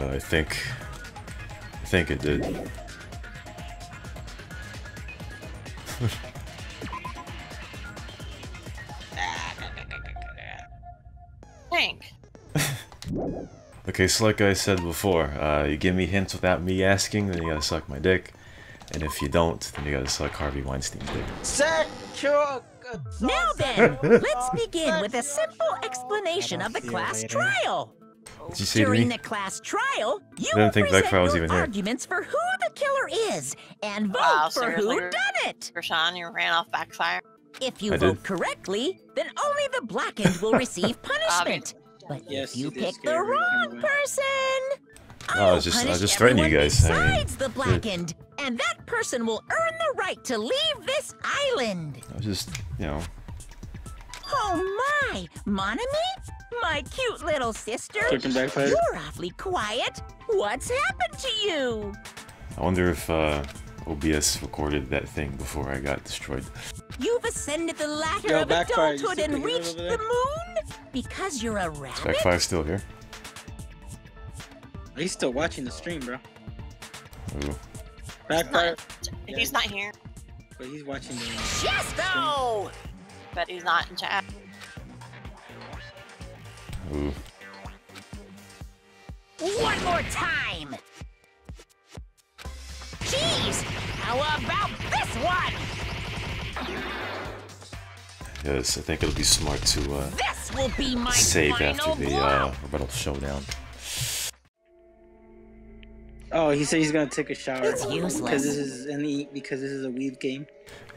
I think it did. Think. Okay, so like I said before, you give me hints without me asking, then you gotta suck my dick. And if you don't, then you gotta suck Harvey Weinstein's dick. Now then, let's begin with a simple explanation of the class trial. Did you say to During me? the class trial, you I didn't will think present Backfire was your even here. arguments for who the killer is and vote Wow, for seriously? who done it. Rashawn, you ran off Backfire. If you I vote did. correctly, then only the blackened will receive punishment. But Yes, if you you did pick scare the everyone wrong away. person, I was just threatening you guys. I mean, besides the blackened, and that person will earn the right to leave this island. I was just, you know. Oh my, Monami? My cute little sister? Chicken Backfire. You're awfully quiet. What's happened to you? I wonder if OBS recorded that thing before I got destroyed. You've ascended the ladder Yo, of Backfire, you adulthood see the and killer reached over the there? moon? Because you're a Is rabbit? Backfire still here? He's still watching the stream, bro. Ooh. Backfire. He's not here. But he's watching the Chesto! But he's not in chat. Ooh. One more time! Jeez! How about this one? Yes, I think it'll be smart to This will be my save final after the blow! rebuttal showdown. Oh, he said he's gonna take a shower. It's useless. Because this is a weed game.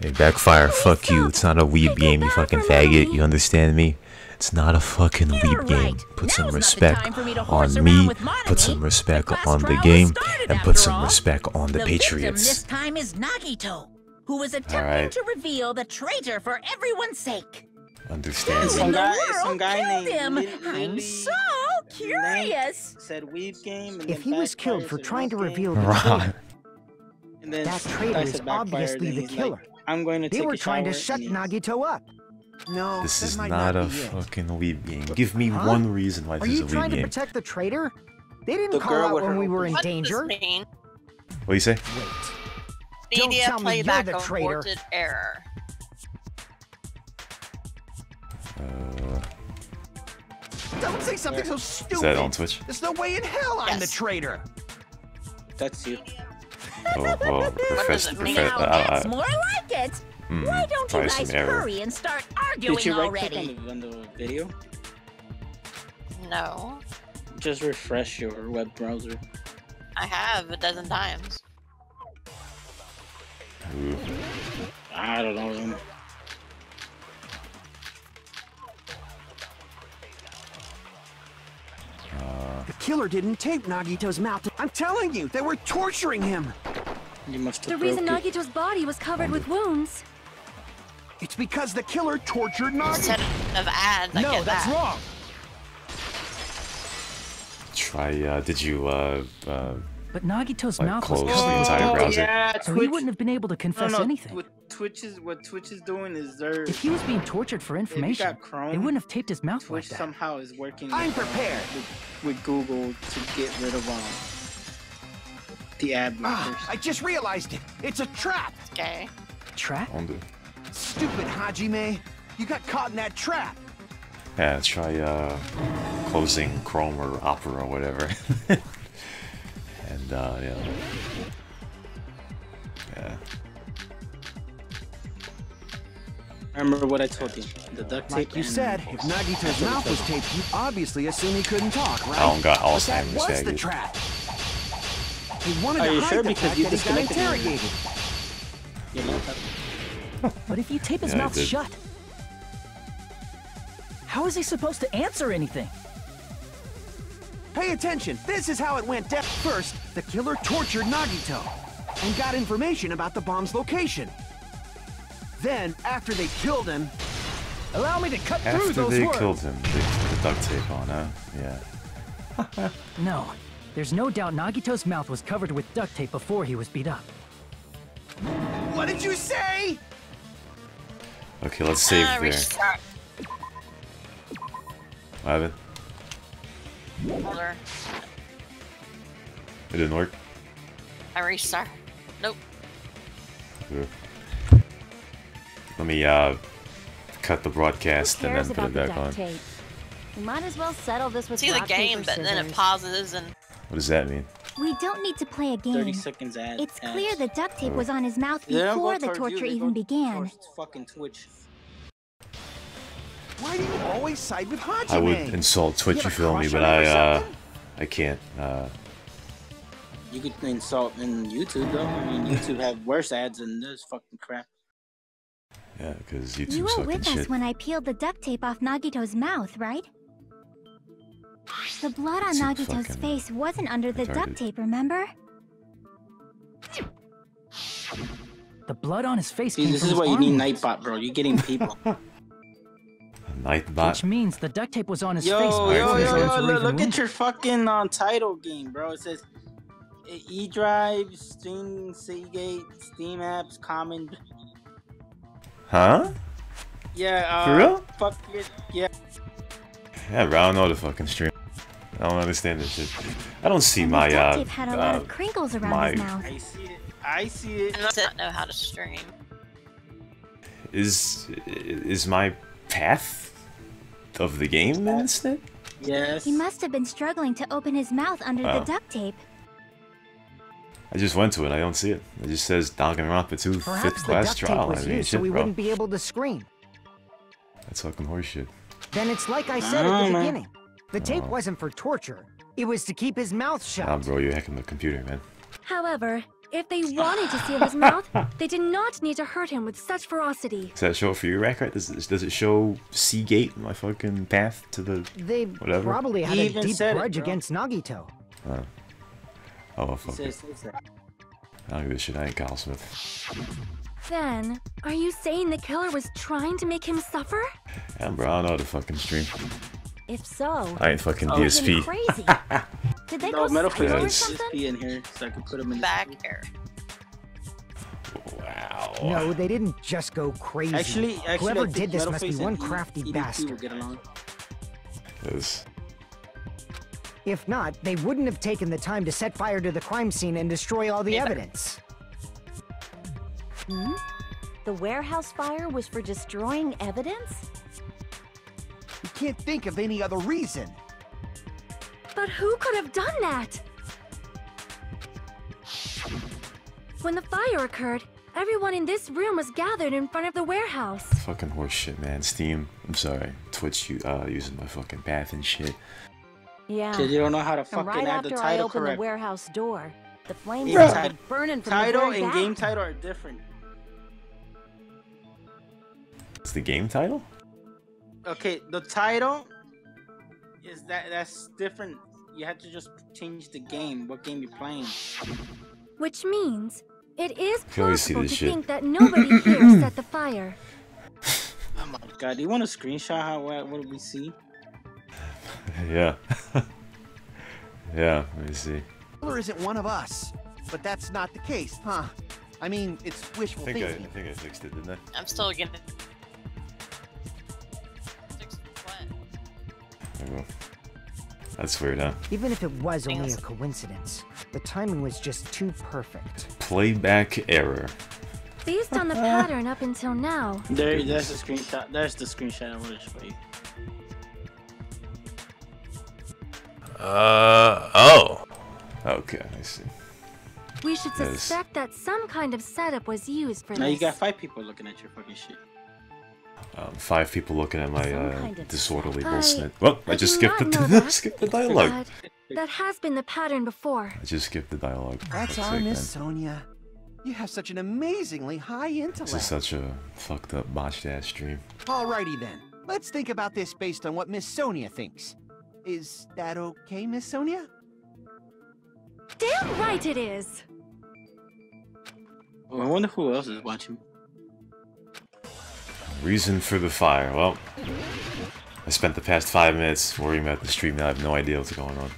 Hey, Backfire, fuck you. It's not a weeb game, you fucking faggot. You understand me? It's not a fucking You're weeb game. right. Put Now's some not the respect time for me to horse on around me, with Monami. put some respect The class on the trial game, has started and after put some all. respect on the victim this Patriots. time is Nagito, who is attempting Alright. to reveal the traitor for everyone's sake. Understand Who me. in the Some world guy killed him? named I'm Lily- so curious. Said weed game. And If then he was killed Backfire for said trying to weed reveal game, the Right. and then that some traitor guy is said Backfire, obviously then the he's killer. Like, I'm going to They take were a trying to shower, shut and Nagito up. No, This that is might not a be it. fucking weeb game. Give me Huh? one reason why Are this is you a trying weeb to game. protect the traitor? They didn't The call girl out with when her we were in What danger. does this mean? What do you say? Wait. Don't Media tell me you're playback the traitor. aborted error. Don't say something so stupid. Is that on Twitch? There's no way in hell I'm the Yes. traitor. That's you. Oh, well, does it mean? Now that's more like it. Why don't you probably guys some error. hurry and start arguing Did you right click already? on the video? No. Just refresh your web browser. I have a dozen times. Ooh. I don't know. The killer didn't tape Nagito's mouth. I'm telling you, they were torturing him. You must The have reason broke it. Nagito's body was covered with wounds. It's because the killer tortured Instead Nagito. of ads, I No, get that's that. wrong. Try, did you, But Nagito's like, mouth was close the covered with entire blood, browser? Yeah, so he wouldn't have been able to confess anything. What Twitch is doing is they're If he was being tortured for information, got Chrome, they wouldn't have taped his mouth Twitch like that. somehow is working. I'm prepared. With Google to get rid of the ad blockers. I just realized it. It's a trap. Okay. Trap? Ondu. Stupid Hajime. You got caught in that trap. Yeah, try, closing Chrome or Opera or whatever. And, yeah. Yeah. Remember what I told you. The duct tape. Like you and- said, if Nagito's mouth was taped, you obviously assume he couldn't talk, right? I don't got But that Alzheimer's, was the faggot. trap. He wanted Are to you hide sure? the Because fact you that he got disconnected him. interrogated. You know, But if you tape his Yeah, I mouth did. shut, how is he supposed to answer anything? Pay attention. This is how it went down. First, the killer tortured Nagito and got information about the bomb's location. Then, after they killed him, Allow me to cut through After those they words. killed him, they put the duct tape on, huh? Yeah. No, there's no doubt Nagito's mouth was covered with duct tape before he was beat up. what did you say? Okay, let's save there. Restart. What happened? Folder. It didn't work. I restart. Nope. Yeah. Let me cut the broadcast and then put it back on. tape? We might as well settle this with See the rock, game, paper, but then it scissors. pauses and What does that mean? We don't need to play a 30 game. seconds ad. It's clear the duct tape was on his mouth They don't before go the towards you, torture they even go began. towards fucking Twitch. Why do you always side with Hajime? I would insult Twitch, you feel me, but I can't. You could insult in YouTube though. I mean, YouTube have worse ads than this fucking crap. Yeah, because You YouTube's were fucking with us shit. when I peeled the duct tape off Nagito's mouth, right? The blood on It's Nagito's fucking face wasn't under the retarded. duct tape, remember? The blood on his face See, came this from is his why you need arm wounds, Nightbot, bro. You're getting people. Nightbot. which means the duct tape was on his face yo, before yo, his yo, arms yo, were look, even look at wounded. your fucking title game, bro. It says eDrive, Steam, Seagate, Steam apps, Common. Huh? Yeah, For real? Fuck it. Yeah. Yeah, bro, I don't know the fucking stream. I don't understand this shit. I don't see And my the duct tape had a lot of crinkles around my- his mouth. I see it. I see it. I don't know how to stream. is my path of the game in this thing? Yes. He must have been struggling to open his mouth under the Wow. duct tape. I just went to it. I don't see it. It just says Danganronpa 2 Perhaps fifth the class duct tape trial. was I mean, used so shit, we bro. wouldn't be able to scream. That's fucking horseshit. Then it's like I said at Oh, the man. beginning. The tape wasn't for torture. It was to keep his mouth shut. Nah, bro, you're hacking the computer, man. However, if they wanted to seal his mouth, they did not need to hurt him with such ferocity. Does that show for you, Rack? Right? Does it show Seagate, my fucking path to the? They Whatever. probably had He a even deep said it, grudge bro. against Nagito. Oh, well, It fuck it. says that. I don't give a shit. I ain't Kyle Smith. Then, are you saying the killer was trying to make him suffer? Yeah, bro, I don't know how to fucking stream. If so, I ain't fucking Oh. DSP. crazy. Did they No, go Metal psycho or Face Face something? be in here so I can put him in. Back here. Wow. No, they didn't just go crazy. Actually, Whoever I think did this Metal must be Face one and crafty EDP bastard. will get along. Yes. If not, they wouldn't have taken the time to set fire to the crime scene and destroy all the Yeah. evidence. Hmm? The warehouse fire was for destroying evidence? You can't think of any other reason. But who could have done that? When the fire occurred, everyone in this room was gathered in front of the warehouse. Fucking horseshit, man. Steam. I'm sorry. Twitch, using my fucking path and shit. Yeah. Cause you don't know how to And fucking right add the after I title opened the correct. warehouse door, the flames Bruh. started burning from Title the very and back. game title are different. It's the game title? Okay, the title is that's different. You have to just change the game, what game you're playing. Which means it is can always see possible to this shit. think that nobody here set the fire. Oh my god, do you want to screenshot how what we see? Yeah. Yeah, let me see. Killer isn't one of us. But that's not the case, huh? I mean, it's wishful I thinking. think I fixed it, didn't I? I'm still getting. 6 what? There we go. That's weird, huh? Even if it was only a Yes. coincidence, the timing was just too perfect. Playback error. Based on the pattern up until now, There's the screenshot. There's the screenshot I wanted to show you. Oh. Okay, I see. we should Yes. suspect that some kind of setup was used for Now this. you got 5 people looking at your fucking shit. 5 people looking at my Some kind of disorderly I- bullshit. Well, I I just do skipped the not know that. skipped the dialogue. But that has been the pattern before. I just skipped the dialogue. for That's fuck's our sake, Miss man. Sonia. You have such an amazingly high This intellect. is such a fucked up botched ass stream. Alrighty then. Let's think about this based on what Miss Sonia thinks. Is that okay, Miss Sonia? Damn right it is! Oh, I wonder who else is watching. Reason for the fire. Well, I spent the past 5 minutes worrying about the stream. Now I have no idea what's going on.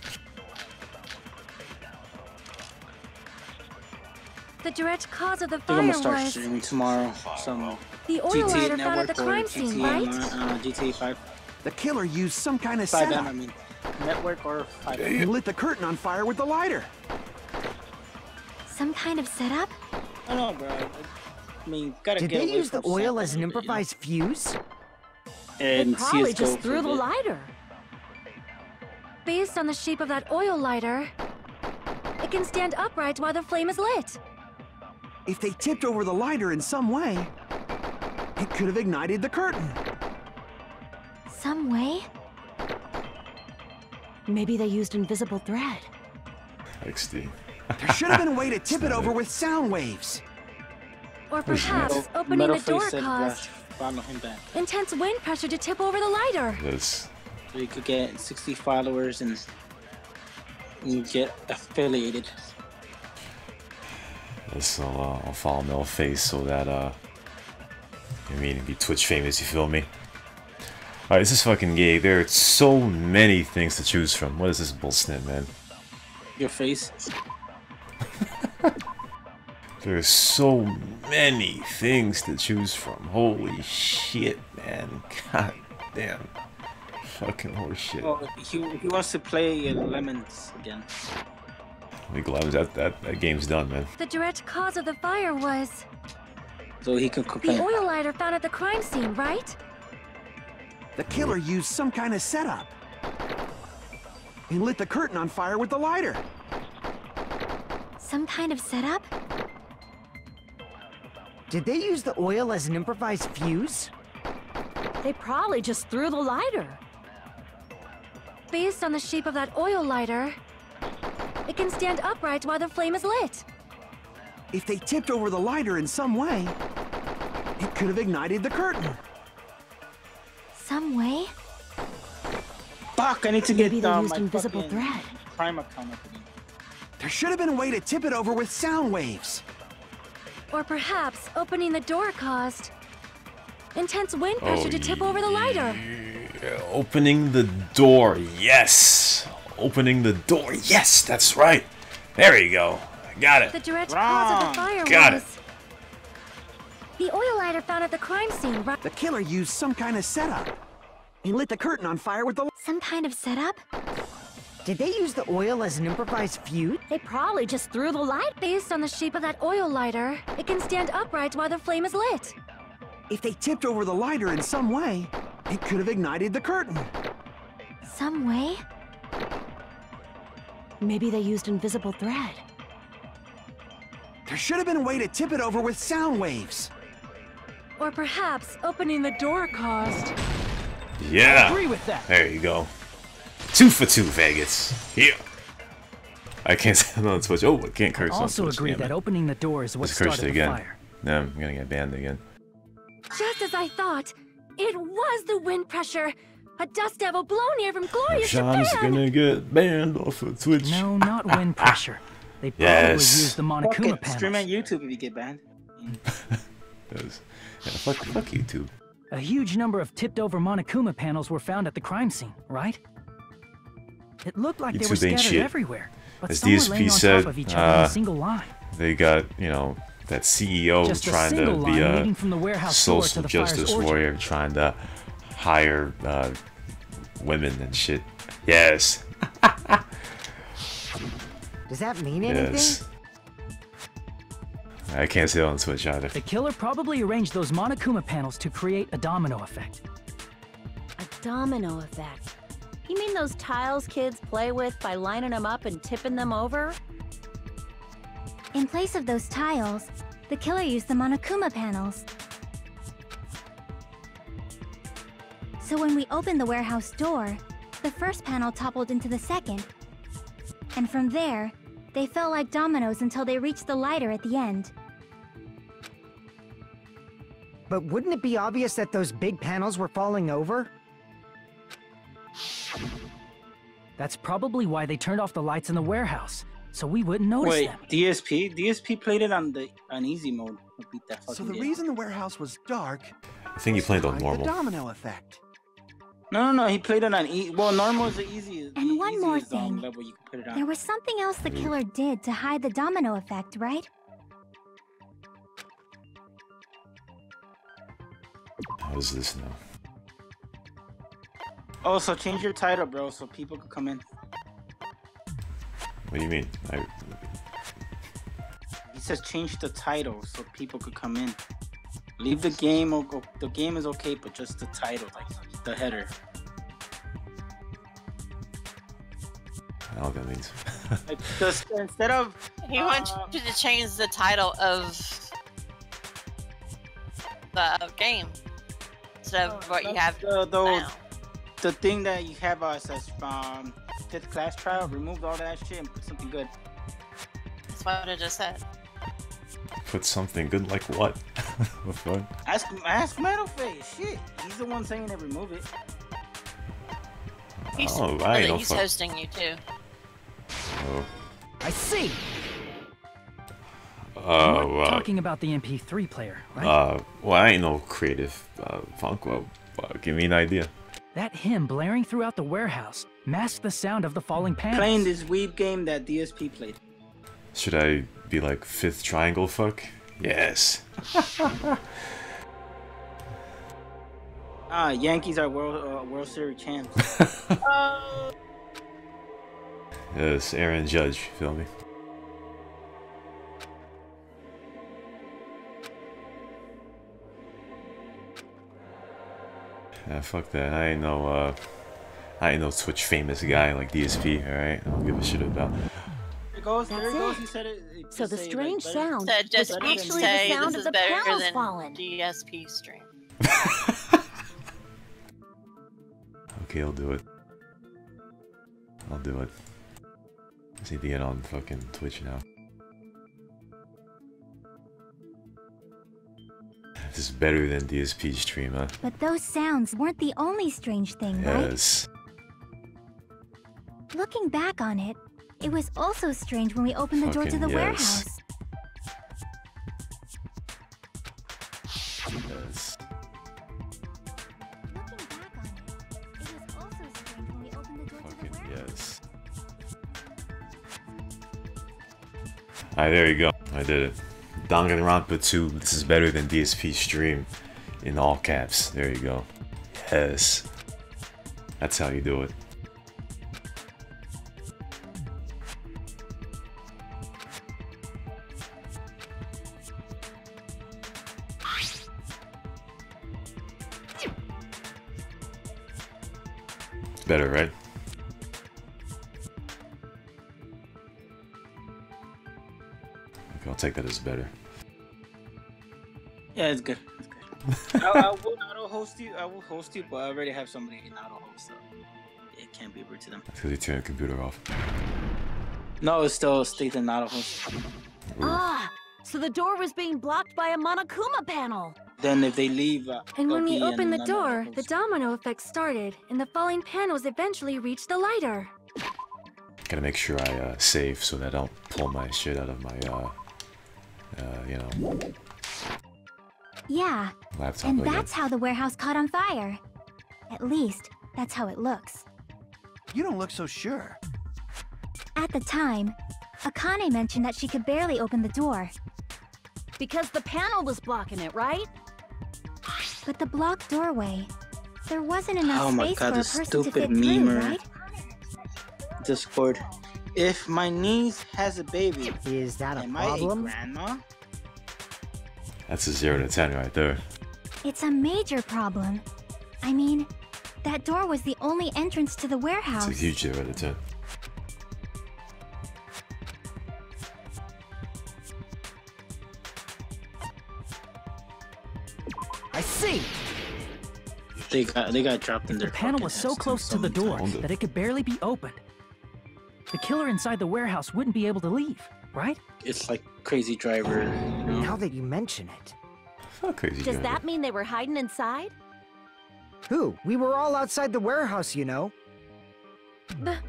The direct cause of the I think I'm fire gonna start was streaming tomorrow. Some the oil GTA lighter found at the Network or crime scene, right? GTA 5. The killer used some kind of 5M, setup. I mean. Network or 5M. He lit the curtain on fire with the lighter. Some kind of setup? I don't know, bro. I mean, gotta Did get they away use the from oil Santa as an a little bit, you know? improvised fuse? And Probably CS:GO just for threw a the bit. lighter. Based on the shape of that oil lighter, it can stand upright while the flame is lit. If they tipped over the lighter in some way, it could have ignited the curtain. Some way? Maybe they used invisible thread. XD. There should have been a way to tip it over with sound waves. Or Who's perhaps next? opening the Metalface door said caused Rush. Follow him back. intense wind pressure to tip over the lighter. This. So you could get 60 followers and you get affiliated. This I'll follow Metalface so that I mean, be Twitch famous. You feel me? Alright, this is fucking gay. There are so many things to choose from. What is this bullshit, man? Your face. There's so many things to choose from. Holy shit, man. God damn. Fucking horseshit. Oh, he wants to play Lemons again. We glad that game's done, man. The direct cause of the fire was So he can the complain. oil lighter found at the crime scene, right? The killer used some kind of setup and lit the curtain on fire with the lighter. Some kind of setup? Did they use the oil as an improvised fuse? They probably just threw the lighter. Based on the shape of that oil lighter, it can stand upright while the flame is lit. If they tipped over the lighter in some way, it could have ignited the curtain. Some way? Fuck, I need to get Maybe they used my invisible fucking thread. Prime account up again. There should have been a way to tip it over with sound waves. Or perhaps opening the door caused intense wind pressure to tip over the lighter. Yeah, opening the door, yes! Opening the door, yes, that's right! There you go. I got it. The direct cause of Wrong. the fire Got was the oil lighter found at the crime scene, right? The killer used some kind of setup and lit the curtain on fire with the... Some kind of setup? Did they use the oil as an improvised fuse? They probably just threw the light. Based on the shape of that oil lighter, it can stand upright while the flame is lit. If they tipped over the lighter in some way, it could have ignited the curtain. Some way? Maybe they used invisible thread. There should have been a way to tip it over with sound waves. Or perhaps opening the door caused. Yeah! Agree with that. There you go. 2 for 2, Vegas. Yeah! I can't say that on Twitch. Oh, I can't curse on Also Twitch. agree damn that it. opening the door is what Just cursed started the again. fire. No, I'm gonna get banned again. Just as I thought, it was the wind pressure. A dust devil blown here from glorious Sean's Japan. gonna get banned off of Twitch. No, not wind pressure. They probably Yes. used the Fuck Monokuma it, stream on panels. YouTube if you get banned. Yes. Yeah, fuck YouTube. A huge number of tipped-over Monokuma panels were found at the crime scene, right? It looked like they were YouTube ain't scattered shit. everywhere, but As some were DSP laying on said, top of each other in a single line. They got, you know, that CEO Just a trying to single be line a leading from the warehouse door to social the fire's justice origin. warrior, trying to hire women and shit. Yes. Does that mean Yes. I can't say it on Twitch either. The killer probably arranged those Monokuma panels to create a domino effect. A domino effect. You mean those tiles kids play with by lining them up and tipping them over? In place of those tiles, the killer used the Monokuma panels. So when we opened the warehouse door, the first panel toppled into the second. And from there, they fell like dominoes until they reached the lighter at the end. But wouldn't it be obvious that those big panels were falling over? That's probably why they turned off the lights in the warehouse, so we wouldn't notice Wait, them. DSP played it on easy mode. I beat that So fucking the game. reason the warehouse was dark I think you played on was normal. the domino effect. No, he played it on well, normal is the easiest. And one more easiest, thing. level you can put it on. There was something else the killer did to hide the domino effect, right? How is this now? Oh, so change your title, bro, so people could come in. What do you mean? He says change the title so people could come in. Leave the game. The game is okay, but just the title, like the header. I don't know what that means. Like just instead of He wants you to change the title of the game instead of what you have now. The thing that you have says 5th class trial. Remove all that shit and put something good. That's what I just said. Put something good like what? What fun? Ask Metalface. Shit, he's the one saying to remove it. He's, he's hosting you too. Oh. I see. You're talking about the MP3 player, right? Well, I ain't no creative funk. Well, give me an idea. That hymn blaring throughout the warehouse masked the sound of the falling panels. Playing this weeb game that DSP played. Should I be like 5th triangle fuck? Yes. Yankees are World Series champs. Yes, Aaron Judge, feel me? Fuck that. I ain't no Twitch famous guy like DSP, alright? I don't give a shit about. There goes, he said it. So the strange like, sound Said was just actually say the sound this of is the better panels than falling. DSP stream. Okay, I'll do it. I'll do it. Just need to get on fucking Twitch now. This is better than DSP stream, huh? But those sounds weren't the only strange thing, right? Yes. Looking back on it, it was also strange when we opened the door to the Fucking yes. warehouse. Yes. Looking back on it, it was also strange when we opened the door to the Fucking warehouse. yes. Alright, there you go. I did it. Danganronpa 2, this is better than DSP stream. In all caps. There you go. Yes. That's how you do it. It's better, right? Okay, I'll take that as better. Yeah, it's good. It's good. I will auto host you. I will host you, but I already have somebody in auto host, so it can't be rude to them. That's because you turned the computer off. No, it still stays in auto host. Ah, so the door was being blocked by a Monokuma panel. Then if they leave, And when we they'll be opened in the door, another the host. domino effect started, and the falling panels eventually reached the lighter. Gotta make sure I save so that I don't pull my shit out of my, you know, Yeah, laptop and again. that's how the warehouse caught on fire. At least, that's how it looks. You don't look so sure. At the time, Akane mentioned that she could barely open the door. Because the panel was blocking it, right? But the blocked doorway, there wasn't enough Oh my space God, for a this person to stupid fit through, memer. right? Discord. If my niece has a baby, Is that a am I a problem? grandma? That's a 0 to 10 right there. It's a major problem. I mean, that door was the only entrance to the warehouse. It's a huge 0 to 10. I see. They got dropped in The their panel fucking was so house, close to the someone door found it. that it could barely be opened. The killer inside the warehouse wouldn't be able to leave, right? It's like Crazy Driver. You know? Now that you mention it. Fuck crazy. Does driver. that mean they were hiding inside? Who? We were all outside the warehouse, you know.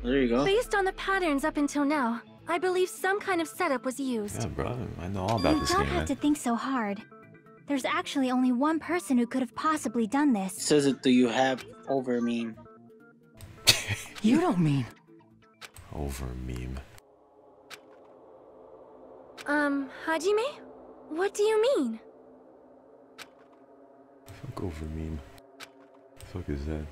There you go. Based on the patterns up until now, I believe some kind of setup was used. Yeah, bro. I know all about You this don't game, have man. to think so hard. There's actually only one person who could have possibly done It this. says it. Do you have over meme? You don't mean... Over meme. Hajime? What do you mean? Fuck over meme. The fuck is that?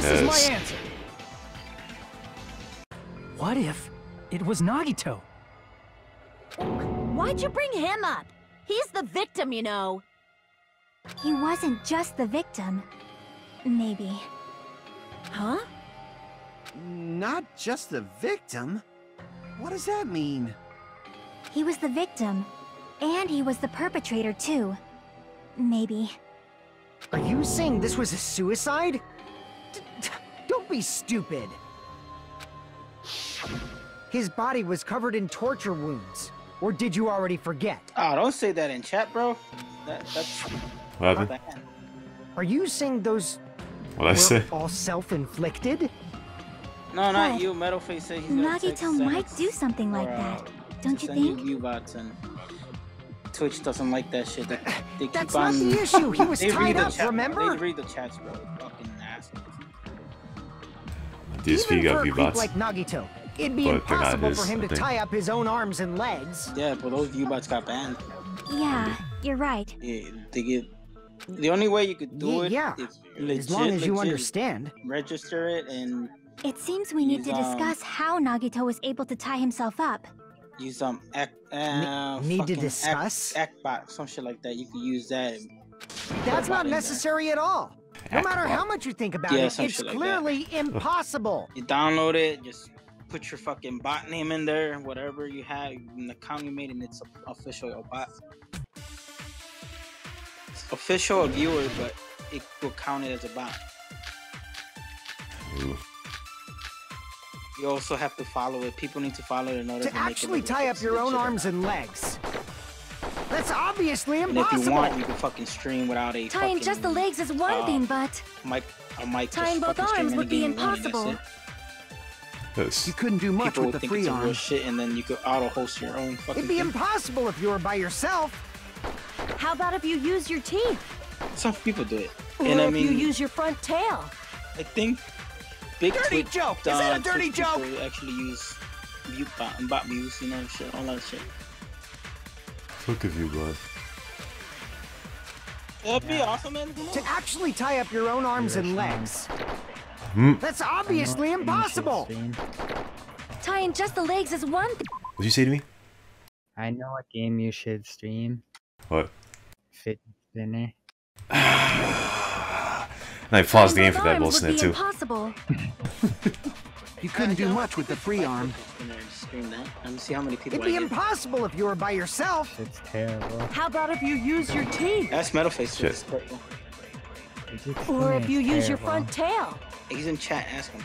This is my answer. What if it was Nagito? Why'd you bring him up? He's the victim, you know. He wasn't just the victim. Maybe. Huh? Not just the victim? What does that mean? He was the victim. And he was the perpetrator, too. Maybe. Are you saying this was a suicide? Don't be stupid. His body was covered in torture wounds. Or did you already forget? Oh, don't say that in chat, bro. That's What happened? bad. Are you saying those What'd I say? all self-inflicted? No, not But you. Metalface said he's gonna take Nagito might do something like or, that. Don't you send you think? view bots, and Twitch doesn't like that shit. They keep That's on. not the issue. He was They tied read the up, chat, remember? They read the chats, bro. Fucking assholes. DSP Even got for a view creep bots. like Nagito, it'd be But they're not impossible his, for him I to think. tie up his own arms and legs. Yeah, but those view bots got banned. Yeah, you're right. Yeah, they get. The only way you could do it Yeah, is as long as you legit understand. register it and It seems we need to discuss how Nagito was able to tie himself up. use Need to discuss? Actbot, some shit like that. You can use that. That's not necessary at all. No matter how much you think about Yeah, it, some it's shit like that. clearly impossible. You download it, just put your fucking bot name in there, whatever you have, an account you made, and it's official a bot. It's official a viewer, but it will count it as a bot. Ooh. You also have to follow it. People need to follow it in order To to make actually it look tie like up it's your own legit or arms not. and legs. That's obviously And if you impossible. want, you can fucking stream without a Tying fucking, just the legs is one thing, but mic. A mic. tying just both fucking arms streaming would the be game you want, and that's impossible. it. Yes. You couldn't do much People with would the think free it's a real arm. shit, and then you could auto-host your own fucking It'd be thing. impossible if you were by yourself. How about if you use your teeth? Some people do it. Or And I if you mean, use your front tail? I think big Dirty Twitch, joke! Is that a dirty Twitch joke? people actually use bot views, you know, shit, all that shit. Fuck a view bot. That'd be awesome, man. Come on. To actually tie up your own arms and legs. Hmm. That's obviously impossible. tying just the legs is one thing. What'd you say to me? I know what game you should stream. What? Fit Spinner. And I paused the game for that Arms would bullshit be too. impossible. You couldn't do much with the free arm. Stream that. Let me see how many people It'd be I get. impossible if you were by yourself. It's terrible. How about if you use your teeth? That's Metalface. Shit. It's terrible. Or if you use your Terrible. front tail? He's in chat. Ask him.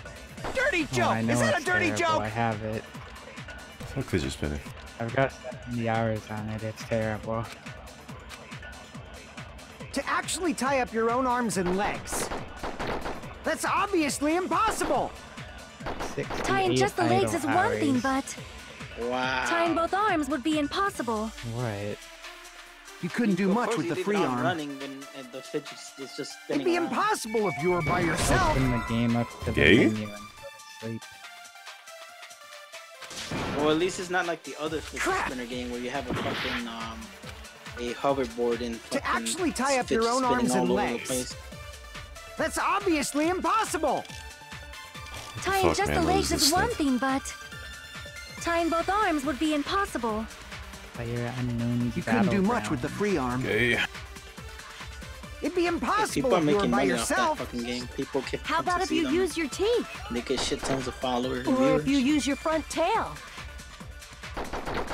Dirty Oh, joke! I know Is that a it's dirty terrible. joke? I have it. Fuck fidget spinner. I've got 70 hours on it. It's terrible. To actually tie up your own arms and legs. That's obviously impossible. Tying just the legs is one thing, but Wow. tying both arms would be impossible. What? You couldn't do Of much course with you the leave free it on arm. running and the fidget is just spinning It'd be around. impossible if you were by yourself. Open the game up to the Gay? menu and go to sleep. Well, at least it's not like the other fidget Crap. spinner game where you have a fucking a hoverboard and fucking To actually tie up your fidget own spinning arms all and over the legs. place. That's obviously impossible. Tying fuck, just man? the What legs is is this one thing? thing, but tying both arms would be impossible. Player unknown. You couldn't do much with the free arm. Okay. It'd be People impossible are if you were making by money off that yourself. fucking game. People can. How about if you use your teeth? They get shit tons of followers and Or if you viewers. use your front tail?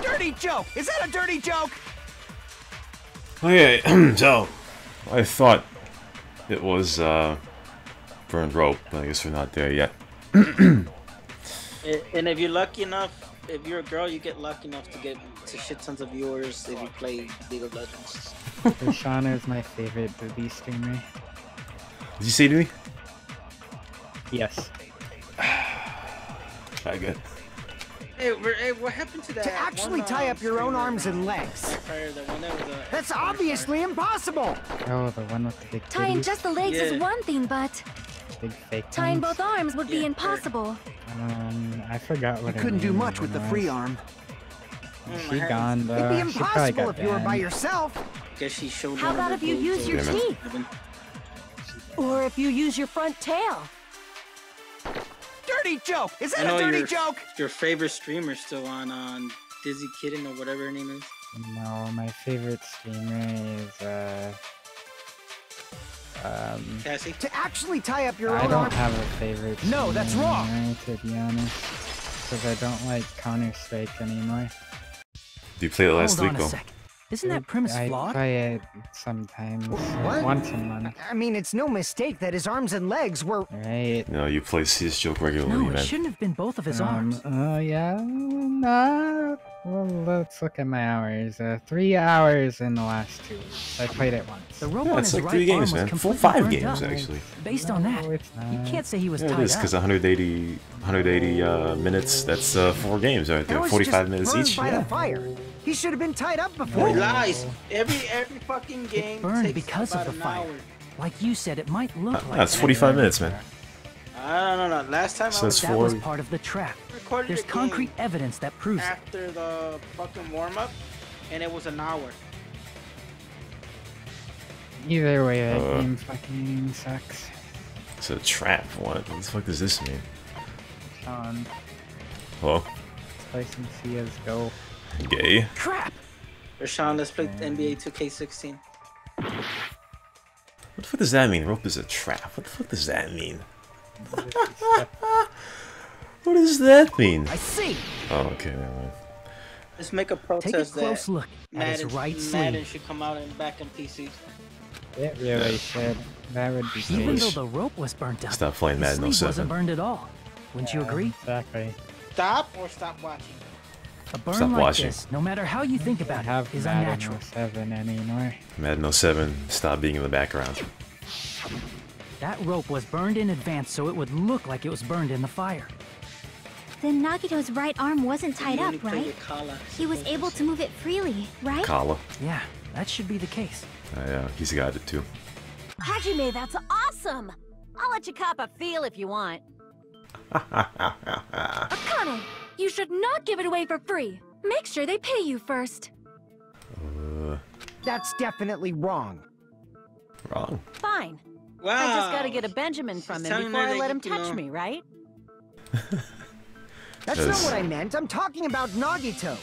Dirty joke! Is that a dirty joke? Okay, so I thought it was burned rope, but I guess we're not there yet. And if you're lucky enough, if you're a girl, you get lucky enough to get to shit tons of viewers if you play League of Legends. Shauna is my favorite booby streamer. Did you say to me? Yes. I good. Hey, what happened to that? To actually tie up your own arms and legs. That's obviously impossible. Oh, the one with the big Tying titties? just the legs Yeah. is one thing, but Big fake tying ones? both arms would be Yeah, impossible. I forgot You what her couldn't do name much with the was. free arm. She gone, though. It'd be She probably impossible got if you were by banned. yourself. Guess she showed How one of about her if you boobs use your over teeth? Evan. Or if you use your front tail? dirty joke? Is I that know a dirty joke? Your favorite streamer still on Dizzy Kitten or whatever her name is. No, my favorite streamer is Cassie. To actually tie up your I own don't arm. have a favorite. No, that's streamer wrong. anymore, to be honest, because I don't like Counter-Strike anymore. Do you play it last Hold week, on a though? sec. Isn't that premise I flawed? play it sometimes, What? once a month, I mean, it's no mistake that his arms and legs were. right? No, you play CS joke regularly, No, it man. shouldn't have been both of his arms. Oh yeah, nah. Well, let's look at my hours. 3 hours in the last 2 weeks. I played it once. The rope Yeah, on it's his like right 3 games, arm was man. completely 5 burnt games, up. actually. Based on that, No, it's you not. can't say he was Yeah, it tied is, because up. 180 minutes, that's 4 games right That there. was 45 just minutes burned each. by Yeah. the fire. He should have been tied up before. He lies. Every fucking game It burned takes because of about the an fire. hour. Like you said, it might look like That's that. 45 minutes, man. I don't know. Last time So I was that's That was 4. part of the trap. recorded There's the game concrete evidence that proves it. after the fucking warm up, and it was an hour. Either way, that game fucking sucks. It's a trap. What the fuck does this mean? Sean, Hello? let's play some CS:GO. Gay? Trap! Rashawn, let's play NBA 2K16. What the fuck does that mean? Rope is a trap. What the fuck does that mean? What does that mean? I see. Oh, okay, never mind. Let's make a Take a protest close that look at his Madden, right Madden sleeve. should come out and back on PCs. It really should. That would be Even great. though the rope was burnt up, Stop playing his Madden sleeve 07. wasn't burned at all. Wouldn't you agree? Exactly. Stop or stop watching. A burn Stop like watching. this, no matter how you think I about have it, is Madden unnatural. 07 anymore. Madden 07, stop being in the background. That rope was burned in advance so it would look like it was burned in the fire. Then Nagito's right arm wasn't tied You up, only play right? with Kala. He was able to move it freely, right? Kala. Yeah, that should be the case. Yeah, he's got it too. Hajime, that's awesome! I'll let you cop a feel if you want. Akane, you should not give it away for free. Make sure they pay you first. That's definitely wrong. Wrong. Fine. Wow. I just gotta get a Benjamin from him telling before her I that let you him can, touch me, right? That's not what I meant. I'm talking about Nagito.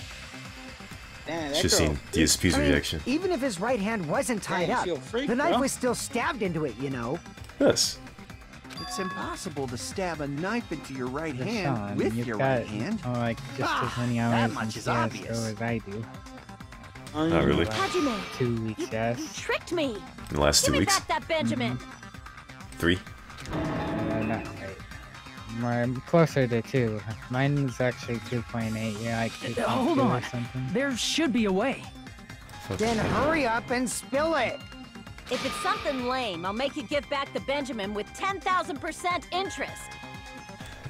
Damn, that Just girl. seen DSP's I mean, reaction. even if his right hand wasn't tied Damn, up, she a freak, the knife bro. was still stabbed into it, you know. Yes. It's impossible to stab a knife into your right But hand Sean, with you've your got right hand. like just as many that hours in much is CS:GO obvious. as I do. Not really. Hajime, 2 weeks, you yes. tricked me! In the last Give 2 me weeks. back that Benjamin! 3. Not quite. More closer to 2. Mine's actually 2.8. Yeah, like 2.2 Hold on. or something. There should be a way. Then hurry up and spill it. If it's something lame, I'll make you give back the Benjamin with 10,000% interest.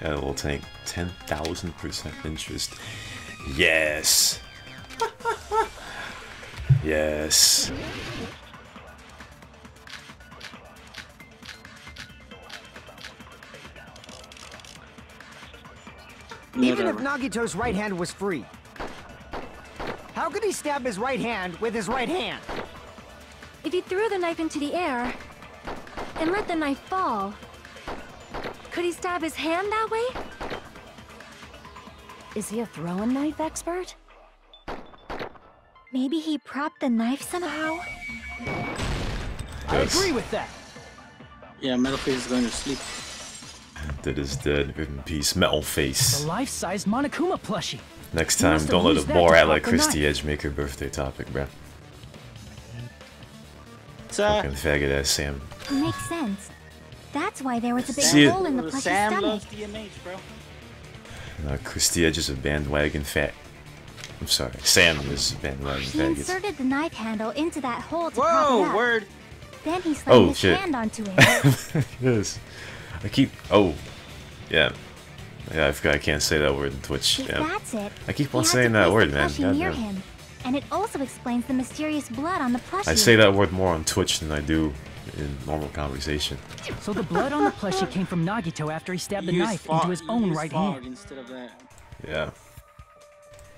Yeah, we'll take 10,000% interest. Yes. Yes. Even if Whatever. Nagito's right hand was free. How could he stab his right hand with his right hand? If he threw the knife into the air and let the knife fall, could he stab his hand that way? Is he a throwing knife expert? Maybe he propped the knife somehow? I Yes. agree with that. Yeah, Metal Face is going to sleep. Dead is dead. Rip in peace. Metal The face. life-size Monokuma plushie. Next You time, must have don't let used it that bore to out like pop the Christy knife. Edgemaker birthday topic, bruh. It's, Fucking faggot ass Sam. Makes sense. That's why there was a big See it- hole in the plushie's Sam stomach. loves DMH, bro. Christy Edge is a bandwagon fat. I'm sorry. Sam is a bandwagon He faggot. inserted the knife handle into that hole to prop it Whoa, up. word. Then he slammed Oh, his shit. hand onto it. Yes. I keep. Oh. Yeah. Yeah, I forgot I can't say that word in Twitch. If Yeah. that's it, I keep he on had saying to that place word, the man. plushie near Goddamn. him. And it also explains the mysterious blood on the plushie. I say that word more on Twitch than I do in normal conversation. So the blood on the plushie came from Nagito after he stabbed the Use knife fog- into his own use right fog hand. instead of that. Yeah.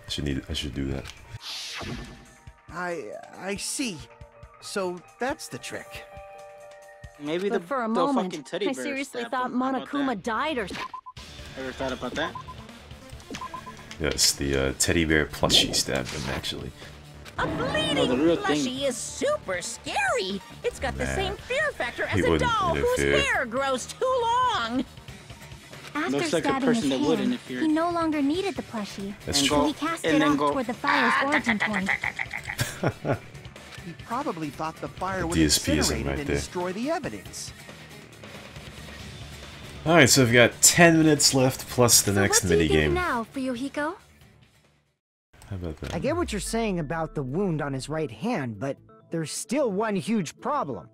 I should do that. I see. So that's the trick. Maybe But for a the moment, fucking teddy I bear seriously stabbed thought him. How about Monokuma that? died or Ever thought about that? Yes, the teddy bear plushie stabbed him, actually. A bleeding plushie is super scary. It's got the same fear factor as a doll whose hair grows too long. After stabbing his hand, he no longer needed the plushie. That's true. He cast it off toward the fire's origin point. He probably thought the fire would DSP incinerate right and there. destroy the evidence. Alright, so we've got 10 minutes left plus the next minigame. Now, Fuyuhiko? How about that? I get what you're saying about the wound on his right hand, but there's still one huge problem.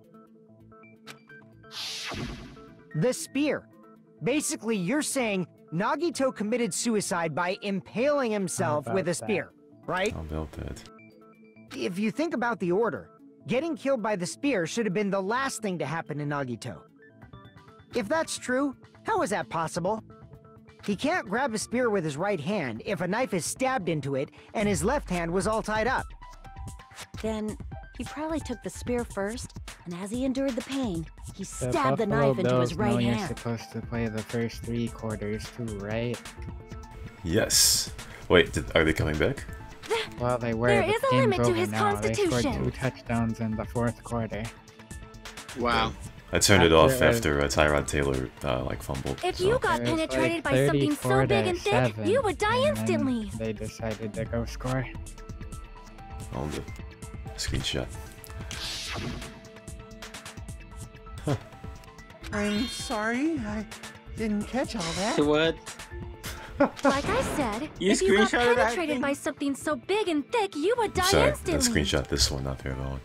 The spear. Basically, you're saying Nagito committed suicide by impaling himself with a spear, right? How about that? If you think about the order, getting killed by the spear should have been the last thing to happen to Nagito. If that's true, how is that possible? He can't grab a spear with his right hand if a knife is stabbed into it and his left hand was all tied up. Then he probably took the spear first, and as he endured the pain, he stabbed the knife into his right hand. You're supposed to play the first 3 quarters too, right? Yes. Wait, are they coming back? Well, they were. There But is the a game's limit to over his now. They scored constitution. 2 touchdowns in the 4th quarter. Wow. I turned it off after Tyrod Taylor fumbled. If so. you got It was penetrated like by something so 34 big to and thick, 7, you would die and then instantly. They decided to go score. On the screenshot. I'm sorry, I didn't catch all that. What? Like I said, You if you got screenshotted that penetrated thing? by something so big and thick, you would die Sorry, instantly. let's screenshot this one, not the other one.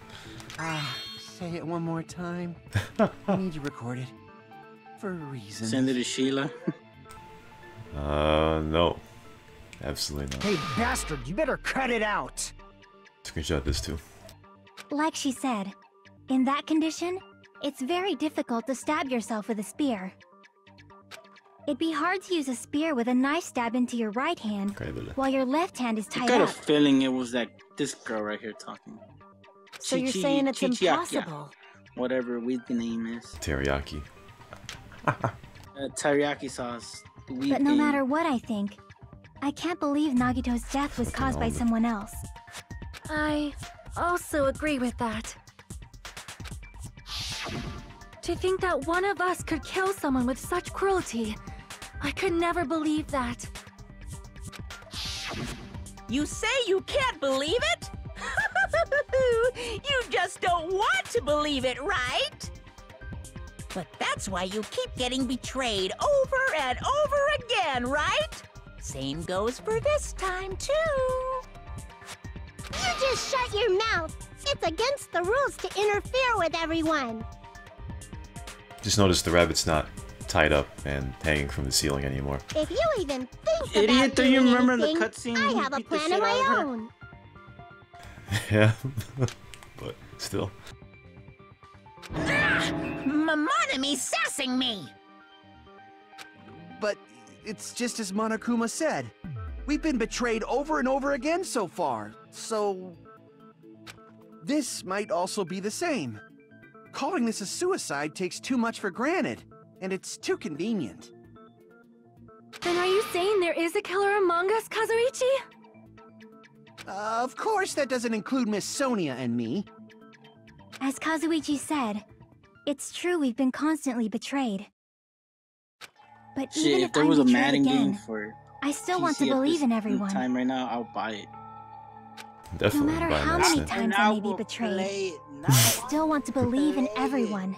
Say it one more time. I need you recorded. For a reason. Send it to Sheila. No. Absolutely not. Hey, bastard, you better cut it out! Screenshot this too. Like she said, in that condition, it's very difficult to stab yourself with a spear. It'd be hard to use a spear with a knife stab into your right hand, while your left hand is I tied got a up. feeling it was this girl right here talking. So you're saying it's impossible? Yeah. Whatever the name is. Teriyaki. Teriyaki sauce. But no matter what I think, I can't believe Nagito's death was caused by someone else. I also agree with that. To think that one of us could kill someone with such cruelty, I could never believe that. You say you can't believe it? You just don't want to believe it, right? But that's why you keep getting betrayed over and over again, right? Same goes for this time, too. You just shut your mouth. It's against the rules to interfere with everyone. Just notice the rabbit's not tied up and hanging from the ceiling anymore. If you even think Idiot, about do you doing remember the anything, cutscene? I He have a beat the plan shit of out my of her? own. Yeah, but still. Monome's sassing me! But it's just as Monokuma said. We've been betrayed over and over again so far, so... This might also be the same. Calling this a suicide takes too much for granted, and it's too convenient. Then are you saying there is a killer among us, Kazuichi? Of course that doesn't include Miss Sonia and me. As Kazuichi said, it's true we've been constantly betrayed. But even Shit, if if there I'm was a betrayed Madden game again, for I still want to PC at believe this in everyone. time right now, I'll buy it. Definitely No matter buy how that many snap. times I may be betrayed, I still want to believe in everyone.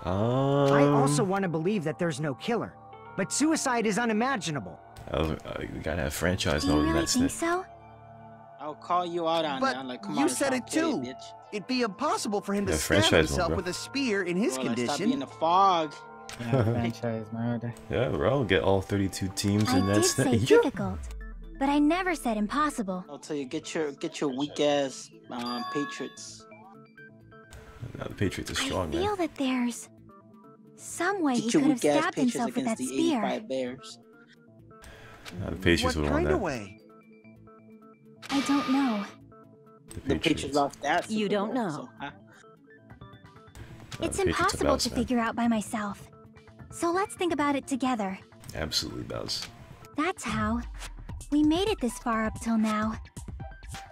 I also want to believe that there's no killer, but suicide is unimaginable. You gotta have franchise Do you mode in really that think snap. so? I'll call you out on it. But I'm like, come you on, said Sean, it get too. bitch. It'd be impossible for him to Yeah, stab franchise mode, himself bro. with a spear in his Well, I stop being condition. the fog. Yeah, franchise mode. Yeah, bro, get all 32 teams in I that did snap. say Yeah. difficult, but I never said impossible. I'll tell you, get your weak ass Patriots. No, the Patriots are I strong, feel man. that there's some way he Get your could have weak ass stabbed Patriots himself with that against the spear. 85 Bears. No, the Patriots What would want kind of that. way? I don't know. The Patriots lost that. You Super don't Bowl, know. so, huh? It's the Patriots are impossible to bouncing. figure out by myself. So let's think about it together. Absolutely does. That's how. We made it this far up till now.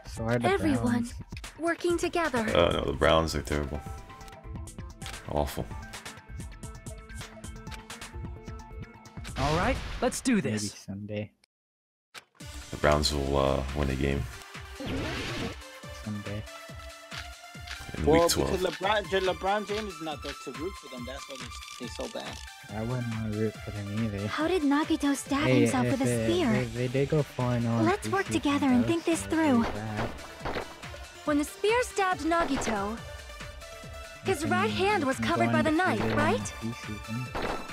So are the Everyone Browns. working together. Oh no, the Browns are terrible. Awful. All right, let's do Maybe this. someday. The Browns will win the game Someday. in Well, week 12. because LeBron James is not there to root for them. That's why they're so bad. I wouldn't want to root for them either. How did Nagito stab Hey, himself if with a spear? They did go 4-0. Let's work together and think this through. When the spear stabbed Nagito, his right hand was covered by the knife, right?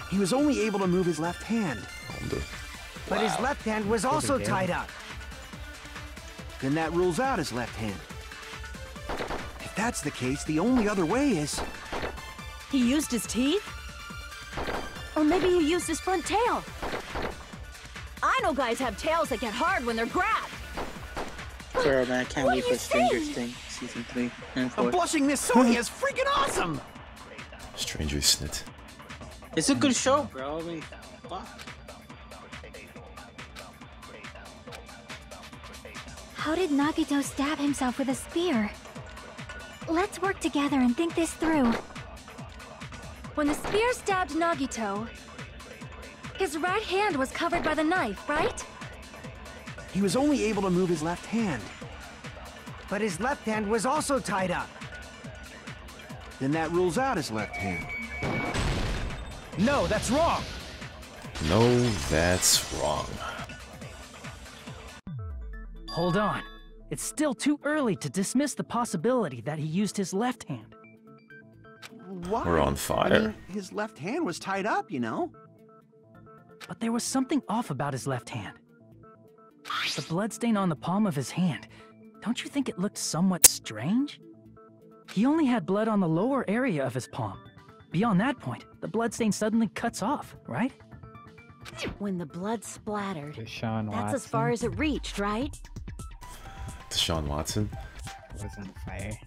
He was only able to move his left hand. But his left hand was also good. tied up. Then that rules out his left hand. If that's the case, the only other way is... He used his teeth? Or maybe he used his front tail. I know guys have tails that get hard when they're grabbed. Girl, man, I can't wait for Stranger Things season 3 and 4. I'm blushing this Sony is freaking awesome! Stranger Snit. It's a good show, bro. I mean, fuck. How did Nagito stab himself with a spear? Let's work together and think this through. When the spear stabbed Nagito, his right hand was covered by the knife, right? He was only able to move his left hand. But his left hand was also tied up. Then that rules out his left hand. No, that's wrong. No, that's wrong. Hold on. It's still too early to dismiss the possibility that he used his left hand. Why? We're on I fire. mean, his left hand was tied up, you know? But there was something off about his left hand. The bloodstain on the palm of his hand. Don't you think it looked somewhat strange? He only had blood on the lower area of his palm. Beyond that point, the bloodstain suddenly cuts off, right? When the blood splattered, Deshaun Watson that's as far as it reached, right? Deshaun Watson? was on fire.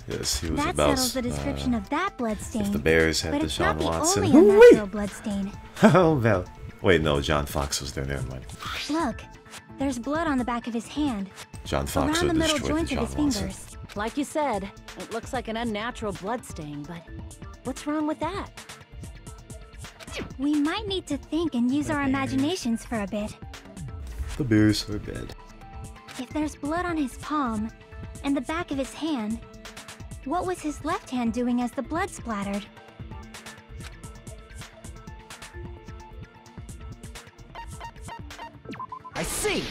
Yes, he was That about. settles the description of that bloodstain. If the Bears had but it's not Deshaun the Watson. only unnatural bloodstain. Oh, well. Wait, no, John Fox was there. Never mind. Look, there's blood on the back of his hand. John Fox around would the middle destroy joints of his Deshaun Watson. fingers. Like you said, it looks like an unnatural bloodstain, but what's wrong with that? We might need to think and use our imaginations for a bit. The Bears are dead. If there's blood on his palm and the back of his hand, what was his left hand doing as the blood splattered? I see!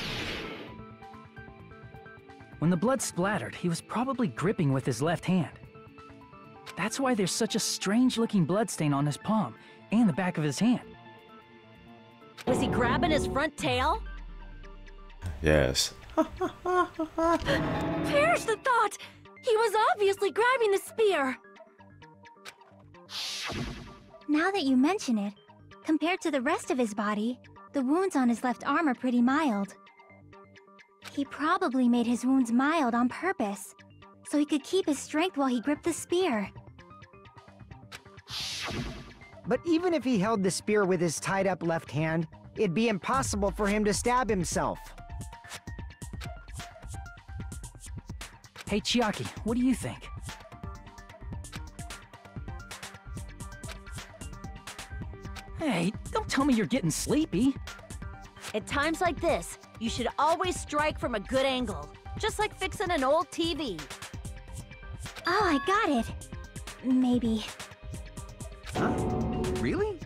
When the blood splattered, he was probably gripping with his left hand. That's why there's such a strange-looking bloodstain on his palm and the back of his hand. Was he grabbing his front tail? Yes. Perish the thought! He was obviously grabbing the spear! Now that you mention it, compared to the rest of his body, the wounds on his left arm are pretty mild. He probably made his wounds mild on purpose, so he could keep his strength while he gripped the spear. But even if he held the spear with his tied-up left hand, it'd be impossible for him to stab himself. Hey, Chiaki, what do you think? Hey, don't tell me you're getting sleepy. At times like this, you should always strike from a good angle, just like fixing an old TV. Oh, I got it. Maybe. Huh? Really?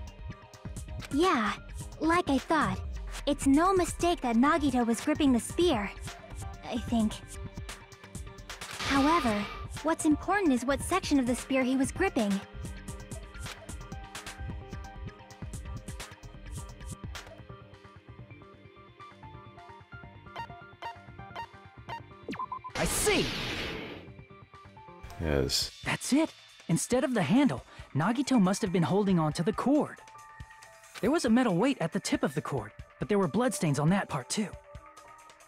Yeah, like I thought. It's no mistake that Nagito was gripping the spear. I think. However, what's important is what section of the spear he was gripping. I see! Yes. That's it. Instead of the handle, Nagito must have been holding on to the cord. There was a metal weight at the tip of the cord, but there were bloodstains on that part too.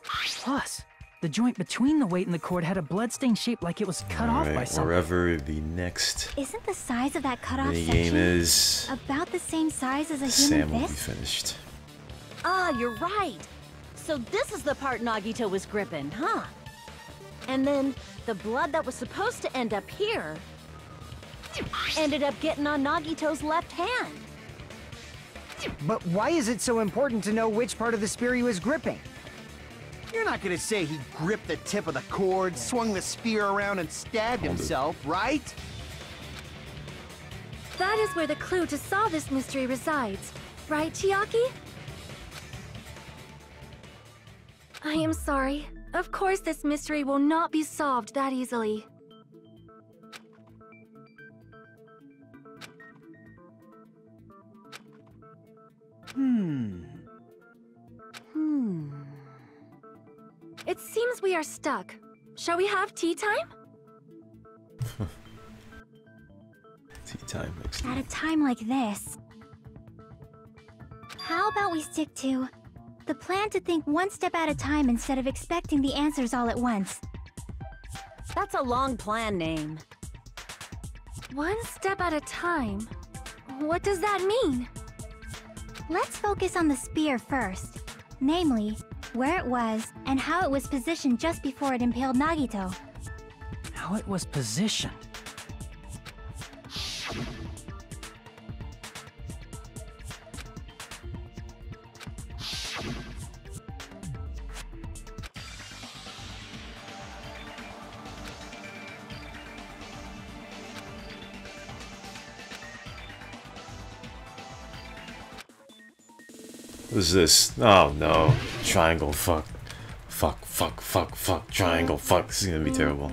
Plus, The joint between the weight and the cord had a bloodstain shaped like it was cut off by something. Wherever the next Isn't the size of that cut-off game section is, about the same size as a Sam human will be fist? finished. Ah, you're right. So this is the part Nagito was gripping, huh? And then the blood that was supposed to end up here ended up getting on Nagito's left hand. But why is it so important to know which part of the spear he was gripping? You're not gonna say he gripped the tip of the cord, swung the spear around, and stabbed himself, right? That is where the clue to solve this mystery resides. Right, Chiaki? I am sorry. Of course this mystery will not be solved that easily. It seems we are stuck. Shall we have tea time? Tea time next At a time like this, how about we stick to the plan to think one step at a time instead of expecting the answers all at once? That's a long plan name. One step at a time? What does that mean? Let's focus on the spear first. Namely, where it was and how it was positioned just before it impaled Nagito. How it was positioned. What is this? Oh no. Triangle, fuck. Fuck, fuck, fuck, fuck. Triangle, fuck. This is gonna be terrible.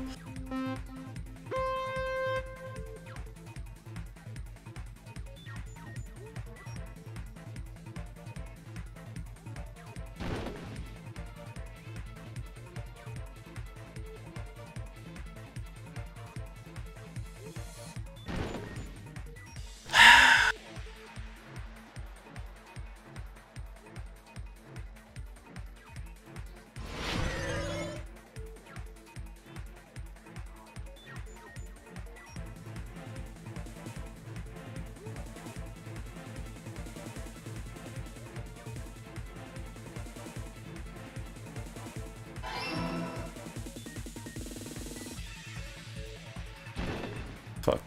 Fuck.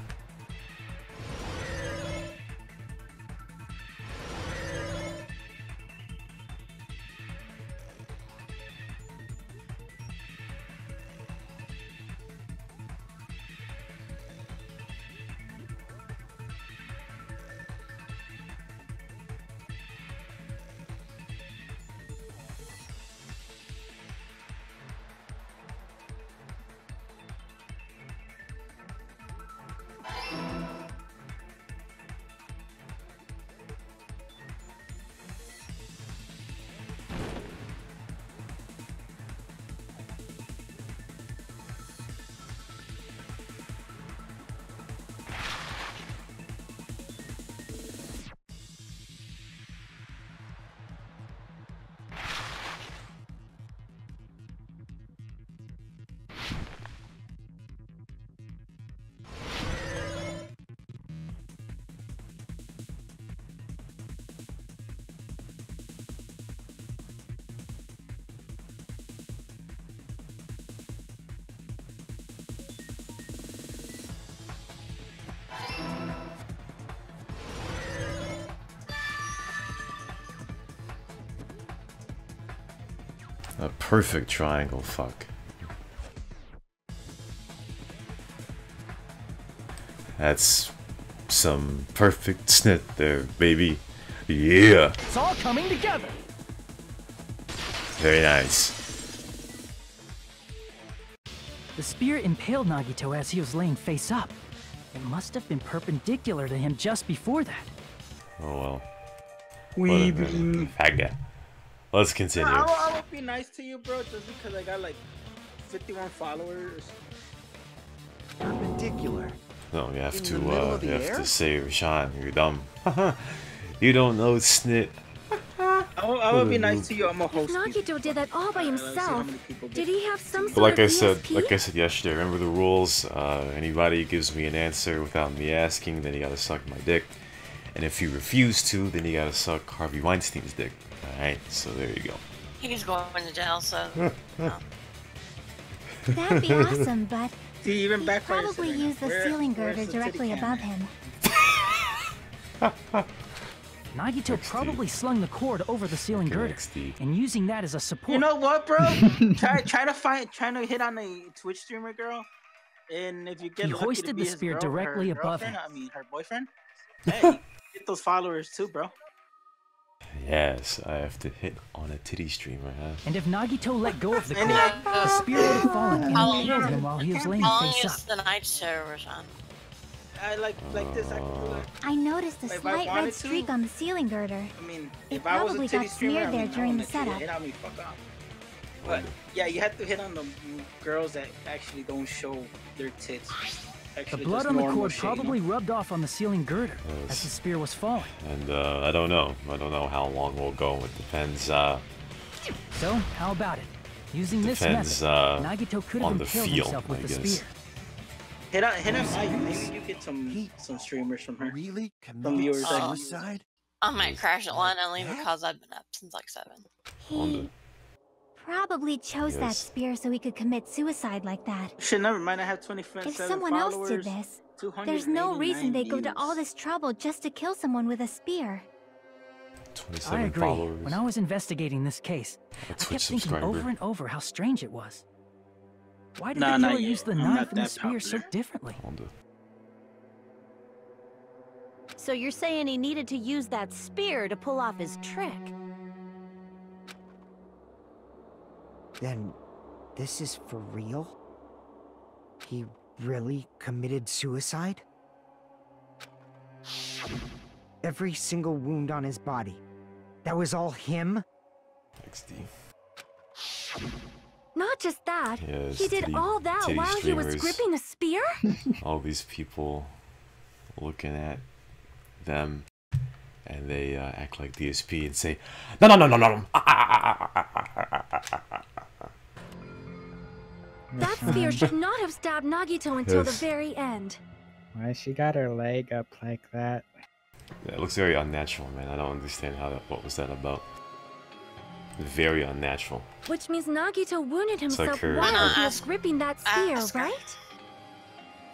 A perfect triangle, fuck. That's some perfect snit there, baby. Yeah! It's all coming together! Very nice. The spear impaled Nagito as he was laying face up. It must have been perpendicular to him just before that. Oh well. Weeby. Faggot. Let's continue. I would be nice to you, bro, just because I got like 51 followers. Perpendicular. No, you have to say, Rashawn, you're dumb. You don't know snit. I will be nice to you. I'm a If host. Nagito did that all by himself, did he have some But sort like of I said, ESP? yesterday, remember the rules. Anybody gives me an answer without me asking, then you gotta suck my dick. And if you refuse to, then you gotta suck Harvey Weinstein's dick. Alright, so there you go. He's going to jail, so. Oh. That'd be awesome, but See, even he'd backfires probably right use the now. ceiling Where's girder the titty directly cam above at? him. Nagito probably slung the cord over the ceiling girder, and using that as a support. You know what, bro? trying to hit on a Twitch streamer girl, and if you get He lucky hoisted to be the his spear girl, directly her above girlfriend, him. I mean, her boyfriend. Hey, you get those followers too, bro. Yes, I have to hit on a titty streamer, huh? And if Nagito let go of the cord, the spear would have fallen and killed him while he was laying How long face up. is the night show, Rashawn? I like this. I can do it. I noticed a If I slight wanted red to- streak on the ceiling girder. I mean, It if I was a probably titty got streamer, smeared I there mean, during the I wouldn't setup. hit on me, fuck off. But yeah, you have to hit on the girls that actually don't show their tits. The Actually, blood just on the normal cord shit, probably rubbed off on the ceiling girder as the spear was falling. And I don't know. I don't know how long we'll go. It depends. So, how about it? Using this Depends, method, Nagito could on have the impaled feel, himself with I the guess. spear. Hit on Mike. Maybe you get some streamers from her. Really? Some viewers. Suicide? I might crash at one only because I've been up since like 7. He probably chose that Yes. spear so he could commit suicide like that. Shit, never mind. I have 27 If someone else followers. did this, 289 there's no reason they go to views. all this trouble just to kill someone with a spear. 27 I agree. followers. When I was investigating this case, I Twitch kept thinking subscriber. over and over how strange it was. Why did Nah, the not killer yet. use the I'm knife not and the that spear so popular. differently? So you're saying he needed to use that spear to pull off his trick? Then, this is for real? He really committed suicide? Every single wound on his body. That was all him? Not just that, Yes, he did titty- all that titty while he was streamers. gripping a spear? All these people looking at them, and they act like DSP and say, "No, no, no, no, no." That spear should not have stabbed Nagito until the Yes. very end. Why she got her leg up like that? Yeah, it looks very unnatural, man. I don't understand what was that about. Very unnatural. Which means Nagito wounded It's like himself her- while he was gripping that spear, right?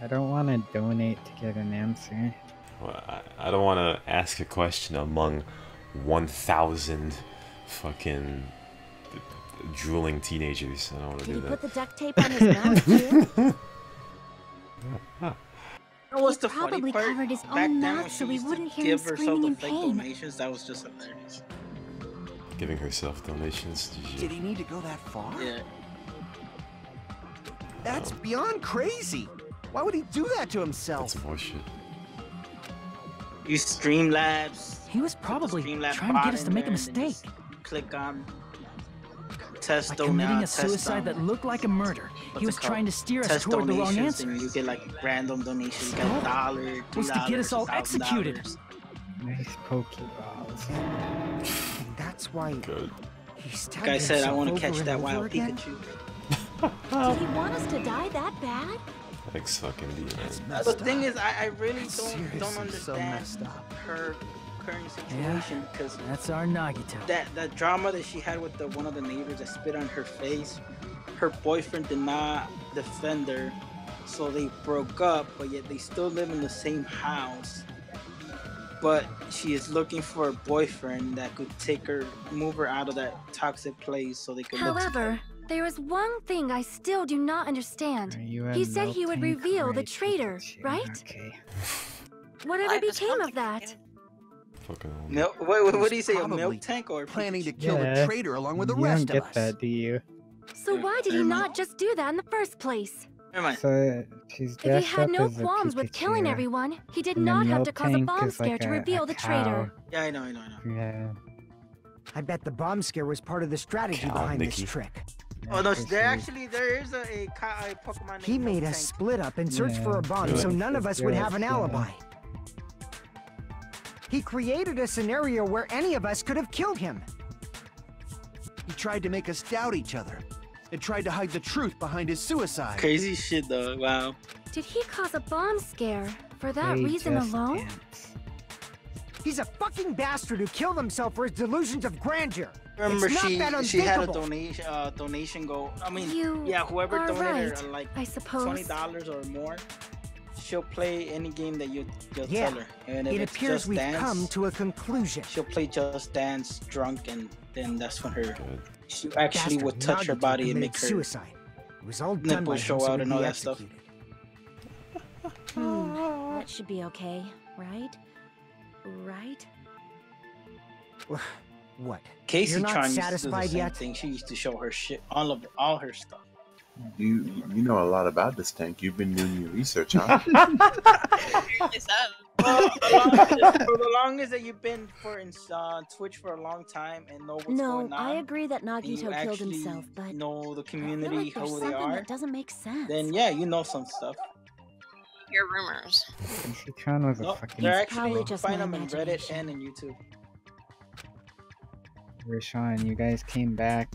I don't want to donate to get an answer. Well, I don't want to ask a question among 1,000 fucking drooling teenagers. I don't want to Did do he that. put the duct tape on his mouth too? What's He the funny probably part? covered his Back own then, mouth when so she he used to wouldn't hear him give herself screaming the in fake pain. donations, that was just hilarious. Giving herself donations. Did he need to go that far? Yeah. That's beyond crazy. Why would he do that to himself? That's bullshit. You Streamlabs. He was probably Streamlabs trying to get us to bot make a in there and then mistake. just click on test By donate, committing a test suicide that looked like a murder, he was trying to steer us test toward the wrong donations, answer. and you get like random donations. You get $1, Was to get us all $2, executed. $1,000. Nice Pokeballs. And that's why he stabbed Guy said, "I himself want to over catch and that over wild again?" Pikachu." Did he want us to die that bad? Ex fucking D, man. The thing is, I really don't Seriously, so understand messed up. her current situation because That's our Nagito. that drama that she had with the one of the neighbors that spit on her face. Her boyfriend did not defend her, so they broke up. But yet they still live in the same house. But she is looking for a boyfriend that could move her out of that toxic place, so they could. live However, there is one thing I still do not understand. He said he would reveal the traitor, right? Okay. Whatever became of that? What do you say? A Probably milk tank or planning to Pikachu? kill Yeah. the traitor along with the You rest don't of get us. that, do you? So why did he not just do that in the first place? Never mind. So she's If he dressed had up no as a qualms with killing Pikachu, everyone, he did and the not have milk to cause a tank bomb is scare like to a reveal the traitor. Yeah, I know. Yeah. I bet the bomb scare was part of the strategy Cow, behind Mickey. this trick. Oh no, Because there she's- is a Pokemon named He made Milk us Tank. split up and search for Yeah, a bomb really? so none of us would have an Yeah. alibi. He created a scenario where any of us could have killed him. He tried to make us doubt each other and tried to hide the truth behind his suicide. Crazy shit, though. Wow. Did he cause a bomb scare for that They reason just alone? dance. He's a fucking bastard who killed himself for his delusions of grandeur. Remember, It's not that she had a unthinkable. donation goal. I mean, You yeah, whoever are donated right, like I suppose. $20 or more, she'll play any game that you'll Yeah, tell her. And if it it's appears Just we've Dance, come to a conclusion. she'll play Just Dance drunk, and then that's when Good. she actually Bastard would touch her Nagito body and committed make her suicide. It was all done by nipples him show so out he'd and all be that stuff. executed. That should be okay, right? Right? What? Casey You're not trying to do the satisfied same yet? thing. She used to show her shit, all her stuff. You know a lot about this tank. You've been doing your research, huh? Apparently so. Well, for the longest that you've been Twitch for a long time and know what's No, going on. I agree that and you Nagito killed actually himself, but know the I feel community, like there's who they something are. that doesn't make sense. Then yeah, you know some stuff. Hear rumors. Chan was a No, fucking they're probably actually just find my them in Reddit imagination. and in YouTube. Rashawn, you guys came back.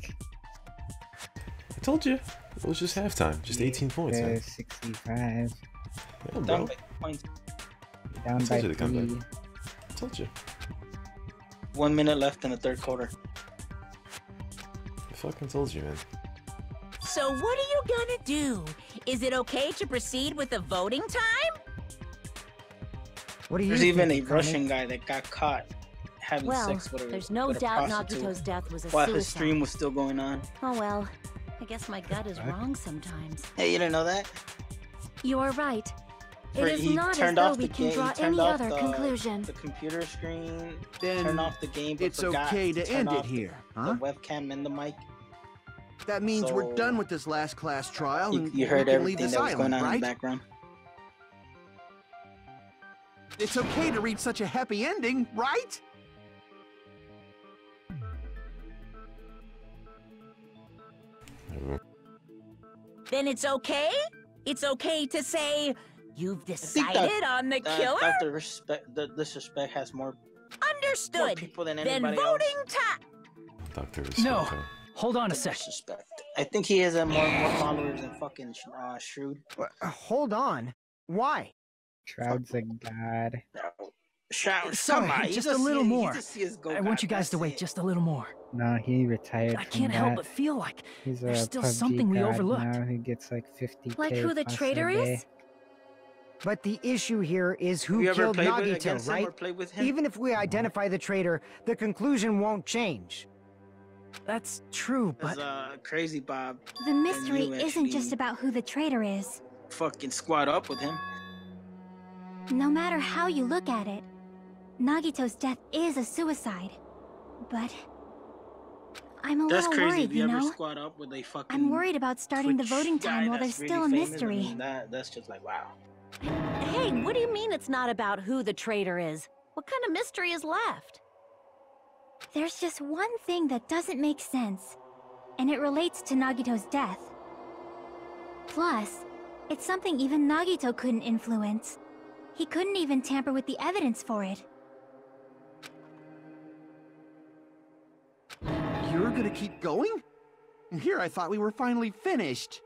I told you. It was just halftime. Just 18 points, man. 65. Yeah, Down bro. by points. Down I by told you to come 3. back. I told you. 1 minute left in the third quarter. I fucking told you, man. So what are you gonna do? Is it okay to proceed with the voting time? What do you There's even a think, Connie? Russian guy that got caught having Well, sex with there's no doubt Nagito's death was a while suicide. his stream was still going on. Oh well, I guess my gut is wrong sometimes. Hey, you didn't know that? You are right. It For- is he not as turned though off we the can game- he draw turned any off other the- conclusion. The computer screen, Then turn off the game, but it's forgot okay to turn end it off here, the huh? webcam and the mic. That means we're So- done with this last class trial You, and you we heard can leave everything this that was going island, on in right? the background. It's okay to reach such a happy ending, right? Then it's okay? It's okay to say, you've think decided on the killer? The disrespect has more Understood. people than Then anybody voting else. time. Dr. No. Respecto. Hold on a The sec. disrespect. I think he has more followers than fucking Shrewd. Hold on. Why? Shroud's a god. Shroud, Sorry, come on, he's just a little he's more. a CS:GO I want guy, you guys to that's wait it. just a little more. No, he retired I from can't that. help but feel like He's there's a still PUBG something we god overlooked. now. He gets like 50k Like who the plus a traitor day. is? But the issue here is Have who you ever killed played with, Nagito, against him or right? played with him? Even if we identify the traitor, the conclusion won't change. That's true, As but Crazy Bob The mystery you isn't actually- just about who the traitor is. fucking squad up with him. No matter how you look at it, Nagito's death is a suicide. But I'm a That's little crazy. worried, If you you ever know? squad up with a fucking I'm worried about starting the Twitch voting guy time while there's that's still a really famous, mystery. I mean, that's just like, wow. Hey, what do you mean it's not about who the traitor is? What kind of mystery is left? There's just one thing that doesn't make sense, and it relates to Nagito's death. Plus, it's something even Nagito couldn't influence. He couldn't even tamper with the evidence for it. You're gonna keep going? Here I thought we were finally finished.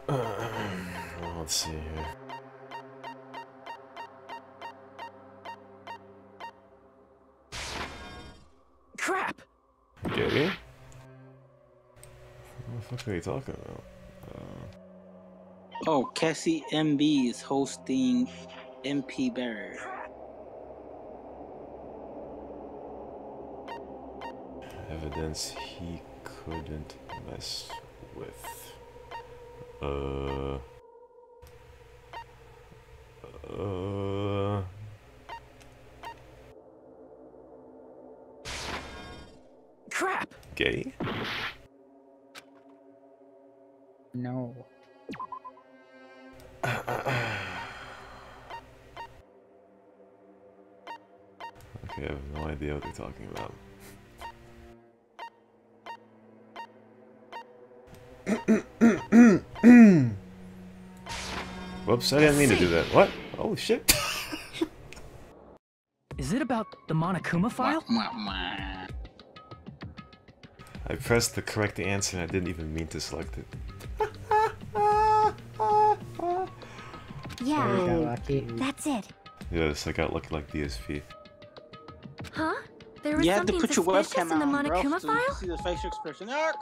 Let's see here. crap! Okay. What the fuck are you talking about? Oh, Cassie MB is hosting MP Bear. Evidence he couldn't mess with. Crap! Gay? No. Okay, I have no idea what they're talking about. Whoops, I didn't mean to do that. What? Oh shit. Is it about the Monokuma file? I pressed the correct answer and I didn't even mean to select it. Yeah, So we got lucky. that's it. Yes, I got lucky like DSP. Huh? There was You have to something put your suspicious webcam in the on, bro, Monokuma to file? see the facial expression. The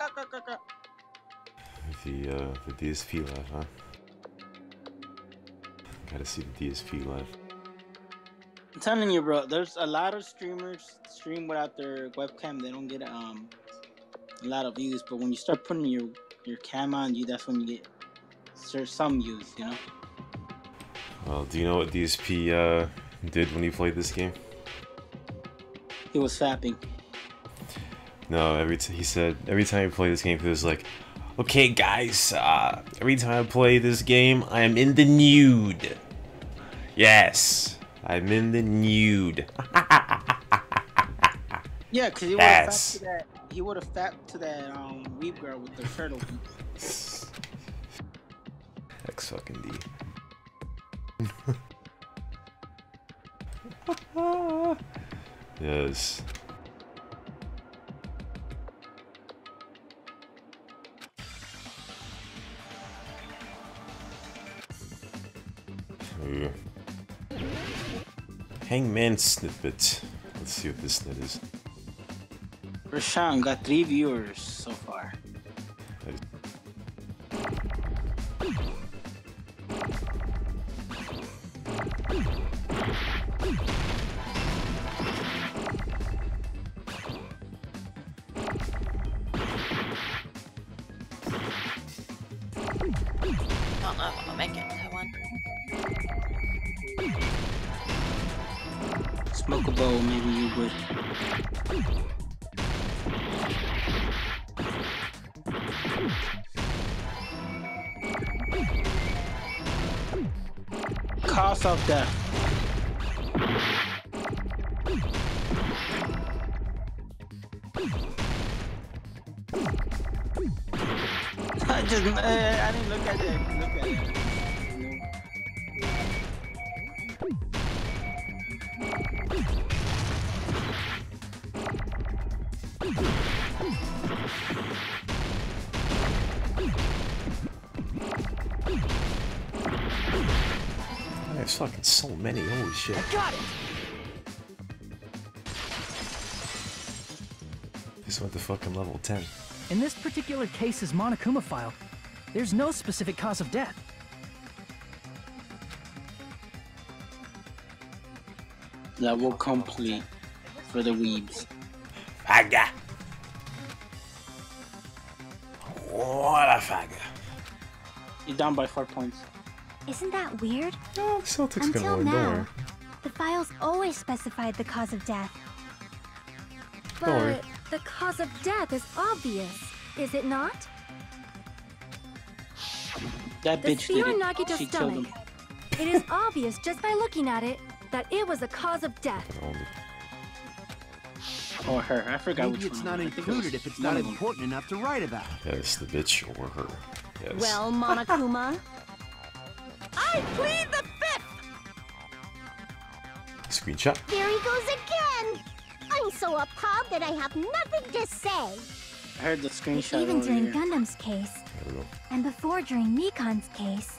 DSP live, huh? Gotta see the DSP live. I'm telling you, bro. There's a lot of streamers stream without their webcam. They don't get a lot of views. But when you start putting your cam on, that's when you get some views. You know. Well, do you know what DSP did when he played this game? He was fapping. No, he said every time he played this game, he was like, "Okay, guys, every time I play this game, I am in the nude. Yes, I'm in the nude." Yeah, because he would have fapped to that weeb girl with the shirt open. X fucking D. Yes. Ooh. Hangman snippet. Let's see what this snit is. Rashawn got 3 viewers so far. Don't know if I'll make it to one. Smoke a bowl, maybe you would. Cause of death. I didn't look at it. Look at it. There's fucking so many, holy shit. I got it! This went to fucking level 10. In this particular case's Monokuma file, there's no specific cause of death. Level complete for the weebs. Faga! What a faga. You're down by 4 points. Isn't that weird? Oh, Celtics Until gonna win, don't worry. now, the files always specified the cause of death. Don't worry. But the cause of death is obvious, is it not? That The bitch spear did in it. Nagito's She killed stomach. him. It is obvious just by looking at it that it was a cause of death. Or her. I forgot Maybe which it's one. not I think it included was if it's one not of them. important enough to write about. Yes, the bitch or her. Yes. Well, Monokuma, I plead the fifth! Screenshot. There he goes again! I'm so appalled that I have nothing to say. I heard the screenshot Even over during here. Gundam's case, and before during Mikan's case,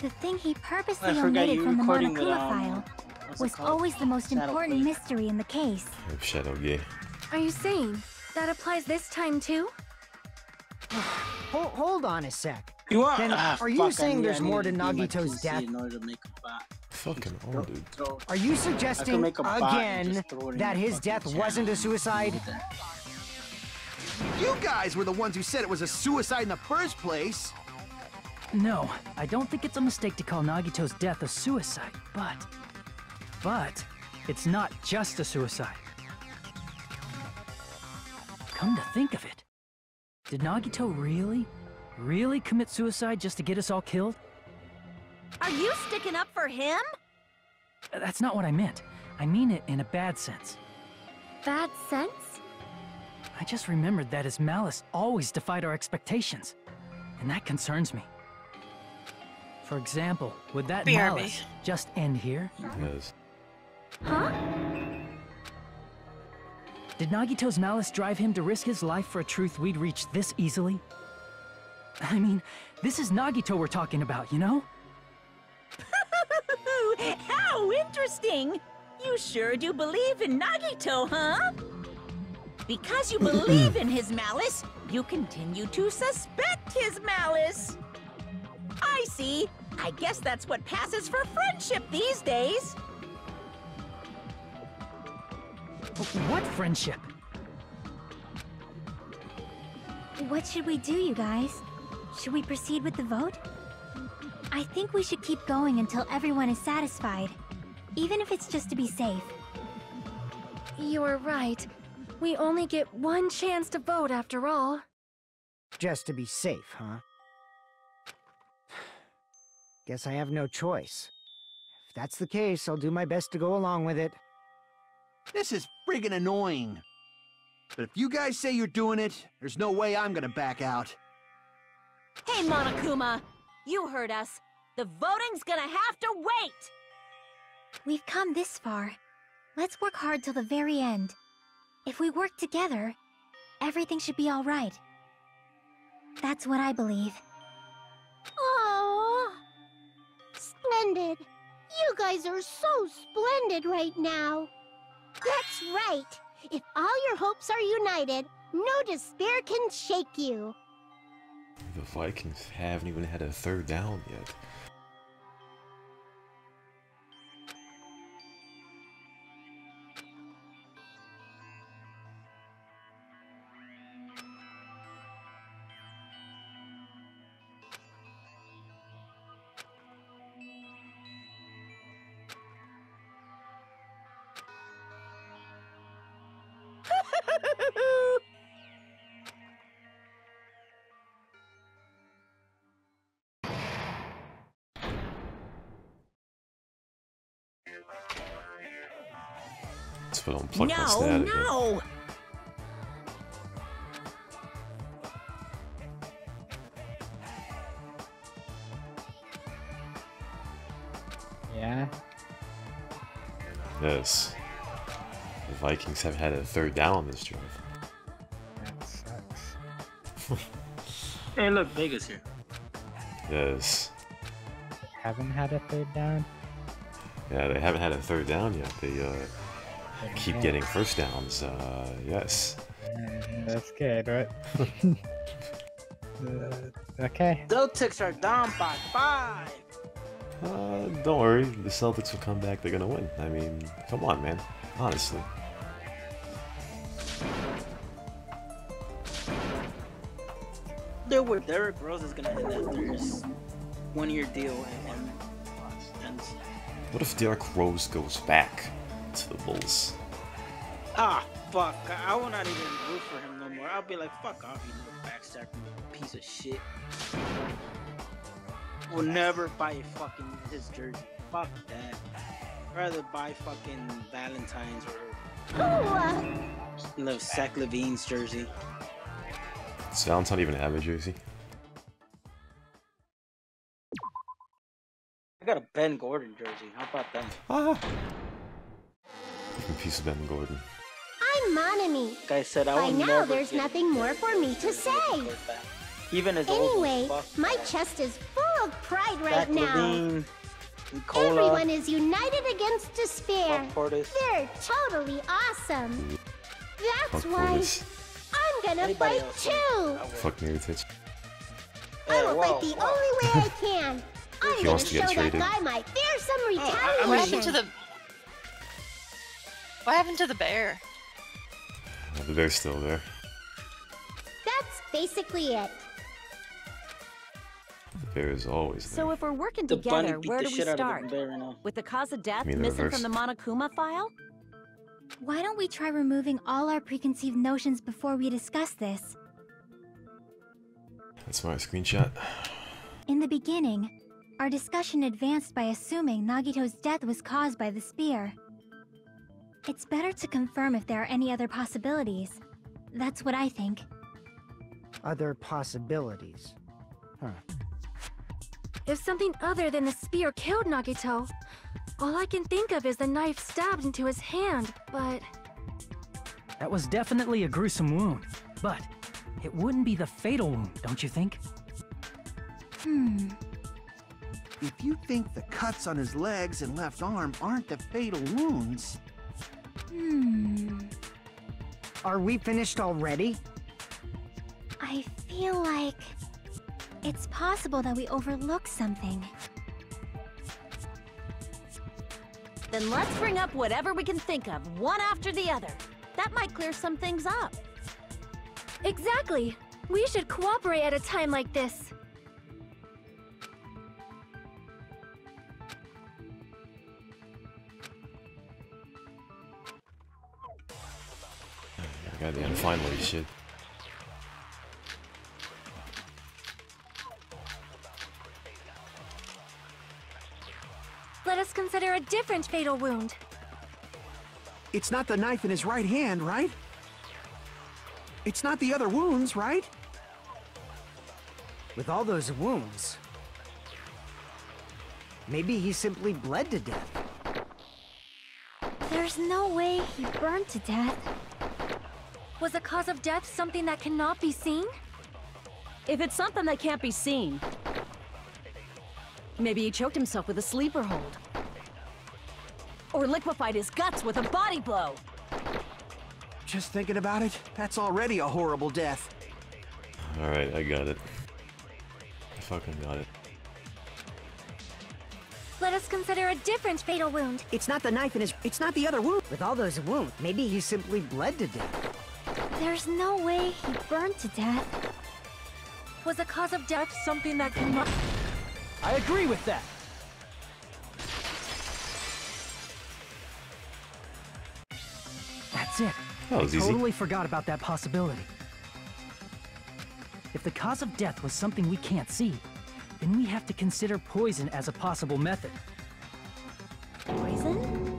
the thing he purposely I forgot omitted you from the recording with, Monokuma file what's it was called? always the most Shadow important Play. mystery in the case. Shadow gay. Are you saying that applies this time too? Hold on a sec. You want? Then, are you fuck, I saying need- there's I more need to be my Nagito's PC death? in order to make a bot. Fucking oh, dude. Are you I suggesting could make a bot and again just throw it in that the his fucking death chat. wasn't a suicide? You guys were the ones who said it was a suicide in the first place. No, I don't think it's a mistake to call Nagito's death a suicide, but it's not just a suicide. Come to think of it, did Nagito really commit suicide just to get us all killed? Are you sticking up for him? That's not what I meant. I mean it in a bad sense. Bad sense? I just remembered that his malice always defied our expectations, and that concerns me. For example, would that BRB. malice just end here? Yes. Huh? Did Nagito's malice drive him to risk his life for a truth we'd reach this easily? I mean, this is Nagito we're talking about, you know? How interesting! You sure do believe in Nagito, huh? Because you believe in his malice, you continue to suspect his malice. I see. I guess that's what passes for friendship these days. What friendship? What should we do, you guys? Should we proceed with the vote? I think we should keep going until everyone is satisfied, even if it's just to be safe. You're right. We only get one chance to vote after all. Just to be safe, huh? Guess I have no choice. If that's the case, I'll do my best to go along with it. This is friggin' annoying. But if you guys say you're doing it, there's no way I'm gonna back out. Hey, Monokuma! You heard us. The voting's gonna have to wait! We've come this far. Let's work hard till the very end. If we work together, everything should be all right. That's what I believe. Aww. Splendid. You guys are so splendid right now. That's right. If all your hopes are united, no despair can shake you. The Vikings haven't even had a third down yet. Let's put on plug my stat again. No! Yeah? Yes. The Vikings have had a third down this drive. That sucks. Hey, look, Vegas here. Yes. Haven't had a third down? Yeah, they haven't had a third down yet. They keep getting first downs. Yes. That's good, right? Okay. Celtics are down by 5. Don't worry. The Celtics will come back. They're gonna win. I mean, come on, man. Honestly. Dude, with Derrick Rose is gonna end after his one-year deal and What if Derrick Rose goes back to the Bulls? ah, fuck. I will not even root for him no more. I'll be like, fuck off, you little backstabbing piece of shit. Will never buy a fucking his jersey. Fuck that. Rather buy fucking Valentine's or Zach Levine's jersey. Does Valentine even have a jersey? I got a Ben Gordon jersey. How about that? Different piece of Ben Gordon. I'm Monami. Guy said I By will now, never there's get nothing more for me to say. Even as Anyway, old my chest is full of pride right Zach now. Levine, Nicola, Everyone is united against despair. Portis. They're totally awesome. That's Fuck why Portis. I'm gonna Anybody fight else? too. Fuck Miritich. I will fight the only way I can. I'm He gonna wants to show get that traded. guy my fearsome What happened retaliation. to the... What happened to the bear? The bear's still there. That's basically it. The bear is always there. So if we're working The bunny together, beat where the do we shit out of the start? bear right now. With the cause of death You mean the missing reverse? from the Monokuma file? Why don't we try removing all our preconceived notions before we discuss this? That's my screenshot. In the beginning, our discussion advanced by assuming Nagito's death was caused by the spear. It's better to confirm if there are any other possibilities. That's what I think. Other possibilities. Huh. If something other than the spear killed Nagito, All I can think of is the knife stabbed into his hand, but... That was definitely a gruesome wound, but it wouldn't be the fatal wound, don't you think? If you think the cuts on his legs and left arm aren't the fatal wounds... Are we finished already? I feel like... it's possible that we overlooked something. Then let's bring up whatever we can think of, one after the other. That might clear some things up. Exactly! We should cooperate at a time like this. Goddamn, finally, shit. Let us consider a different fatal wound. It's not the knife in his right hand, right? It's not the other wounds, right? With all those wounds... maybe he simply bled to death. There's no way he burned to death. Was the cause of death something that cannot be seen? If it's something that can't be seen, maybe he choked himself with a sleeper hold. Or liquefied his guts with a body blow. Just thinking about it, that's already a horrible death. Alright, I got it. I fucking got it. Let us consider a different fatal wound. It's not the knife in his... it's not the other wound. With all those wounds, maybe he simply bled to death. There's no way he burned to death. Was the cause of death something that cannot... I agree with that. That's it. That was easy. Totally forgot about that possibility. If the cause of death was something we can't see, then we have to consider poison as a possible method. Poison?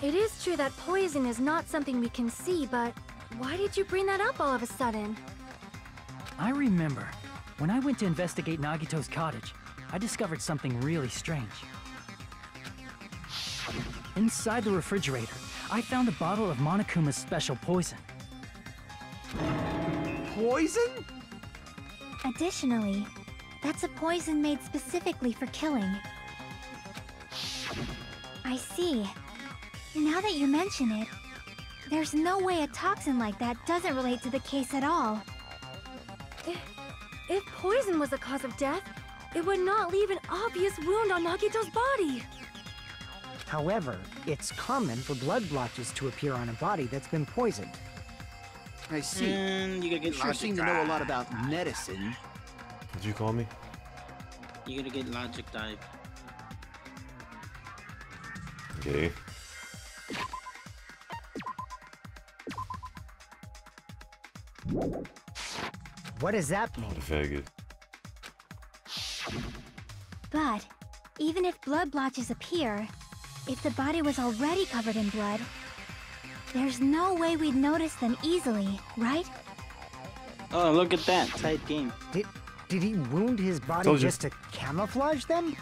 It is true that poison is not something we can see, but why did you bring that up all of a sudden? I remember, when I went to investigate Nagito's cottage, I discovered something really strange. Inside the refrigerator, I found a bottle of Monokuma's special poison. Poison? Additionally, that's a poison made specifically for killing. I see. Now that you mention it, there's no way a toxin like that doesn't relate to the case at all. If poison was the cause of death, it would not leave an obvious wound on Nagito's body. However, it's common for blood blotches to appear on a body that's been poisoned. I see. You sure seem to know a lot about medicine. Did you call me? You're gonna get logic dive. Okay. What does that mean? Very good. But, even if blood blotches appear, if the body was already covered in blood, there's no way we'd notice them easily, right? Oh, look at that. Tight game. Did he wound his body just to camouflage them?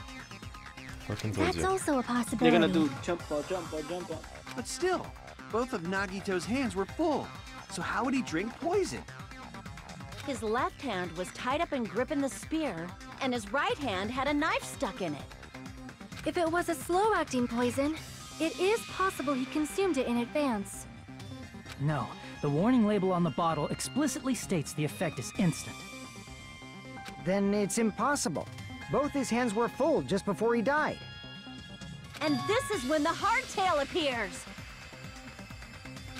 That's also a possibility. They're gonna do jump ball, jump ball, jump ball. But still, both of Nagito's hands were full. So how would he drink poison? His left hand was tied up and gripping the spear, and his right hand had a knife stuck in it. If it was a slow-acting poison, it is possible he consumed it in advance. No, the warning label on the bottle explicitly states the effect is instant. Then it's impossible. Both his hands were full just before he died. And this is when the hardtail appears!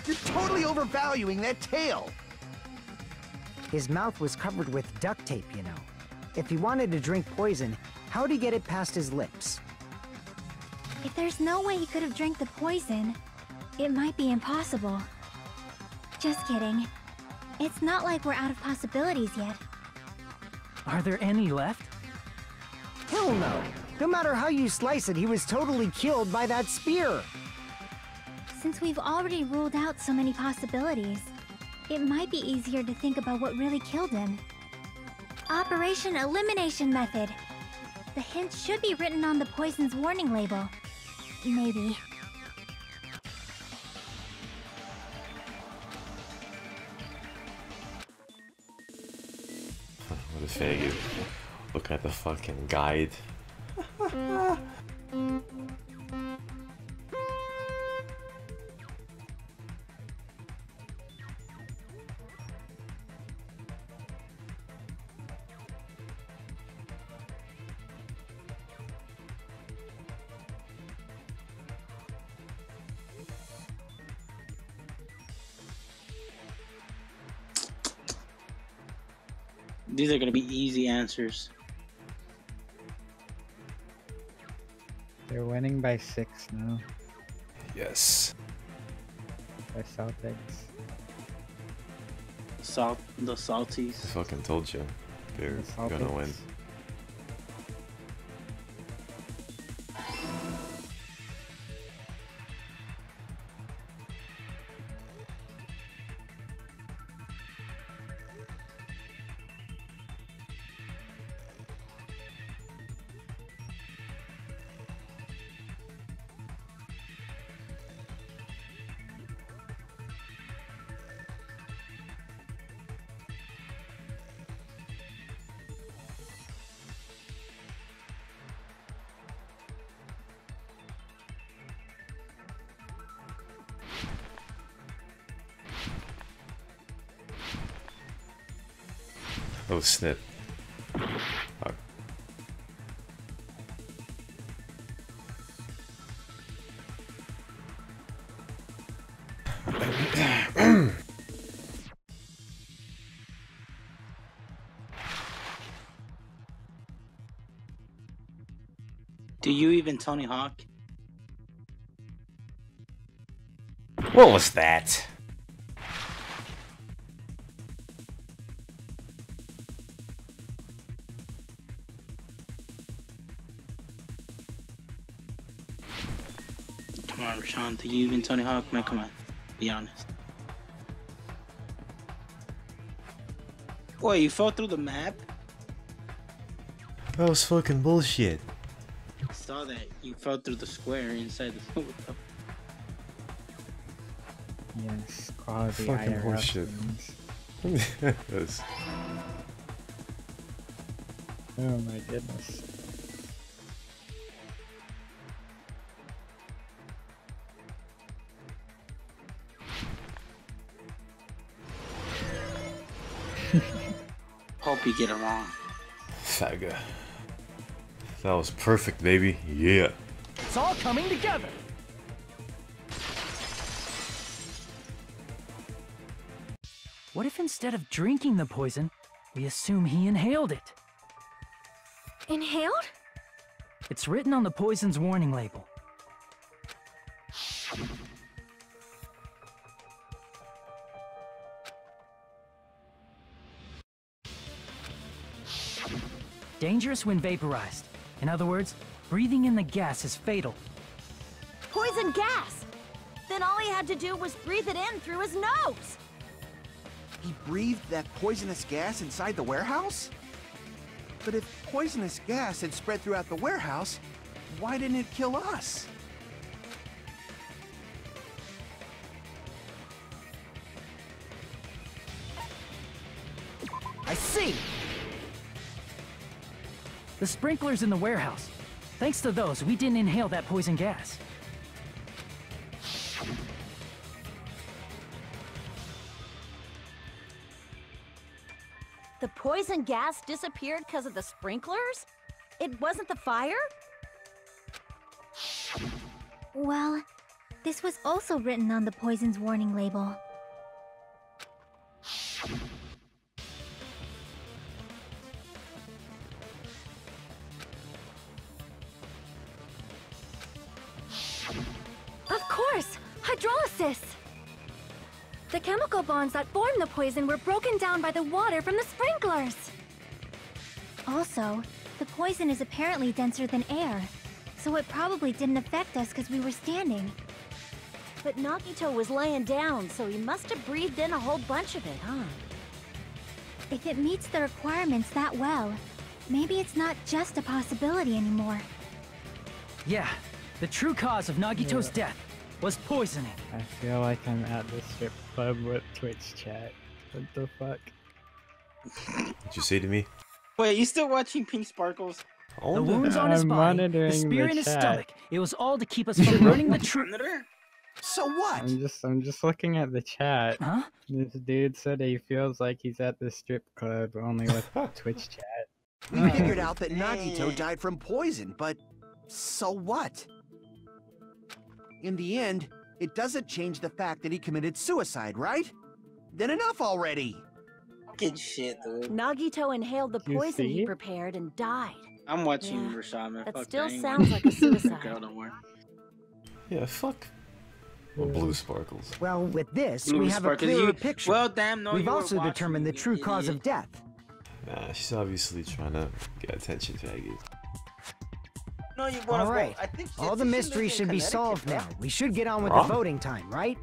You're totally overvaluing that tail! His mouth was covered with duct tape, you know. If he wanted to drink poison, how'd he get it past his lips? If there's no way he could have drank the poison, it might be impossible. Just kidding. It's not like we're out of possibilities yet. Are there any left? Hell no! No matter how you slice it, he was totally killed by that spear! Since we've already ruled out so many possibilities, it might be easier to think about what really killed him. Operation Elimination Method. The hint should be written on the poison's warning label. maybe. What a faggot. Looking at the fucking guide. These are gonna be easy answers. They're winning by 6 now. Yes. By Celtics. The Salties. I fucking told you. They're gonna win. Oh, snip. Fuck. Do you even Tony Hawk? What was that? Come on, Rashawn. Do you even Tony Hawk? Man, come on. Be honest. Boy, you fell through the map? That was fucking bullshit. I saw that. You fell through the square inside the... Yes, quality Fucking IRL horseshit. things. Yes. Oh my goodness. Hope you get it wrong. Faggot. That was perfect, baby. Yeah. It's all coming together. What if instead of drinking the poison, we assume he inhaled it? Inhaled? It's written on the poison's warning label. Dangerous when vaporized. In other words, breathing in the gas is fatal. Poison gas! Then all he had to do was breathe it in through his nose! He breathed that poisonous gas inside the warehouse? But if poisonous gas had spread throughout the warehouse, why didn't it kill us? I see! The sprinklers in the warehouse. Thanks to those, we didn't inhale that poison gas. The poison gas disappeared because of the sprinklers? It wasn't the fire? Well, this was also written on the poison's warning label. Of course! Hydrolysis! The chemical bonds that formed the poison were broken down by the water from the sprinklers! Also, the poison is apparently denser than air, so it probably didn't affect us because we were standing. But Nagito was laying down, so he must have breathed in a whole bunch of it, huh? If it meets the requirements that well, maybe it's not just a possibility anymore. Yeah, The true cause of Nagito's death was poisoning. I feel like I'm at the strip club with Twitch chat. What the fuck? What'd you say to me? Wait, you still watching Pink Sparkles? Oh, The wounds on his body, the spear in his stomach. It was all to keep us from learning the truth. So what? I'm just looking at the chat. Huh? This dude said he feels like he's at the strip club only with Twitch chat. We figured out that Nagito died from poison, but so what? In the end, it doesn't change the fact that he committed suicide, right? Then enough already! Good shit, dude. Nagito inhaled the You poison he see? prepared and died. I'm watching Yeah, Rashad, man. that Fuck still I ain't sounds like a suicide. Girl, don't worry. Yeah, fuck. Well, blue sparkles. Well, with this, Blue we have a sparkles, clearer you- picture. well, damn, no, We've you were also watching, determined the you true cause idiot. of death. Nah, she's obviously trying to get attention, faggot. No, you wanna All right, vote. I think all the mysteries should be solved now. We should get on with Wrong? the voting time, right?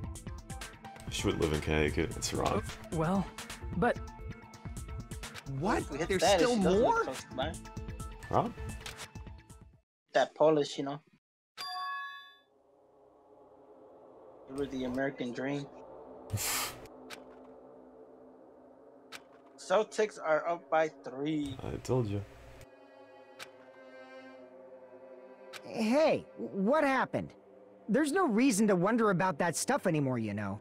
She would live in Connecticut. That's wrong. Well, but What? We hit There's that, still she does look more? close to mine. Wrong? That Polish, you know. You were the American dream. Celtics are up by 3. I told you. Hey, what happened? There's no reason to wonder about that stuff anymore, you know.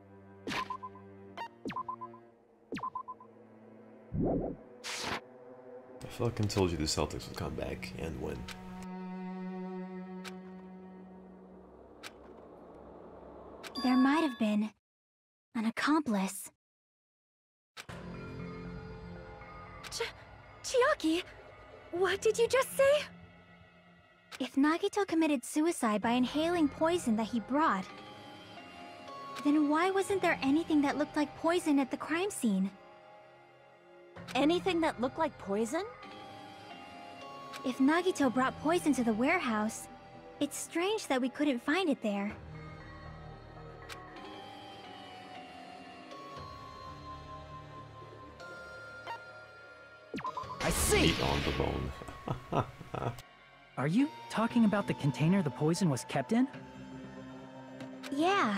I fucking told you the Celtics would come back and win. There might have been an accomplice. Chiaki, what did you just say? If Nagito committed suicide by inhaling poison that he brought, then why wasn't there anything that looked like poison at the crime scene? Anything that looked like poison? If Nagito brought poison to the warehouse, it's strange that we couldn't find it there. I see! Meat on the bone. are you talking about the container the poison was kept in? Yeah.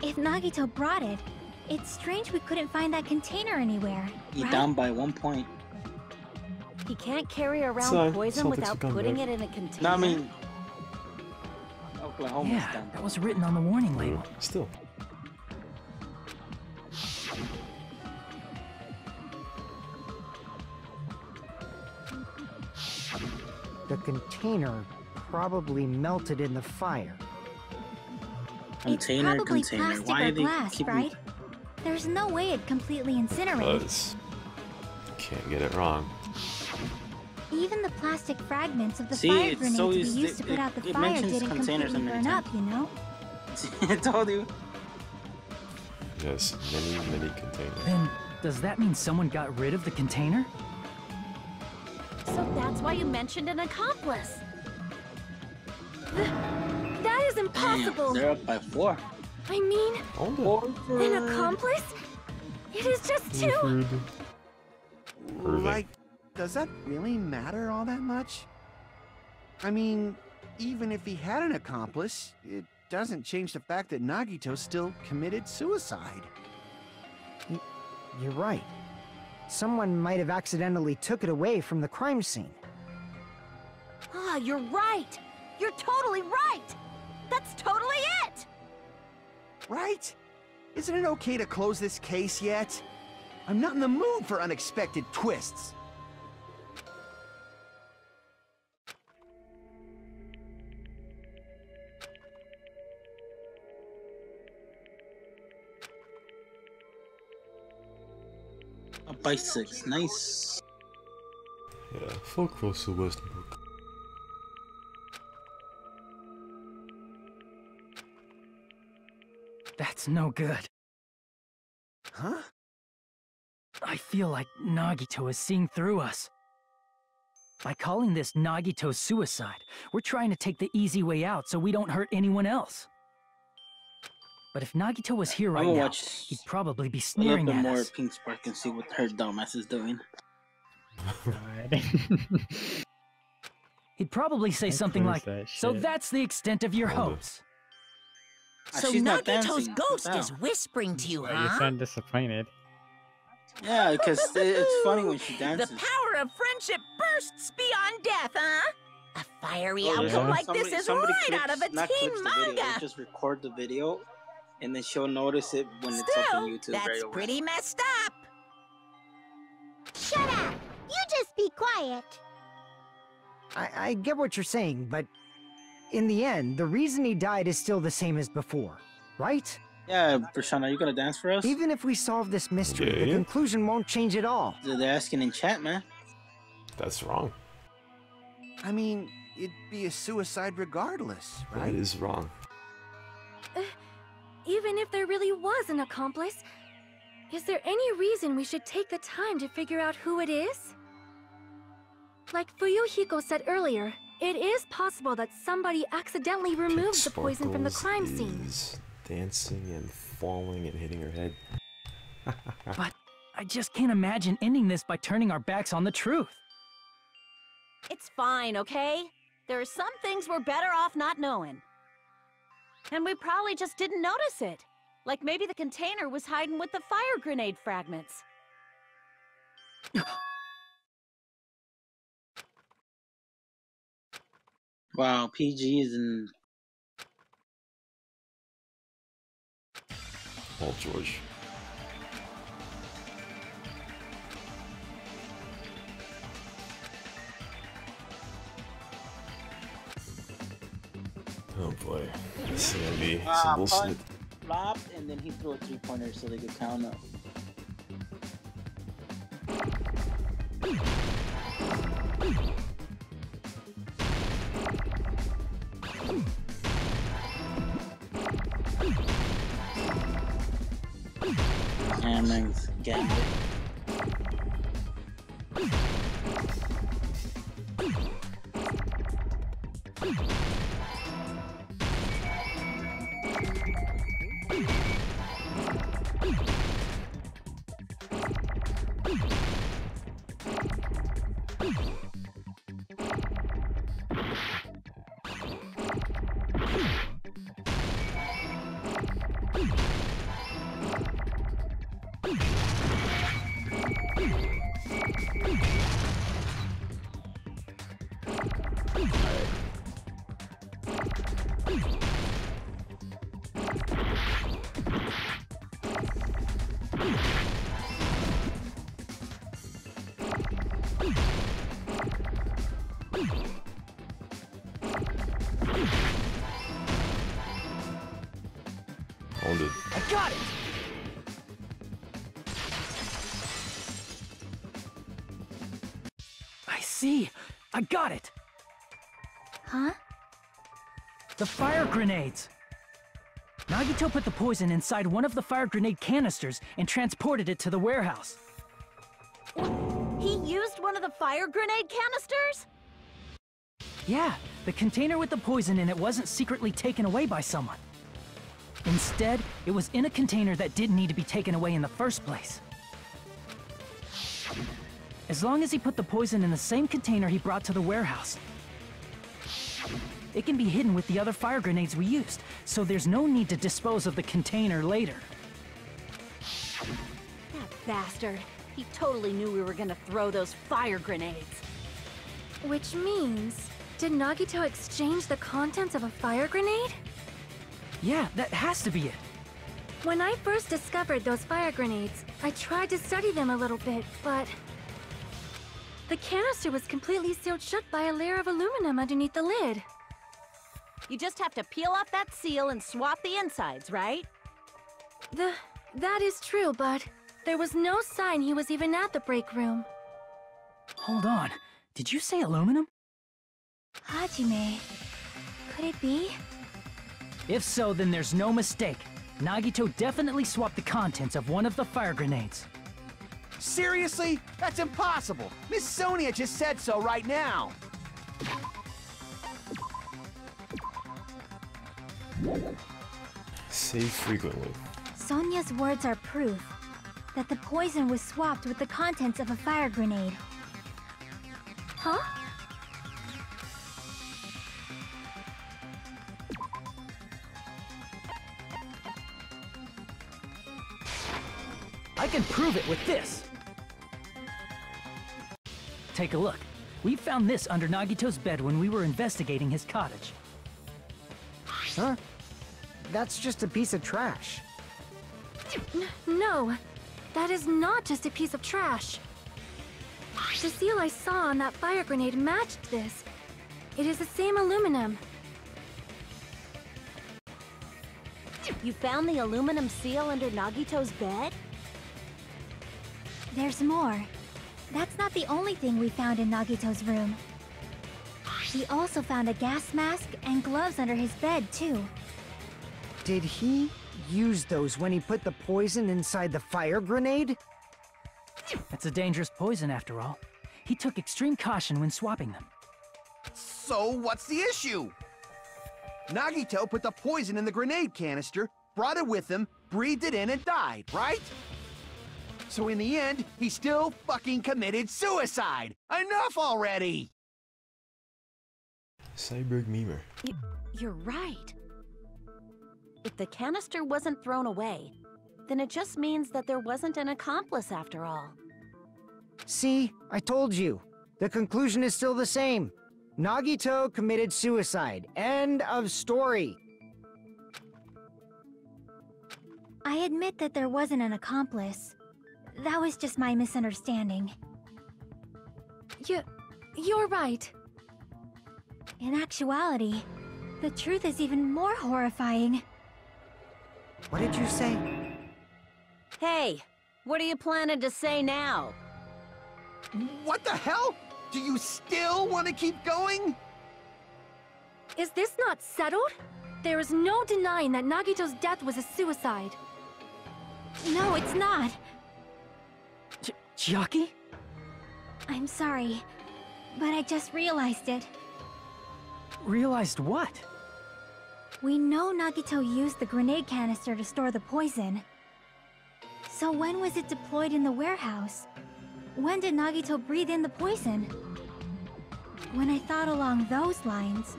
If Nagito brought it, it's strange we couldn't find that container anywhere. You right? down by 1 point. He can't carry around So, poison Celtics without will come putting back. it in a container. No, I mean, Oklahoma's Yeah, down. that was written on the warning label. Still. The container probably melted in the fire. Container, It's probably container. plastic Why or are they glass, keeping? right? There's no way it completely incinerated. Buzz. Can't get it wrong. Even the plastic fragments of the See, fire it's grenade so to be easy- used to put out the it fire mentions didn't containers completely a many burn up, you know? I told you. Yes, many containers. Then, does that mean someone got rid of the container? So that's why you mentioned an accomplice. That is impossible. Damn, they're up by 4. I mean, an accomplice? It is just two. Like, does that really matter all that much? I mean, even if he had an accomplice, it doesn't change the fact that Nagito still committed suicide. You're right. Someone might have accidentally took it away from the crime scene. Ah, you're right. You're totally right. That's totally it. Right? Isn't it okay to close this case yet? I'm not in the mood for unexpected twists. Up by 6. Nice. Yeah, fuck Russell Westbrook. That's no good. Huh? I feel like Nagito is seeing through us. By calling this Nagito's suicide, we're trying to take the easy way out so we don't hurt anyone else. But if Nagito was here right I'm gonna now, watch he'd probably be a little sneering bit at more us. Pink Spark and see what her dumbass is doing. He'd probably say something like, "So that's the extent of your hopes." So Nagito's ghost is whispering to you, huh? You sound disappointed. Yeah, because it's funny when she dances. The power of friendship bursts beyond death, huh? A fiery outcome yeah. like this is right out of a teen manga. Just record the video, and then she'll notice it when it's up on YouTube. That's pretty messed up. Shut up! You just be quiet. I get what you're saying, but in the end, the reason he died is still the same as before, right? Yeah, Prashant, are you gonna dance for us? Even if we solve this mystery, the conclusion won't change at all. They're asking in chat, man. That's wrong. I mean, it'd be a suicide regardless, right? That is wrong. Even if there really was an accomplice, is there any reason we should take the time to figure out who it is? Like Fuyuhiko said earlier, it is possible that somebody accidentally removed the poison from the crime scene. Dancing and falling and hitting her head. But I just can't imagine ending this by turning our backs on the truth. It's fine, okay? There are some things we're better off not knowing. And we probably just didn't notice it. Like maybe the container was hiding with the fire grenade fragments. Wow, PG is in. Oh, George. Oh boy, this is gonna be some bullshit. Flopped, and then he threw a 3-pointer so they could count up. Hammond's Gambit. Hold it. I got it! I see! I got it! Huh? The fire grenades! Nagito put the poison inside one of the fire grenade canisters and transported it to the warehouse. He used one of the fire grenade canisters? Yeah, the container with the poison in it wasn't secretly taken away by someone. Instead, it was in a container that didn't need to be taken away in the first place. As long as he put the poison in the same container he brought to the warehouse, it can be hidden with the other fire grenades we used, so there's no need to dispose of the container later. That bastard. He totally knew we were gonna throw those fire grenades. Which means, did Nagito exchange the contents of a fire grenade? Yeah, that has to be it. When I first discovered those fire grenades, I tried to study them a little bit, but the canister was completely sealed shut by a layer of aluminum underneath the lid. You just have to peel off that seal and swap the insides, right? That is true, but there was no sign he was even at the break room. Hold on. Did you say aluminum? Hajime. Could it be? If so, then there's no mistake. Nagito definitely swapped the contents of one of the fire grenades. Seriously? That's impossible! Miss Sonia just said so right now! Save frequently. Sonia's words are proof that the poison was swapped with the contents of a fire grenade. Huh? I can prove it with this. Take a look. We found this under Nagito's bed when we were investigating his cottage. Huh? That's just a piece of trash. No, that is not just a piece of trash. The seal I saw on that fire grenade matched this. It is the same aluminum. You found the aluminum seal under Nagito's bed? There's more. That's not the only thing we found in Nagito's room. We also found a gas mask and gloves under his bed, too. Did he use those when he put the poison inside the fire grenade? It's a dangerous poison, after all. He took extreme caution when swapping them. So what's the issue? Nagito put the poison in the grenade canister, brought it with him, breathed it in, and died, right? So in the end, he still fucking committed suicide! Enough already! Cyborg Memer. You're right. If the canister wasn't thrown away, then it just means that there wasn't an accomplice after all. See, I told you. The conclusion is still the same. Nagito committed suicide. End of story. I admit that there wasn't an accomplice. That was just my misunderstanding. You're right. In actuality, the truth is even more horrifying. What did you say? Hey, what are you planning to say now? What the hell? Do you still want to keep going? Is this not settled? There is no denying that Nagito's death was a suicide. No, it's not. Chiaki? I'm sorry, but I just realized it. Realized what? We know Nagito used the grenade canister to store the poison. So when was it deployed in the warehouse? When did Nagito breathe in the poison? When I thought along those lines,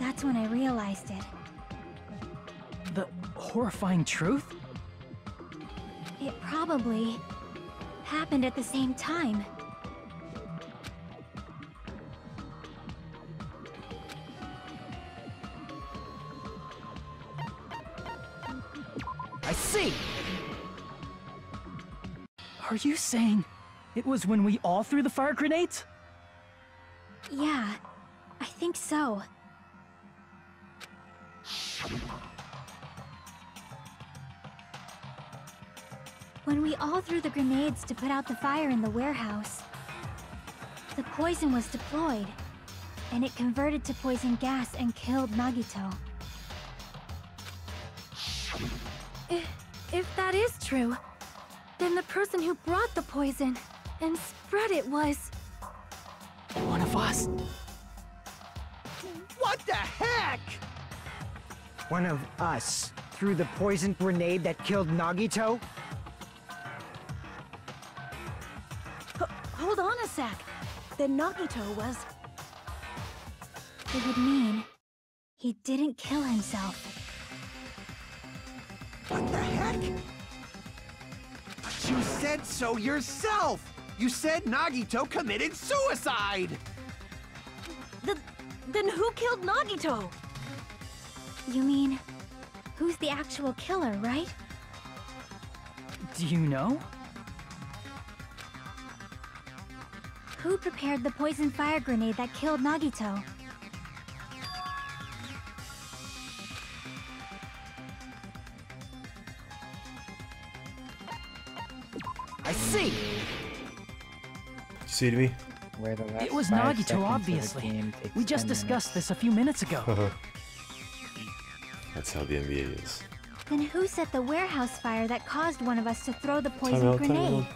that's when I realized it. The horrifying truth? It probably happened at the same time. I see! Are you saying it was when we all threw the fire grenades? Yeah, I think so. When we all threw the grenades to put out the fire in the warehouse, the poison was deployed, and it converted to poison gas and killed Nagito. If that is true, then the person who brought the poison and spread it was... one of us. What the heck? One of us threw the poison grenade that killed Nagito? Hold on a sec. Then Nagito was... It would mean he didn't kill himself. What the heck? But you said so yourself! You said Nagito committed suicide! Then who killed Nagito? You mean, who's the actual killer, right? Do you know? Who prepared the poison fire grenade that killed Nagito? I see! See to me? Where the last It was 5 Nagito, seconds of the obviously. game takes We just 10 discussed minutes. this a few minutes ago. That's how the NBA is. Then who set the warehouse fire that caused one of us to throw the poison Time out, grenade?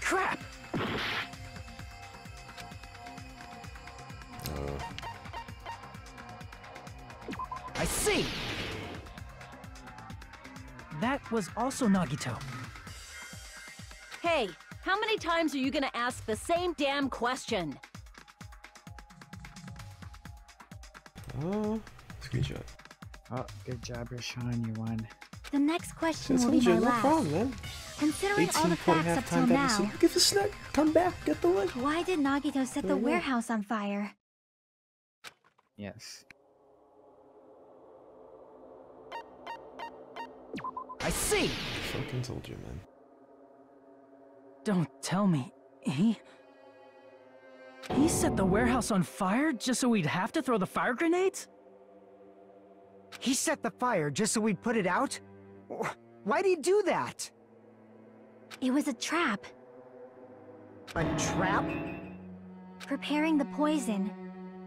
Crap! I see! That was also Nagito. Hey, how many times are you gonna ask the same damn question? Screenshot. Oh, good job, Rashawn. You won. The next question Just will be told my you, no last. problem, man. Considering all the 18 point facts up till halftime now, deficit. Give a snack. Come back. Get the win. why did Nagito set the warehouse on fire? Yes. I see! Fucking told you, man. Don't tell me. He set the warehouse on fire just so we'd have to throw the fire grenades? He set the fire just so we'd put it out? Why'd he do that? It was a trap. A trap? Preparing the poison.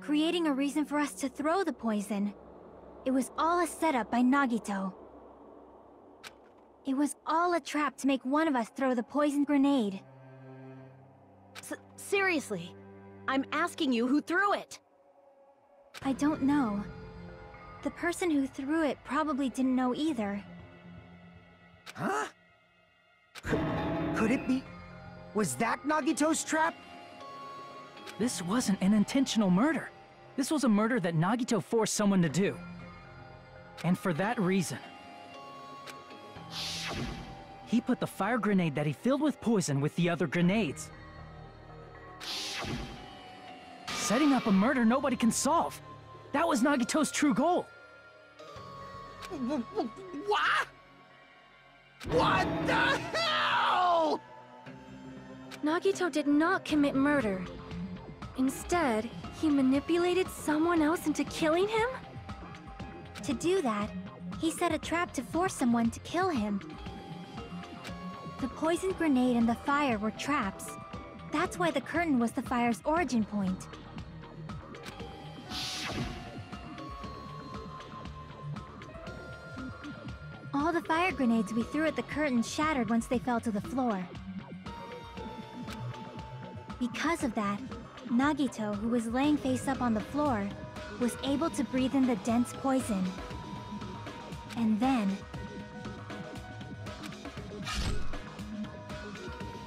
Creating a reason for us to throw the poison. It was all a setup by Nagito. It was all a trap to make one of us throw the poison grenade. Seriously, I'm asking you who threw it. I don't know. The person who threw it probably didn't know either. Huh? Could it be... Was that Nagito's trap? This wasn't an intentional murder. This was a murder that Nagito forced someone to do. And for that reason, he put the fire grenade that he filled with poison with the other grenades. Setting up a murder nobody can solve. That was Nagito's true goal. What? What the hell? Nagito did not commit murder. Instead, he manipulated someone else into killing him? To do that, he set a trap to force someone to kill him. The poison grenade and the fire were traps. That's why the curtain was the fire's origin point. All the fire grenades we threw at the curtain shattered once they fell to the floor. Because of that, Nagito, who was laying face up on the floor, was able to breathe in the dense poison. And then...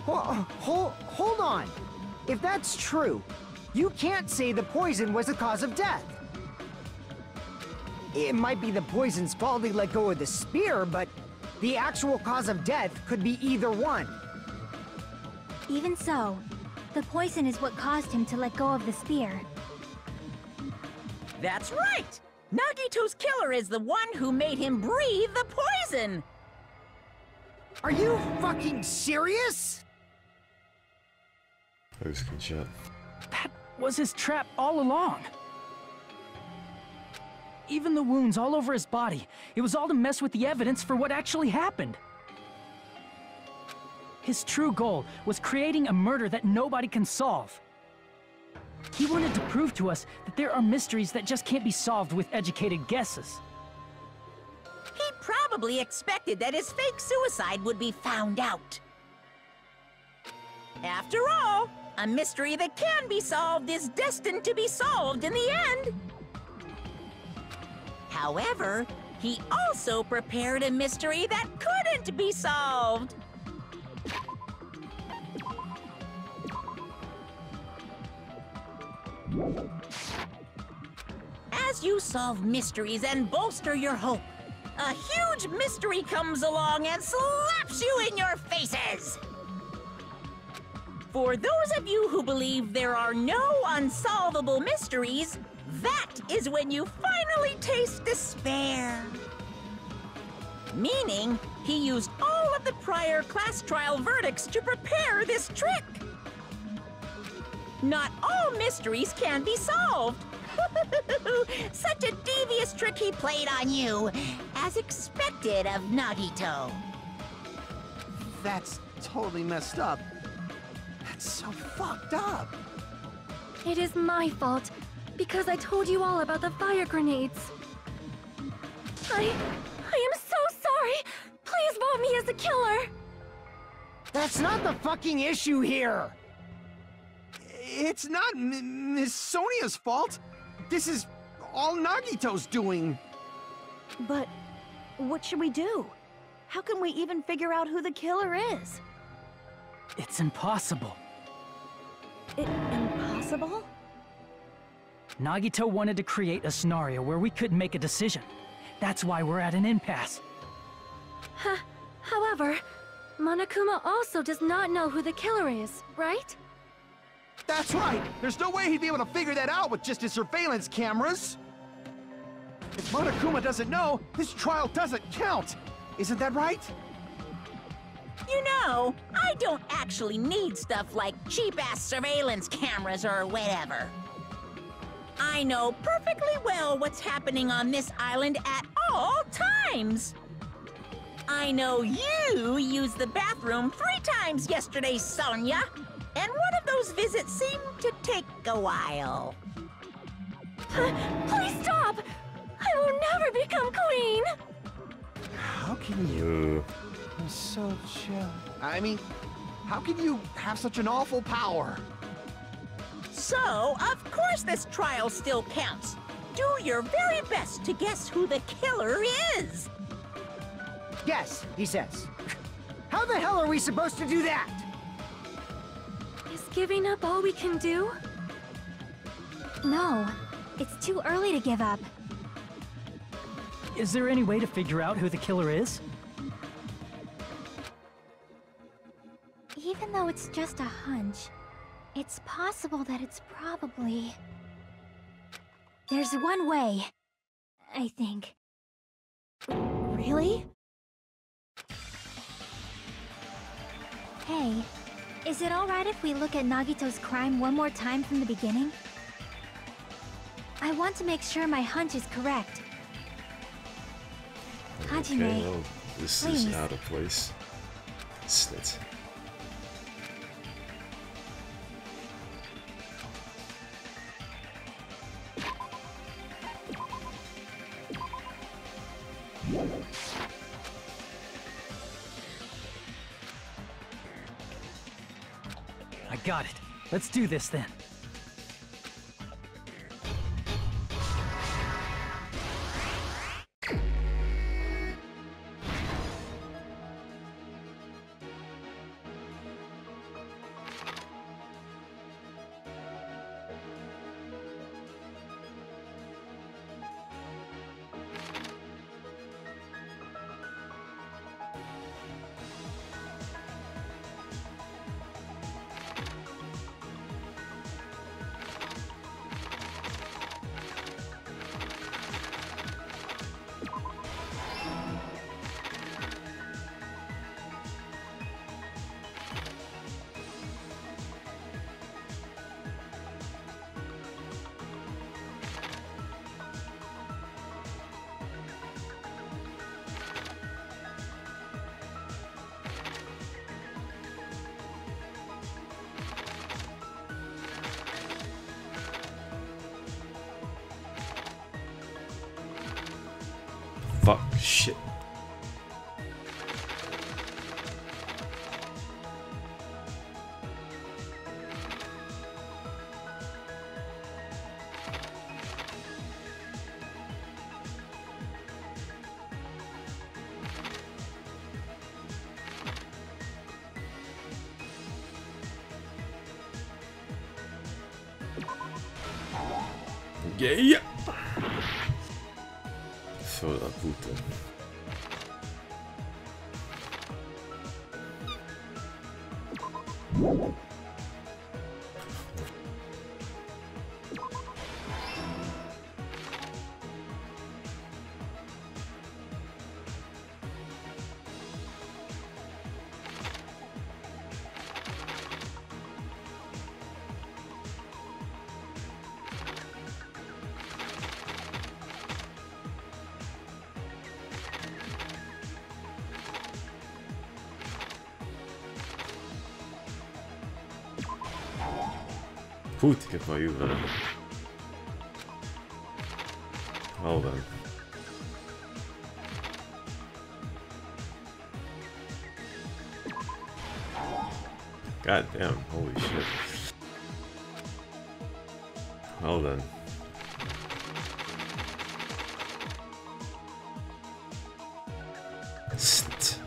Hold on! If that's true, you can't say the poison was the cause of death. It might be the poison's fault he let go of the spear, but the actual cause of death could be either one. Even so, the poison is what caused him to let go of the spear. That's right! Nagito's killer is the one who made him breathe the poison! Are you fucking serious? Oh, screenshot. That was his trap all along. Even the wounds all over his body, it was all to mess with the evidence for what actually happened. His true goal was creating a murder that nobody can solve. He wanted to prove to us that there are mysteries that just can't be solved with educated guesses. He probably expected that his fake suicide would be found out. After all, a mystery that can be solved is destined to be solved in the end. However, he also prepared a mystery that couldn't be solved. As you solve mysteries and bolster your hope, a huge mystery comes along and slaps you in your faces! For those of you who believe there are no unsolvable mysteries, that is when you finally taste despair. Meaning, he used all of the prior class trial verdicts to prepare this trick. Not all mysteries can be solved. Such a devious trick he played on you, as expected of Nagito. That's totally messed up. That's so fucked up. It is my fault, because I told you all about the fire grenades. I am so sorry! Please vote me as the killer! That's not the fucking issue here! It's not Miss Sonia's fault. This is all Nagito's doing. But what should we do? How can we even figure out who the killer is? It's impossible. Impossible? Nagito wanted to create a scenario where we couldn't make a decision. That's why we're at an impasse. However, Monokuma also does not know who the killer is, right? That's right! There's no way he'd be able to figure that out with just his surveillance cameras! If Monokuma doesn't know, this trial doesn't count! Isn't that right? You know, I don't actually need stuff like cheap-ass surveillance cameras or whatever. I know perfectly well what's happening on this island at all times. I know you used the bathroom 3 times yesterday, Sonia. And one of those visits seemed to take a while. Please stop! I will never become queen! How can you... I'm so chill. I mean, how can you have such an awful power? So, of course this trial still counts. Do your very best to guess who the killer is. Guess, he says. How the hell are we supposed to do that? Is giving up all we can do? No, it's too early to give up. Is there any way to figure out who the killer is? Even though it's just a hunch, it's possible that it's probably... There's one way, I think. Really? Hey, is it alright if we look at Nagito's crime one more time from the beginning? I want to make sure my hunch is correct. Hajime, Okay, well, this please. is out of place. Slit. I got it. Let's do this then. Fuck, shit. Yeah. Hijo de la puta. Puta que pariu, velho. Hold on. God damn, holy shit. Hold on. Shit.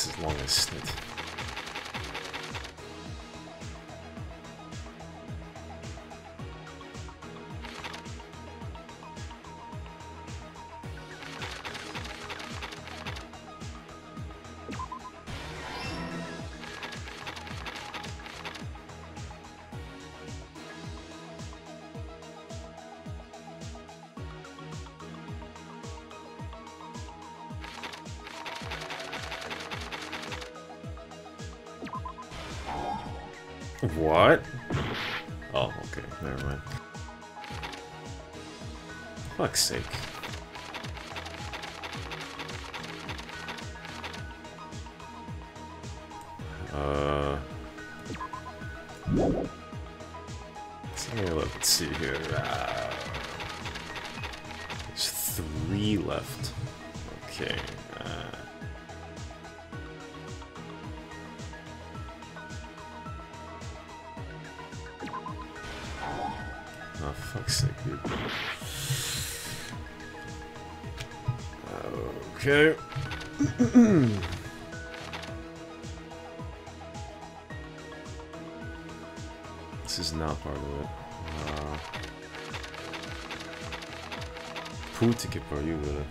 it's as long as Snit. What? Oh, okay, never mind. Fuck's sake. Let's see here. There's 3 left. Okay. Oh, fuck's sake, dude. Okay. This is not part of it. Putik are you with it?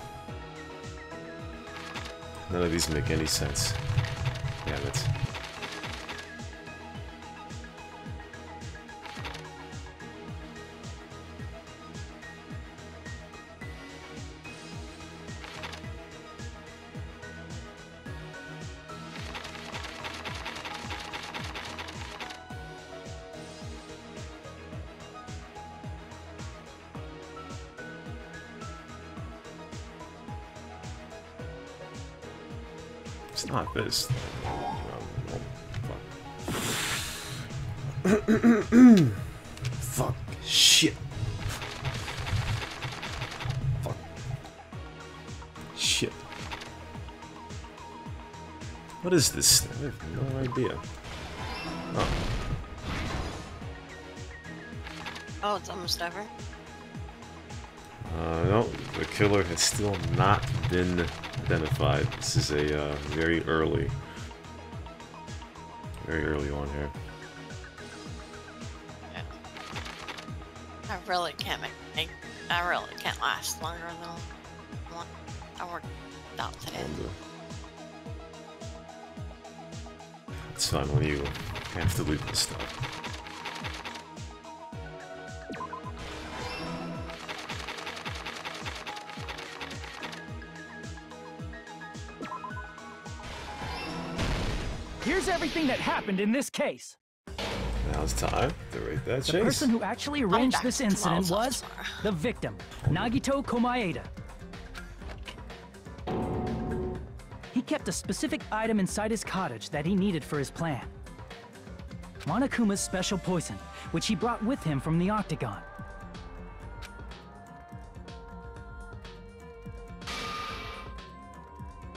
None of these make any sense. Damn it. It's not this. Fuck. Shit. Fuck. Shit. What is this? I have no idea. Oh. Oh, it's almost over. No, the killer has still not been identified. This is a very early one here. Yeah. I really can't last longer than one. I worked out today. It's fine when you have to leave this stuff. Here's everything that happened in this case. Now it's time to rate that chase. The person who actually arranged this incident was the victim, Nagito Komaeda. He kept a specific item inside his cottage that he needed for his plan. Monokuma's special poison, which he brought with him from the Octagon.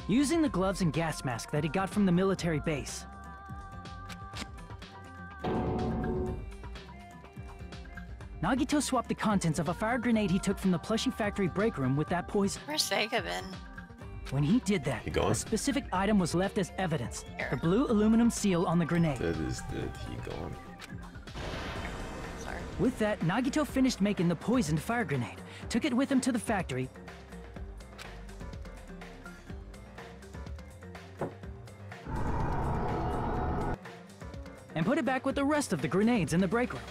Using the gloves and gas mask that he got from the military base. Nagito swapped the contents of a fire grenade he took from the plushie factory break room with that poison. Where's Sega been? When he did that, a specific item was left as evidence. The blue aluminum seal on the grenade. That is dead. He gone. Sorry. With that, Nagito finished making the poisoned fire grenade, took it with him to the factory, and put it back with the rest of the grenades in the break room.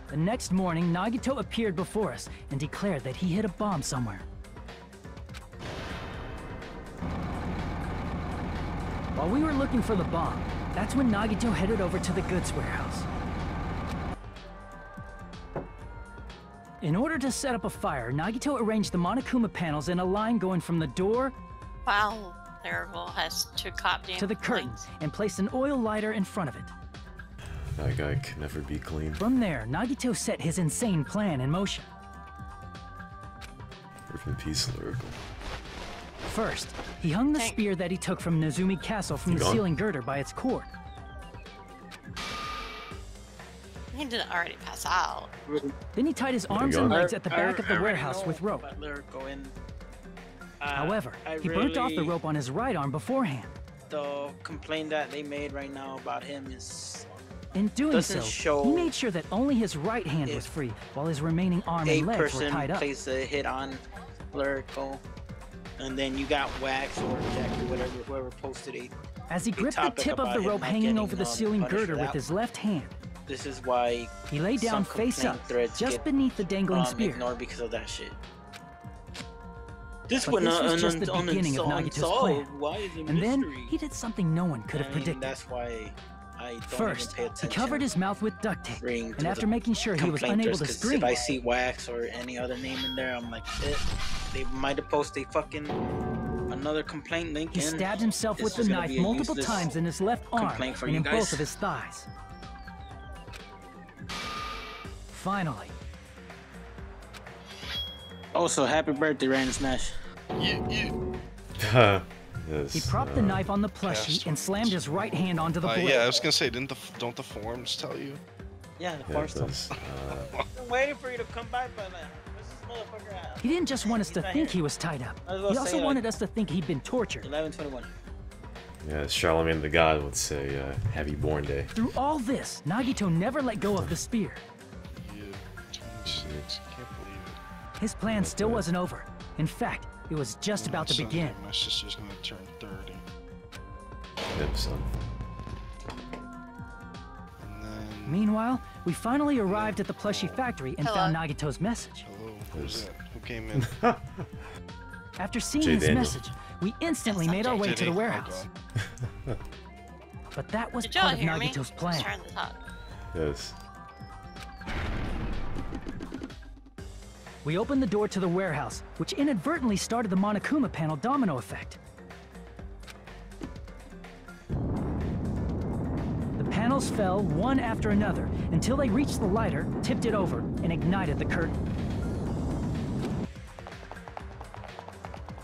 The next morning, Nagito appeared before us and declared that he hid a bomb somewhere. While we were looking for the bomb, that's when Nagito headed over to the goods warehouse. In order to set up a fire, Nagito arranged the Monokuma panels in a line going from the door Wow, Miracle has 2 cop to the curtain and placed an oil lighter in front of it. That guy can never be clean. From there, Nagito set his insane plan in motion. Rip in peace, Lyrical. First, he hung the spear that he took from Nezumi Castle from the ceiling girder by its cord. He didn't already pass out. Then he tied his arms and legs at the back of the warehouse with rope. Lyrical in However, he burnt off the rope on his right arm beforehand. The complaint that they made right now about him is in doing so, he made sure that only his right hand was free, while his remaining arm and legs were tied up. A person placed a hit on Lyrical, and then you got Wax or Jack or whatever, whoever posted it. As he gripped the tip of the rope hanging over the ceiling girder with his left hand, this is why he lay down face up, just beneath the dangling spear. Ignored because of that shit. This was just the beginning of Nagito's plan. Why is it and then he did something no one could have predicted. That's why I don't First, even pay attention. he covered his mouth with duct tape, and after making sure he was unable to scream, if I see Wax or any other name in there, I'm like, they might have posted fucking another complaint link. He stabbed himself with the knife multiple times in his left arm and in both of his thighs. Finally. Also, happy birthday, Ryan Smash. Yes, he propped the knife on the plushie and slammed his right hand onto the blade. Yeah, I was gonna say, don't the forums tell you? Yeah, the forums tell I'm waiting for you to come by, but where's this motherfucker at? He didn't just want us to think he was tied up. He also wanted us to think he'd been tortured. 11/21. Yeah, Charlemagne the God would say, happy born day. Through all this, Nagito never let go of the spear. Yeah, 26, can't believe it. His plan still wasn't over. In fact, it was just about to begin. My sister's gonna turn 30. Yep, son. Meanwhile, we finally arrived at the plushie factory and found Nagito's message. Hello, who's that? Who came in? After seeing his message, we instantly made our way to the warehouse. But that was part of Nagito's plan. Yes. We opened the door to the warehouse, which inadvertently started the Monokuma panel domino effect. The panels fell one after another until they reached the lighter, tipped it over, and ignited the curtain.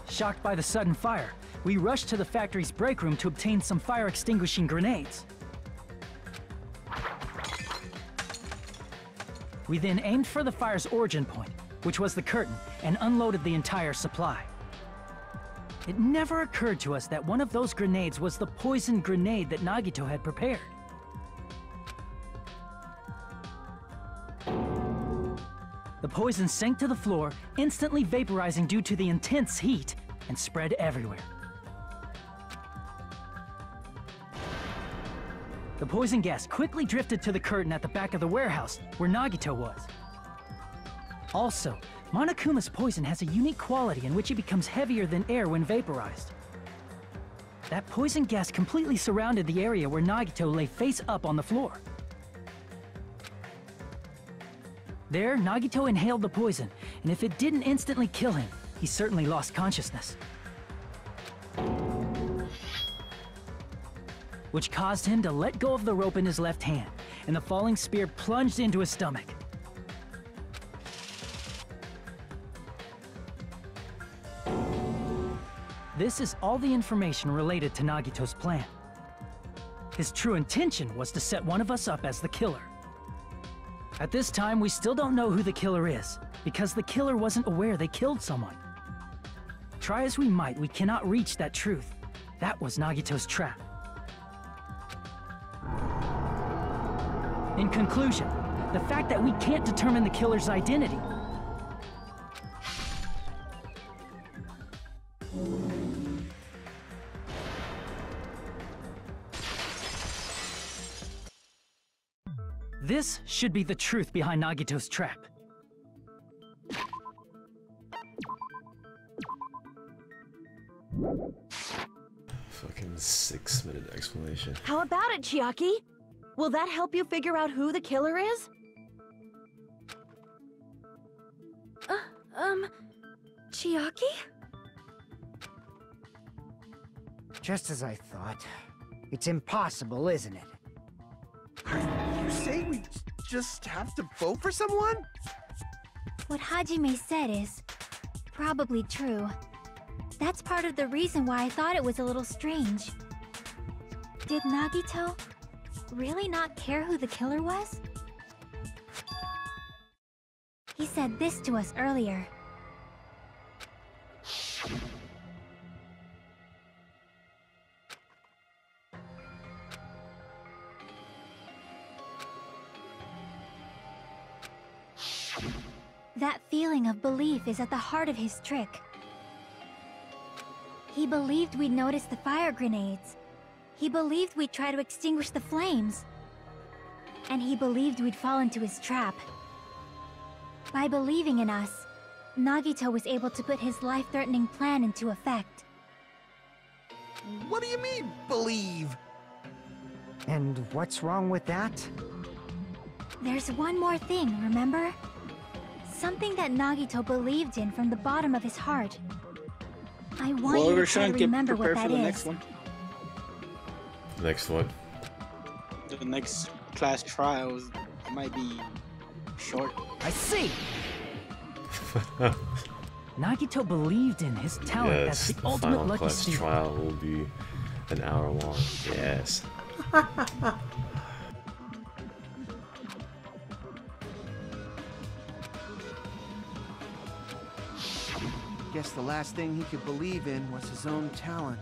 Shocked by the sudden fire, we rushed to the factory's break room to obtain some fire-extinguishing grenades. We then aimed for the fire's origin point, which was the curtain, and unloaded the entire supply. It never occurred to us that one of those grenades was the poison grenade that Nagito had prepared. The poison sank to the floor, instantly vaporizing due to the intense heat, and spread everywhere. The poison gas quickly drifted to the curtain at the back of the warehouse, where Nagito was. Also, Monokuma's poison has a unique quality in which it becomes heavier than air when vaporized. That poison gas completely surrounded the area where Nagito lay face up on the floor. There, Nagito inhaled the poison, and if it didn't instantly kill him, he certainly lost consciousness. Which caused him to let go of the rope in his left hand, and the falling spear plunged into his stomach. This is all the information related to Nagito's plan. His true intention was to set one of us up as the killer. At this time, we still don't know who the killer is, because the killer wasn't aware they killed someone. Try as we might, we cannot reach that truth. That was Nagito's trap. In conclusion, the fact that we can't determine the killer's identity This should be the truth behind Nagito's trap. Fucking 6-minute explanation. How about it, Chiaki? Will that help you figure out who the killer is? Chiaki? Just as I thought. It's impossible, isn't it? You say we just have to vote for someone? What Hajime said is probably true. That's part of the reason why I thought it was a little strange. Did Nagito really not care who the killer was? He said this to us earlier. That feeling of belief is at the heart of his trick. He believed we'd notice the fire grenades. He believed we'd try to extinguish the flames. And he believed we'd fall into his trap. By believing in us, Nagito was able to put his life-threatening plan into effect. What do you mean, believe? And what's wrong with that? There's one more thing, remember? Something that Nagito believed in from the bottom of his heart. I want you to try to remember what that is. Next one. Next one. The next class trials might be short. I see! Nagito believed in his talent as the ultimate final lucky class student. trial will be an hour long. Yes. Guess the last thing he could believe in was his own talent.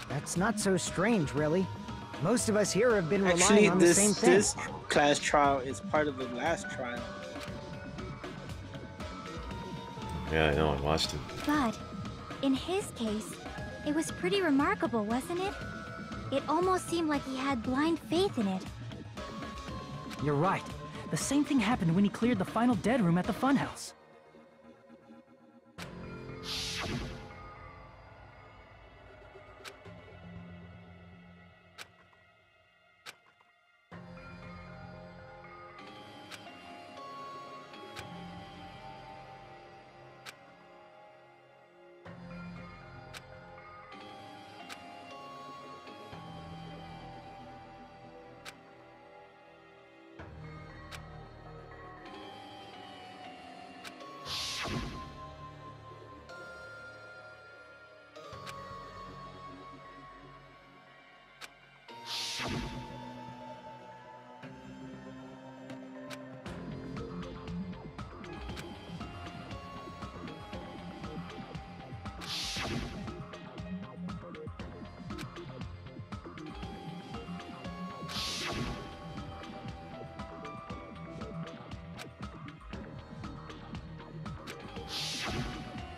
That's not so strange, really. Most of us here have been relying Actually, on the same thing. this class trial is part of the last trial. Yeah, I know, I watched it. But, in his case, it was pretty remarkable, wasn't it? It almost seemed like he had blind faith in it. You're right. The same thing happened when he cleared the final dead room at the funhouse.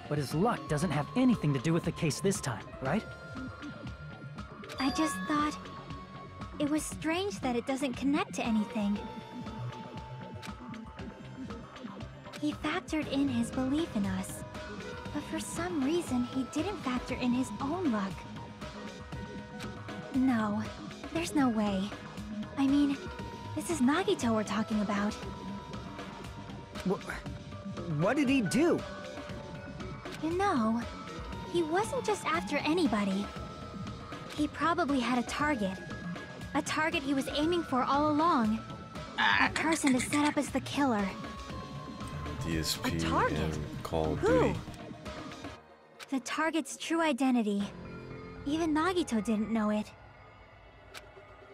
But his luck doesn't have anything to do with the case this time, right? I just thought... it was strange that it doesn't connect to anything. He factored in his belief in us, but for some reason he didn't factor in his own luck. No, there's no way. I mean, this is Nagito we're talking about. What did he do? You know, he wasn't just after anybody. He probably had a target. A target he was aiming for all along. A person to set up as the killer. DSP A target? and Call of Who? Duty. The target's true identity. Even Nagito didn't know it.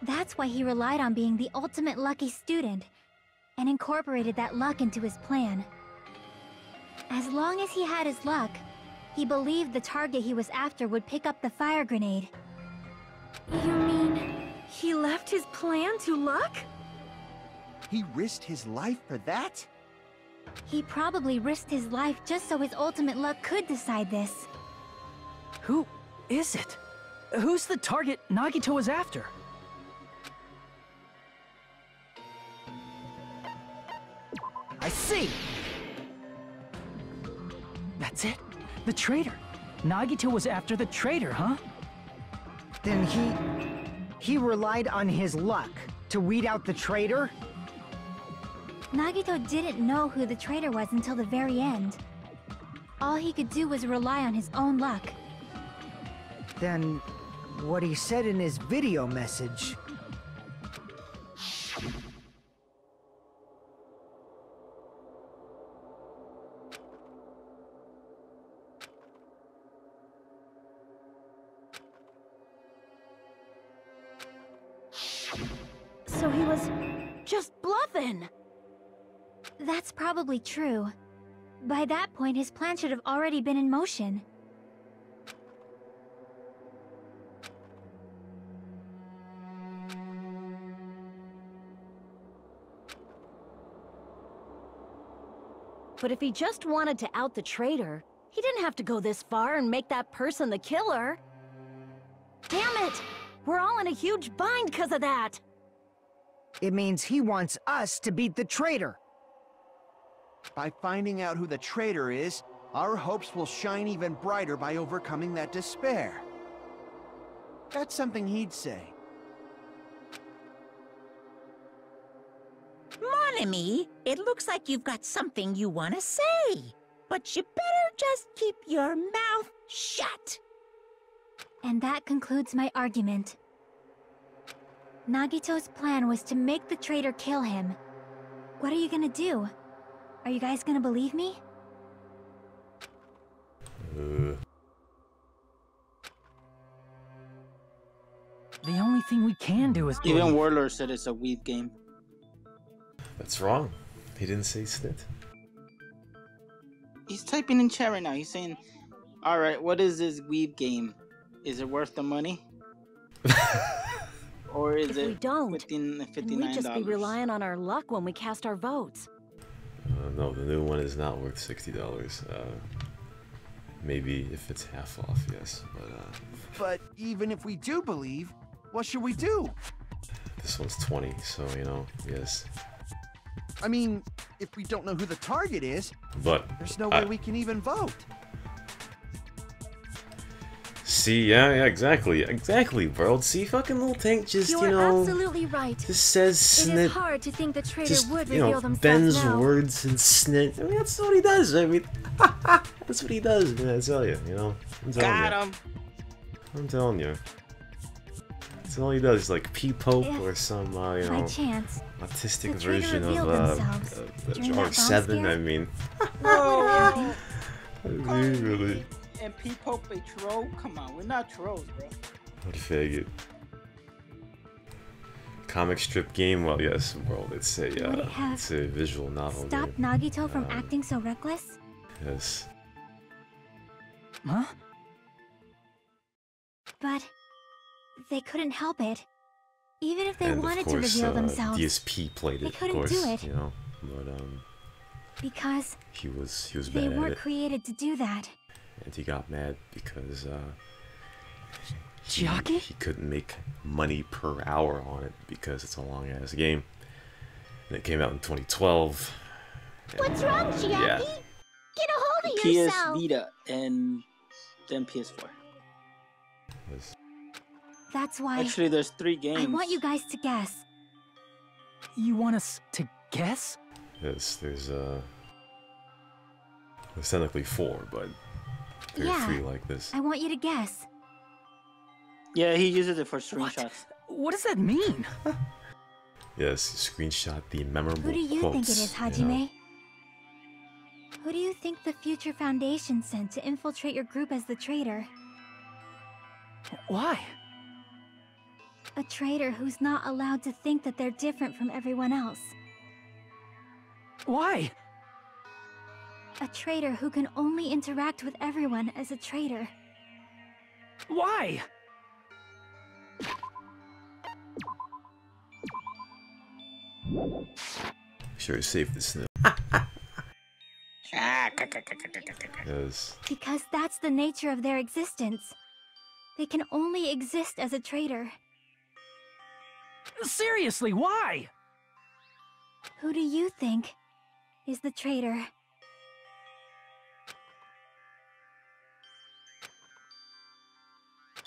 That's why he relied on being the ultimate lucky student, and incorporated that luck into his plan. As long as he had his luck, he believed the target he was after would pick up the fire grenade. You mean he left his plan to luck? He risked his life for that? He probably risked his life just so his ultimate luck could decide this. Who is it? Who's the target Nagito was after? I see! That's it? The traitor. Nagito was after the traitor, huh? Then he relied on his luck to weed out the traitor? Nagito didn't know who the traitor was until the very end. All he could do was rely on his own luck. Then what he said in his video message... So he was just bluffing. That's probably true. By that point, his plan should have already been in motion. But if he just wanted to out the traitor, he didn't have to go this far and make that person the killer. Damn it! We're all in a huge bind because of that! It means he wants us to beat the traitor. By finding out who the traitor is, our hopes will shine even brighter by overcoming that despair. That's something he'd say. Mon ami, it looks like you've got something you want to say. But you better just keep your mouth shut. And that concludes my argument. Nagito's plan was to make the traitor kill him. What are you gonna do? Are you guys gonna believe me? The only thing we can do is Even Warlord said it's a weed game. That's wrong. He didn't say snit. He's typing in chat right now. He's saying, "Alright, what is this weed game? Is it worth the money? Or is If it we don't, $59? then we'd just be relying on our luck when we cast our votes. No, the new one is not worth $60. Maybe if it's half off, yes. But even if we do believe, what should we do? This one's 20, so you know, yes. I mean, if we don't know who the target is, But there's no way we can even vote. See, yeah, exactly, bro. See, fucking little tank just, You you are know, absolutely right. just says snit. It is hard to think the traitor Just, would you reveal know, themselves bends now. words and snit. I mean, that's what he does. I mean, that's what he does, man. I tell you, you know. I'm telling Got you. him. I'm telling you. That's all he does. He's like P-Pope or some, you know, chance, autistic the traitor version revealed of themselves during that bomb R7. scare. I mean, Whoa. really, And people a troll? Come on, we're not trolls, bro. what a faggot. Comic strip game? Well, yes, world. It's a Would it have it's a visual novel Stop game. Nagito from acting so reckless? Yes. Huh? But they couldn't help it. Even if they And wanted of course, to reveal themselves, DSP played they it, of couldn't course. do it. You know, but because he was they bad at weren't it, created to do that. and he got mad because Chiaki? he couldn't make money per hour on it because it's a long ass game. And it came out in 2012. What's wrong, Chiaki? Yeah. Get a hold of PS yourself. Vita and then PS4. That's why Actually, there's 3 games. I want you guys to guess. You want us to guess? Yes, there's technically 4, but there are Yeah, 3 like this. I want you to guess. Yeah, he uses it for screenshots. What does that mean? Yes, screenshot the memorable Who do you quotes, think it is, you know. Hajime? Who do you think the Future Foundation sent to infiltrate your group as the traitor? Why? A traitor who's not allowed to think that they're different from everyone else. Why? A traitor who can only interact with everyone as a traitor. Why? Sure, he saved the snow. Yes. Because that's the nature of their existence. They can only exist as a traitor. Seriously, why? Who do you think is the traitor?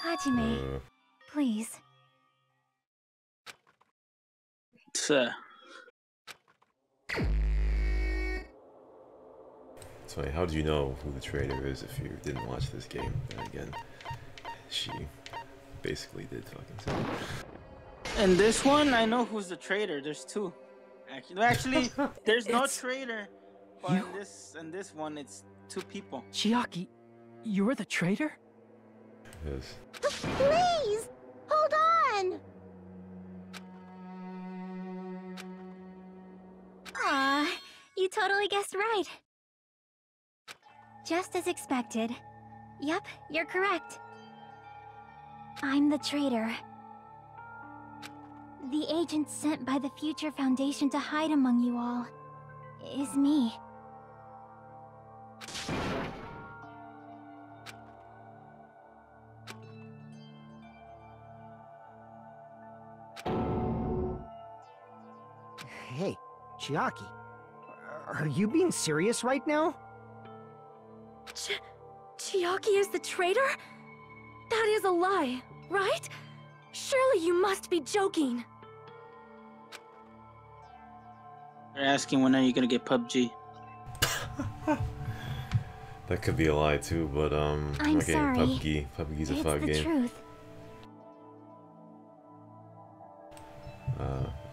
Hajime, please. So, how do you know who the traitor is if you didn't watch this game? Then again, she basically did fucking say. And this one, I know who's the traitor. There's 2. Actually, there's no traitor. But in this one, it's 2 people. Chiaki, you're the traitor? Yes. Please, hold on. Aw, you totally guessed right. Just as expected. Yep, you're correct. I'm the traitor. The agent sent by the Future Foundation to hide among you all is me. Hey, Chiaki. Are you being serious right now? Chiaki is the traitor? That is a lie, right? Surely you must be joking. They're asking when are you gonna get PUBG? That could be a lie too, but I'm not getting sorry. PUBG. PUBG's a fun game. Truth.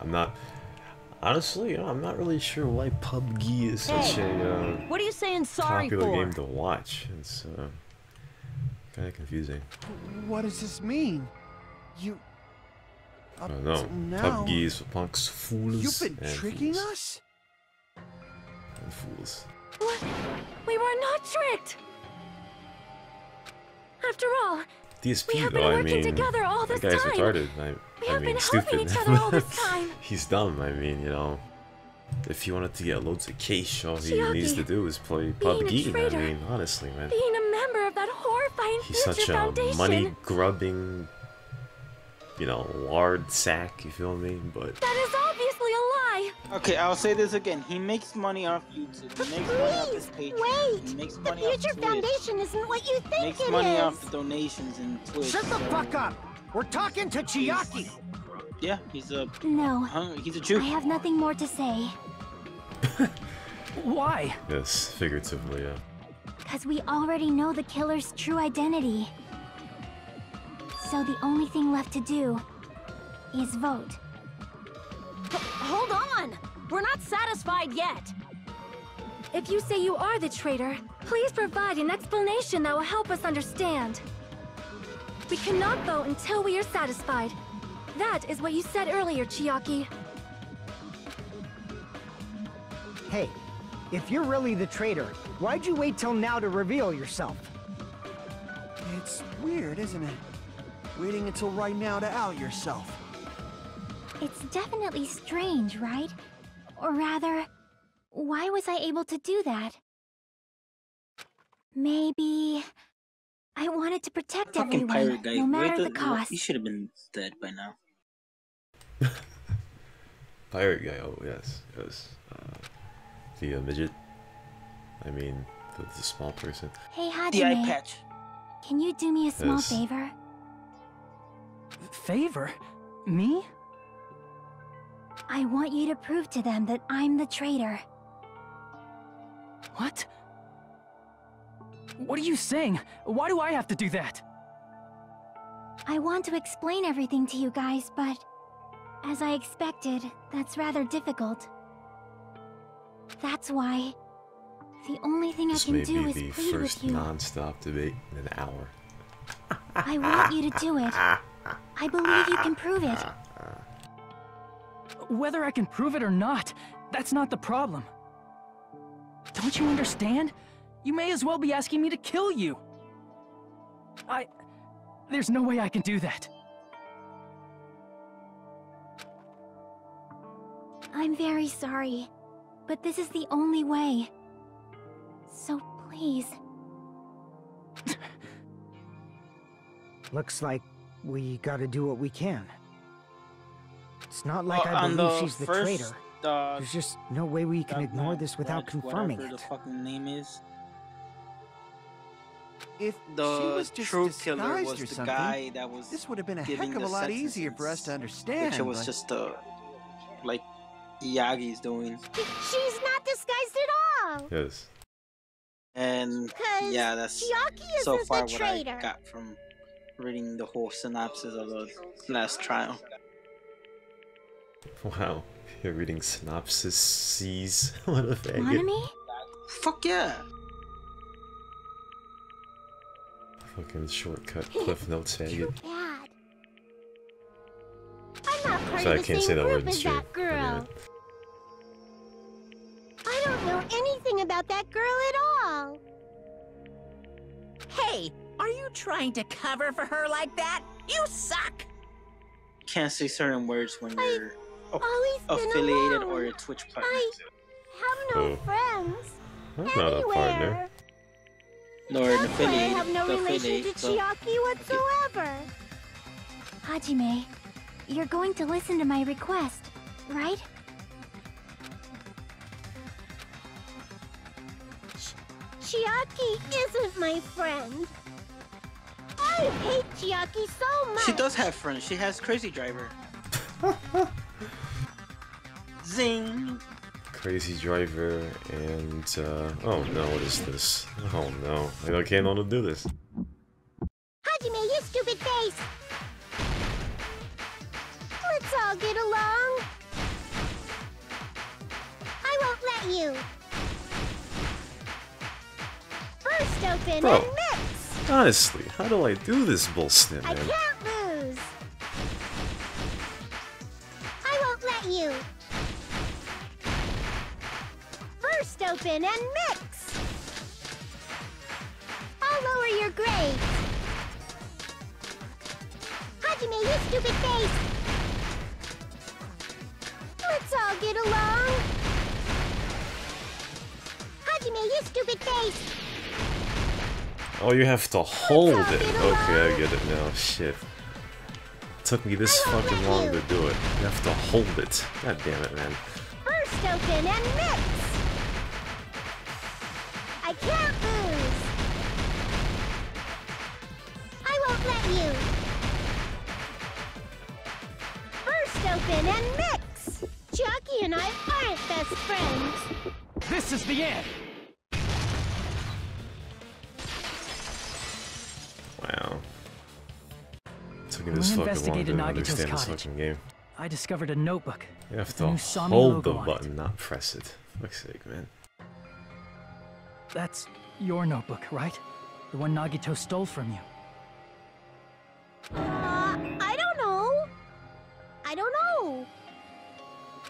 I'm not. Honestly, I'm not really sure why PUBG is such a what are you saying sorry popular for? game to watch. It's kind of confusing. What does this mean? You... I don't know. now, PUBG is for punks, fools, you've been and tricking fools. us? And fools. What? We were not tricked! After all, DSP we have been though, I working mean, together all that this guy's time. retarded. We I have mean, been stupid. helping each other all this time. He's dumb. I mean, you know, if he wanted to get loads of cash, all he needs to do is play PUBG. I mean, honestly, man. Being a member of that horrifying He's future such a foundation. money-grubbing, you know, lard sack, you feel me? But That is obviously a lie. Okay, I'll say this again. He makes money off YouTube. He makes money off his Please, Patreon. He wait! makes The money off Future Twitch. Foundation isn't what you think Makes it money is. off the donations in Twitch. Shut the so- fuck up! We're talking to Chiaki! Yeah, he's a No. he's a Jew. I have nothing more to say. Why? yes, figuratively, yeah. Because we already know the killer's true identity. So the only thing left to do is vote. Hold on! We're not satisfied yet! If you say you are the traitor, please provide an explanation that will help us understand. We cannot vote until we are satisfied. That is what you said earlier, Chiaki. Hey, if you're really the traitor, why'd you wait till now to reveal yourself? It's weird, isn't it? Waiting until right now to out yourself. It's definitely strange, right? Or rather, why was I able to do that? Maybe... I wanted to protect Fucking everyone, pirate guy. no matter the He cost. should have been dead by now. Pirate guy, oh yes, yes. The midget. I mean, the small person. Hey, The eye Hajime, patch. can you do me a small Yes. favor? Favor? Me? I want you to prove to them that I'm the traitor. What? What are you saying? Why do I have to do that? I want to explain everything to you guys, but... as I expected, that's rather difficult. That's why... the only thing This I may can do be is the plead first with you. non-stop debate in an hour. I want you to do it. I believe you can prove it. Whether I can prove it or not, that's not the problem. Don't you understand? You may as well be asking me to kill you. There's no way I can do that. I'm very sorry, but this is the only way. So please. Looks like we gotta do what we can. It's not like Well, I on believe the she's the first, traitor. There's just no way we can ignore this without confirming whatever it. the fucking name is. If she The was just true killer disguised was or the something, guy that was this would have been a giving heck of a the lot sex easier for us to understand. Which it was but- just like Yagi's doing. She's not disguised at all. Yes. And 'Cause yeah, that's Chiaki so isn't far the what traitor. I got from reading the whole synopsis of the last trial. Wow, you're reading synopses. What a faggot. Monami? Fuck yeah! Fucking shortcut Cliff Notes faggot. Bad. I'm not part So I of the can't say same that word group in as stream. that girl. I don't know anything about that girl at all. Hey, are you trying to cover for her like that? You suck! Can't say certain words when you're Always been affiliated alone. or a Twitch partner. I have no Oh. friends. I'm not a partner. Anywhere. Nor an That's why I affiliate. have no the relation affiliate, to so- Chiaki whatsoever. Hajime, you're going to listen to my request, right? Chiaki isn't my friend. I hate Chiaki so much. She does have friends. She has Crazy Driver. Zing. Crazy Driver and oh no, what is this? Oh no, I can't know how to do this. Hajime, you stupid face! Let's all get along. I won't let you. First open Bro, and mix. honestly, how do I do this bullshit, I man? can't lose. I won't let you. First open and mix. I'll lower your grades. Hajime, you stupid face! Let's all get along. Hajime, you stupid face! Oh, you have to hold it. Okay, I get it now. Shit. It took me this fucking long to do it. You have to hold it. God damn it, man. First open and mix. I can't lose. I won't let you. First open and mix. Chiaki and I aren't best friends. This is the end. Wow. It took me When this we fucking long investigated to Nagito's understand this cottage, fucking game. I discovered a notebook. You have with to the new Sami hold the logo on it. button, not press it. For fuck's sake, man. That's your notebook, right? The one Nagito stole from you. I don't know. I don't know.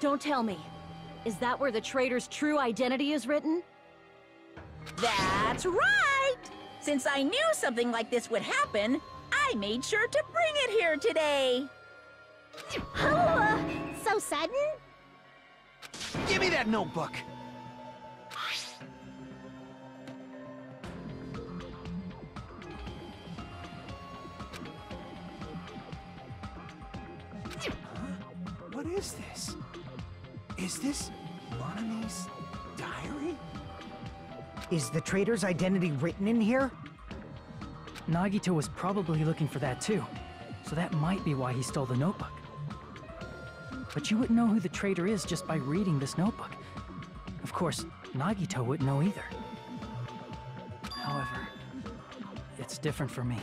Don't tell me. Is that where the traitor's true identity is written? That's right! Since I knew something like this would happen, I made sure to bring it here today. Oh, so sudden? Give me that notebook! What is this? Is this Monami's diary? Is the traitor's identity written in here? Nagito was probably looking for that too, so that might be why he stole the notebook. But you wouldn't know who the traitor is just by reading this notebook. Of course, Nagito wouldn't know either. However, it's different for me.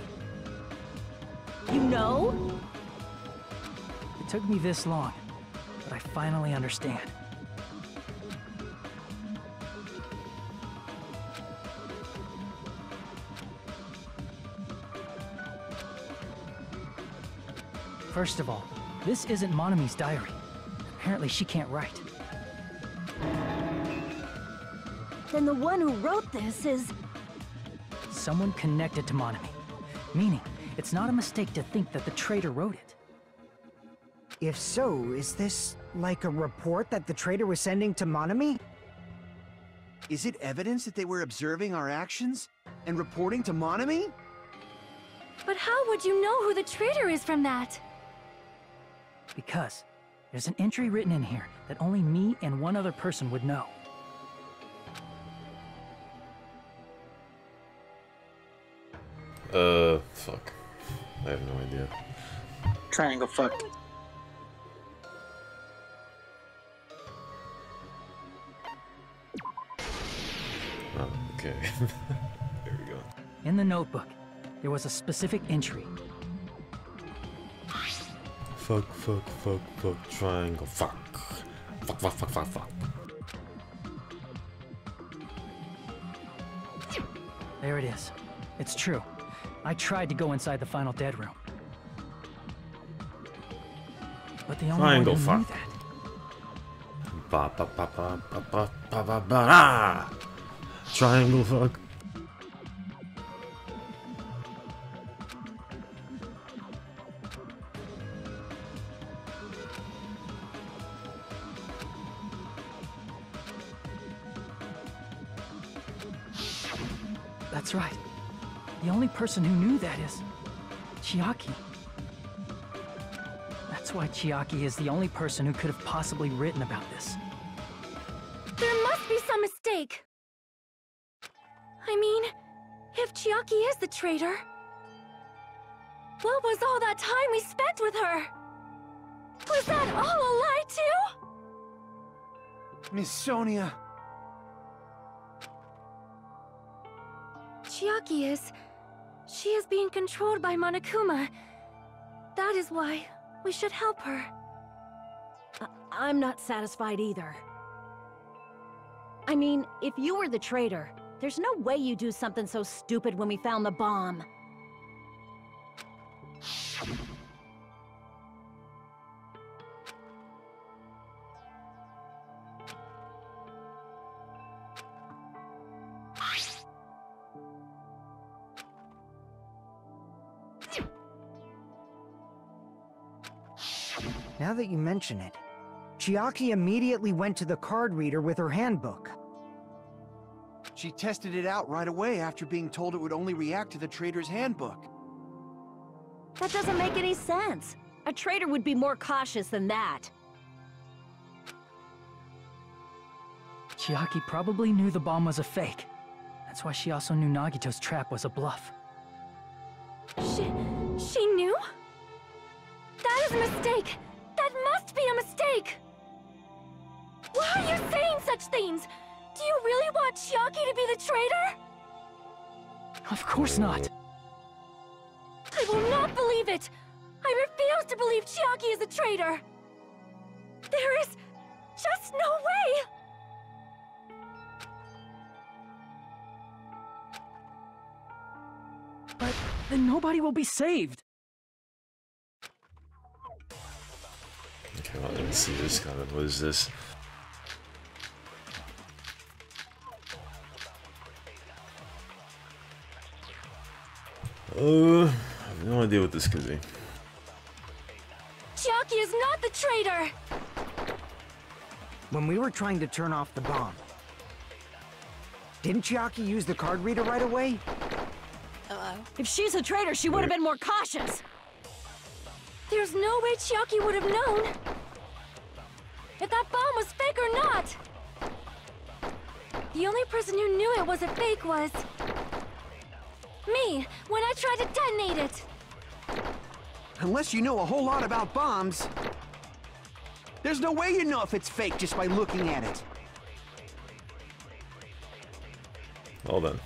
You know? It took me this long, but I finally understand. First of all, this isn't Monami's diary. Apparently she can't write. Then the one who wrote this is... Someone connected to Monami. Meaning, it's not a mistake to think that the traitor wrote it. If so, is this like a report that the traitor was sending to Monami? Is it evidence that they were observing our actions and reporting to Monami? But how would you know who the traitor is from that? Because there's an entry written in here that only me and one other person would know. Fuck. I have no idea. Triangle fuck. Oh, okay. There we go. In the notebook, there was a specific entry. Fuck, fuck, fuck, fuck, triangle, fuck. Fuck, fuck, fuck, fuck, fuck. There it is. It's true. I tried to go inside the final dead room. But the only Triangle one who fuck. knew that. Ba ba ba ba ba ba ba ba ba ah! Triangle fuck. That's right. The only person who knew that is Chiaki. That's why Chiaki is the only person who could have possibly written about this. There must be some mistake. I mean, if Chiaki is the traitor, what was all that time we spent with her? Was that all a lie too? Miss Sonia. Chiaki is... She is being controlled by Monokuma. That is why we should help her. I'm not satisfied either. I mean, if you were the traitor, there's no way you'd do something so stupid when we found the bomb. Now that you mention it, Chiaki immediately went to the card reader with her handbook. She tested it out right away after being told it would only react to the traitor's handbook. That doesn't make any sense. A traitor would be more cautious than that. Chiaki probably knew the bomb was a fake. That's why she also knew Nagito's trap was a bluff. She knew? That is a mistake! That must be a mistake! Why are you saying such things? Do you really want Chiaki to be the traitor? Of course not. I will not believe it! I refuse to believe Chiaki is a traitor! There is just no way! But then nobody will be saved. Okay, well, let's see this kind of. What is this? I have no idea what this could be. Chiaki is not the traitor! When we were trying to turn off the bomb, didn't Chiaki use the card reader right away? Hello? If she's a traitor, she would have been more cautious! There's no way Chiaki would have known if that bomb was fake or not! The only person who knew it was a fake was... me, when I tried to detonate it! Unless you know a whole lot about bombs, there's no way you know if it's fake just by looking at it. Well then.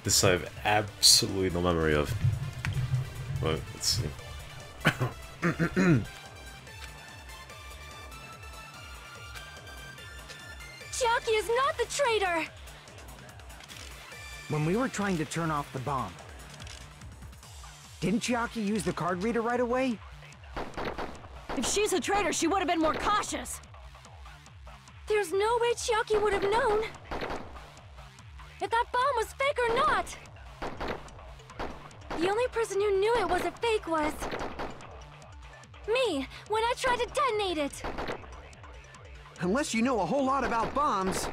This I have absolutely no memory of. But let's see. Chiaki is not the traitor! When we were trying to turn off the bomb, didn't Chiaki use the card reader right away? If she's a traitor, she would have been more cautious! There's no way Chiaki would have known if that bomb was fake or not! The only person who knew it was a fake was... me, when I tried to detonate it! Unless you know a whole lot about bombs,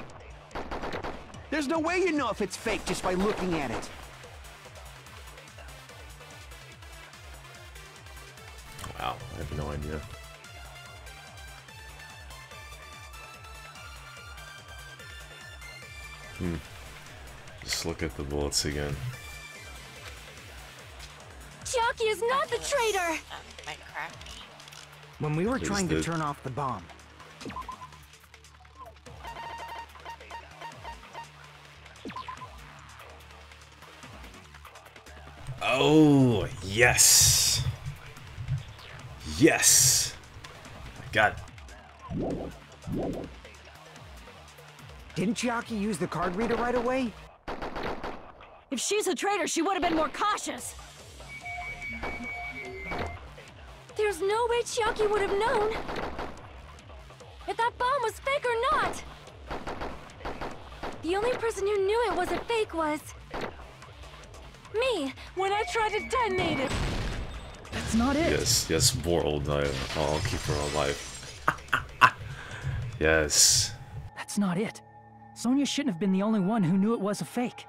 there's no way you know if it's fake just by looking at it. Wow, I have no idea. Just look at the bullets again. Chiaki is not the traitor! When we were Please trying to do. turn off the bomb, Oh, yes. Yes. I got it. didn't Chiaki use the card reader right away? If she's a traitor, she would have been more cautious! There's no way Chiaki would have known if that bomb was fake or not! The only person who knew it was a fake was... me, when I tried to detonate it! That's not it! Yes, yes, world. I'll keep her alive. Yes. That's not it. Sonia shouldn't have been the only one who knew it was a fake.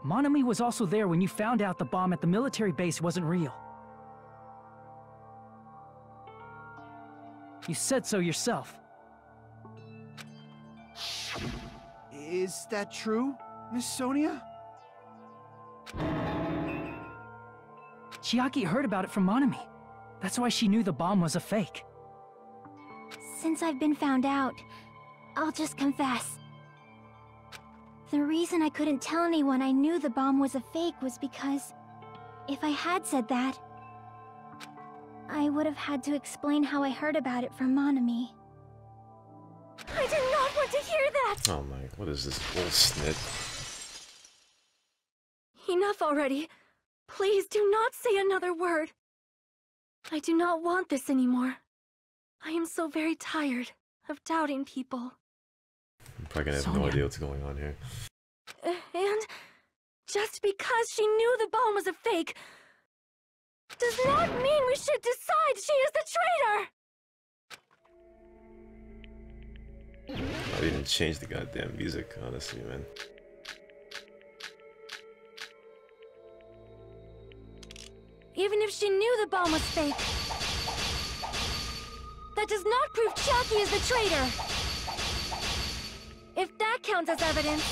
Monami was also there when you found out the bomb at the military base wasn't real. You said so yourself. Is that true, Miss Sonia? Chiaki heard about it from Monami. That's why she knew the bomb was a fake. Since I've been found out, I'll just confess. The reason I couldn't tell anyone I knew the bomb was a fake was because if I had said that, I would have had to explain how I heard about it from Monami. I did not want to hear that! Oh my, what is this bullshit? Enough already. Please do not say another word. I do not want this anymore. I am so very tired of doubting people. I'm probably gonna have no idea what's going on here. And just because she knew the bomb was a fake does not mean we should decide she is the traitor! I didn't change the goddamn music, honestly, man. Even if she knew the bomb was fake, that does not prove Chiaki is the traitor. If that counts as evidence,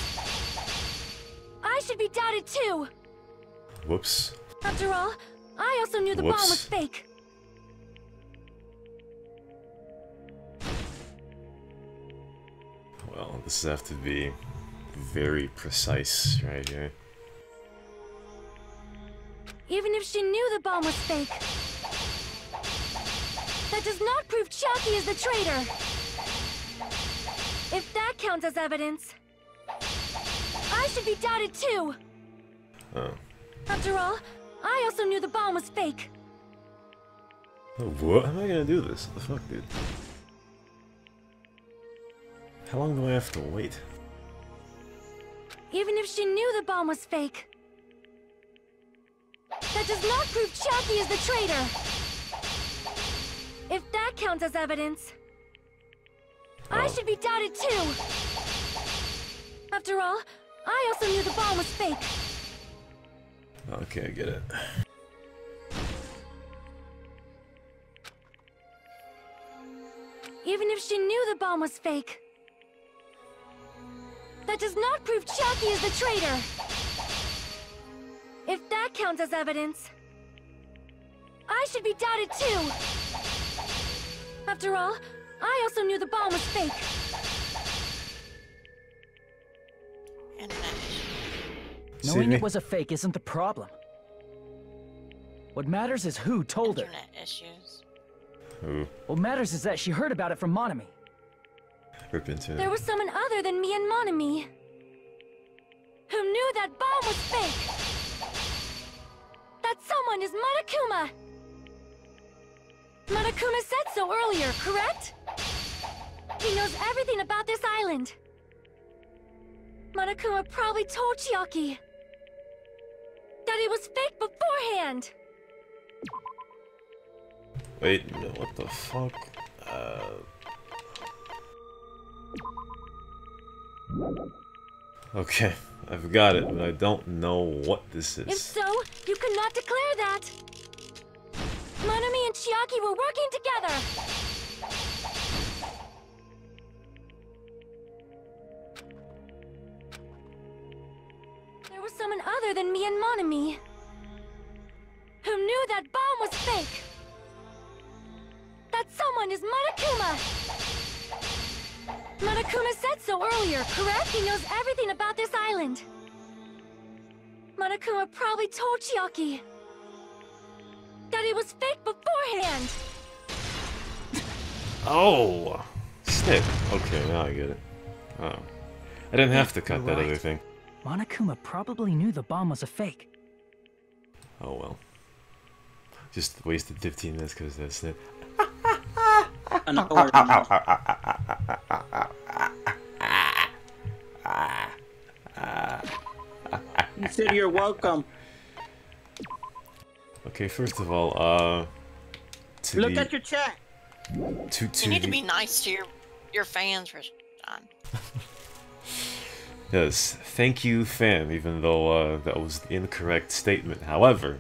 I should be doubted too. Whoops. After all, I also knew the bomb was fake. Well, this has to be very precise right here. Even if she knew the bomb was fake, that does not prove Chiaki is the traitor. If that counts as evidence, I should be doubted too. Oh. After all, I also knew the bomb was fake. Oh, what? How am I gonna do this? What the fuck, dude? How long do I have to wait? Even if she knew the bomb was fake, that does not prove Chiaki is the traitor. If that counts as evidence, I should be doubted too. After all, I also knew the bomb was fake. Okay, I get it. Even if she knew the bomb was fake, that does not prove Chiaki is the traitor. If that counts as evidence, I should be doubted too. After all, I also knew the bomb was fake. Knowing it was a fake isn't the problem. What matters is who told her. Internet issues. Who? What matters is that she heard about it from Monami. Rip into There was someone other than me and Monami who knew that bomb was fake. That someone is Monokuma. Monokuma said so earlier, correct? He knows everything about this island. Monokuma probably told Chiaki that it was fake beforehand. Wait, no, what the fuck? Okay, I've got it, but I don't know what this If is. so, you could not declare that. Monami and Chiaki were working together. There was someone other than me and Monami who knew that bomb was fake. That someone is Monokuma. Monokuma said so earlier, correct? He knows everything about this island. Monokuma probably told Chiaki that it was fake beforehand. Oh! Snip. Okay, now I get it. Oh. I didn't have to cut You're that right. other thing. Monokuma probably knew the bomb was a fake. Oh well. Just wasted 15 minutes because of that snip. You said you're welcome. Okay, first of all, to Look the, at your chat. To You need to the- be nice to your fans, John. Yes, thank you, fam, even though that was the incorrect statement. However,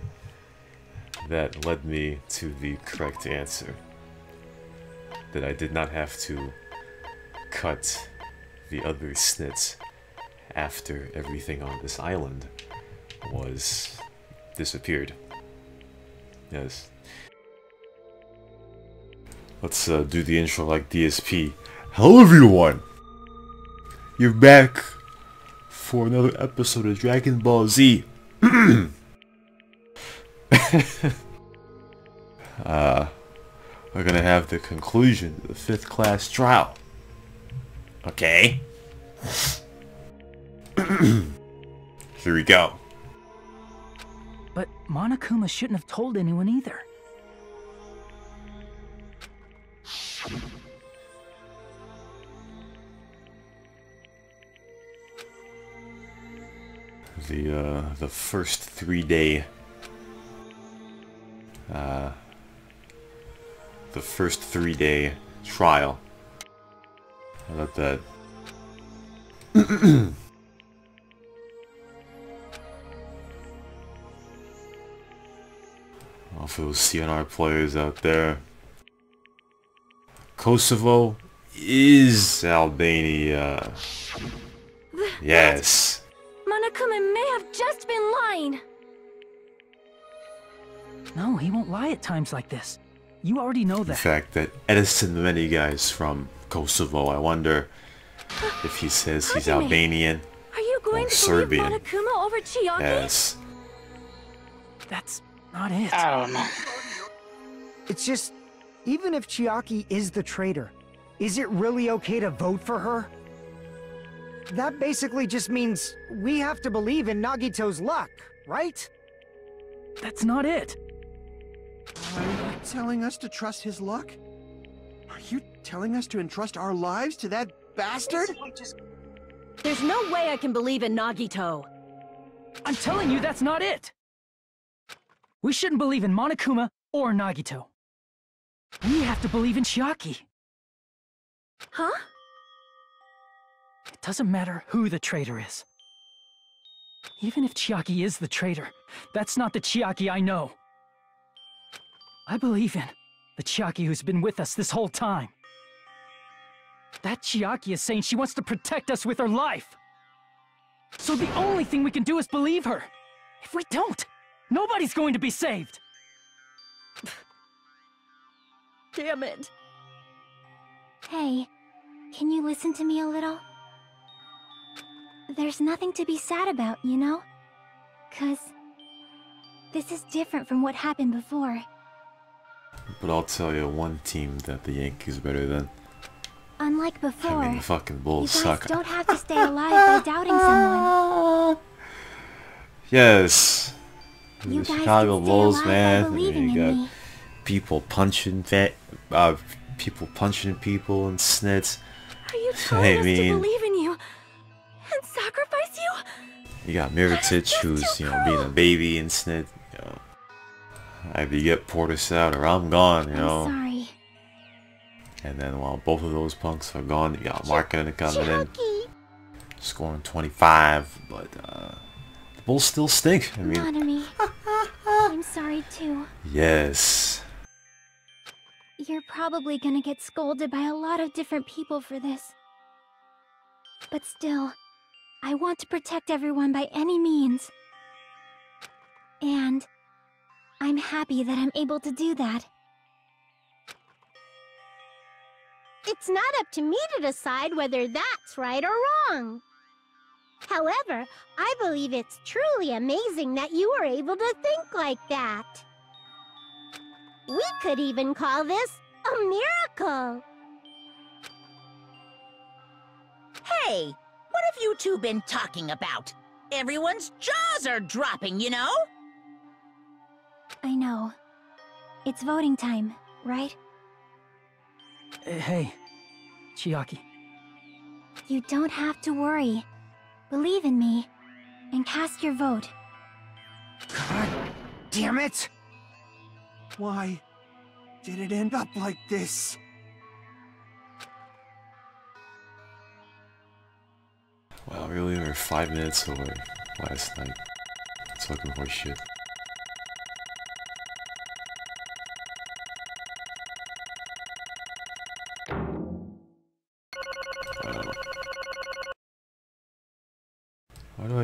that led me to the correct answer. that I did not have to cut the other snits after everything on this island was disappeared. Yes. Let's do the intro like DSP. Hello everyone! You're back for another episode of Dragon Ball Z. We're gonna have the conclusion of the 5th class trial. Okay. Here we go. But Monokuma shouldn't have told anyone either. The first 3-day trial. How about that? All for those CNR players out there, Kosovo is Albania. Yes. Monokuma may have just been lying. No, he won't lie at times like this. You already know that. The fact that Edison many guys from Kosovo, I wonder if he says he's Albanian Are you going or to Serbian. believe Monokuma over Chiaki? Yes. That's not it. I don't know. It's just, even if Chiaki is the traitor, is it really okay to vote for her? That basically just means we have to believe in Nagito's luck, right? That's not it. Are you telling us to trust his luck? Are you telling us to entrust our lives to that bastard? There's no way I can believe in Nagito. I'm telling you that's not it. We shouldn't believe in Monokuma or Nagito. We have to believe in Chiaki. Huh? It doesn't matter who the traitor is. Even if Chiaki is the traitor, that's not the Chiaki I know. I believe in the Chiaki who's been with us this whole time. That Chiaki is saying she wants to protect us with her life. So the only thing we can do is believe her. If we don't, nobody's going to be saved. Damn it. Hey, can you listen to me a little? There's nothing to be sad about, you know? 'Cause this is different from what happened before. But I'll tell you one team that the Yankees are better than. Unlike before, I mean, the fucking you Bulls guys suck. don't have to stay alive by doubting someone. Yes. You The guys Chicago can stay Bulls, alive by man. I believing mean, you in got me. people punching people punching people and snits. Are you telling us to mean, believe in you and sacrifice you? you got Miritich, who's being a baby and snit. You know, either you get Portis out or I'm gone. You know. I'm sorry. And then while both of those punks are gone, you got Markkinen coming in, scoring 25. But the Bulls still stink. I mean, Nanami, I'm sorry too. yes. You're probably gonna get scolded by a lot of different people for this. But still, I want to protect everyone by any means. And I'm happy that I'm able to do that. It's not up to me to decide whether that's right or wrong. However, I believe it's truly amazing that you were able to think like that. We could even call this a miracle. Hey, what have you two been talking about? Everyone's jaws are dropping, you know? I know. It's voting time, right? Hey, Chiaki. You don't have to worry. Believe in me, and cast your vote. God damn it! Why did it end up like this? Wow, really? We're 5 minutes over last night. Talking horse shit.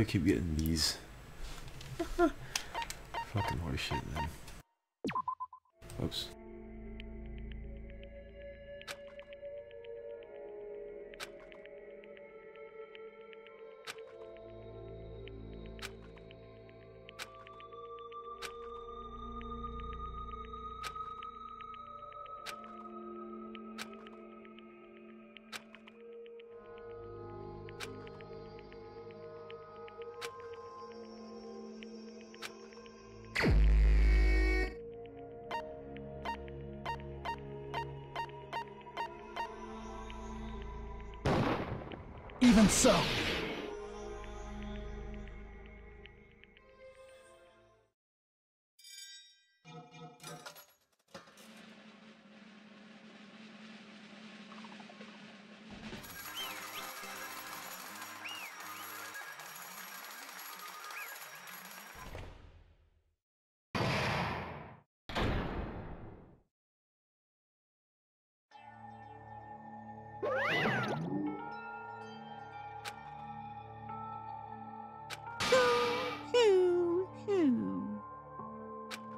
keep getting these? Fucking horseshit, man. Oops. Even so.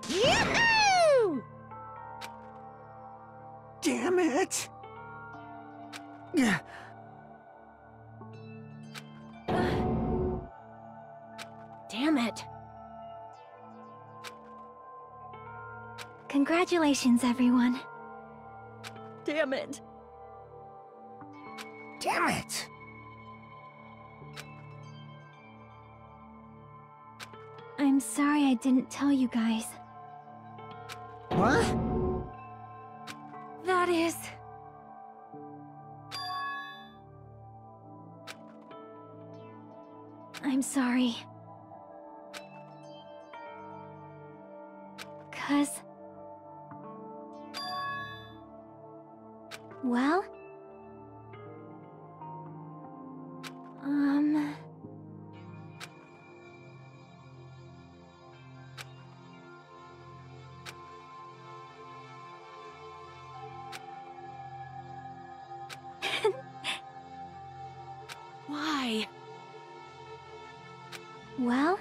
Yahoo! Damn it! Yeah. Damn it. Congratulations, everyone. Damn it. Damn it! I'm sorry I didn't tell you guys. What? That is... I'm sorry. 'Cause... Well... Why? Well...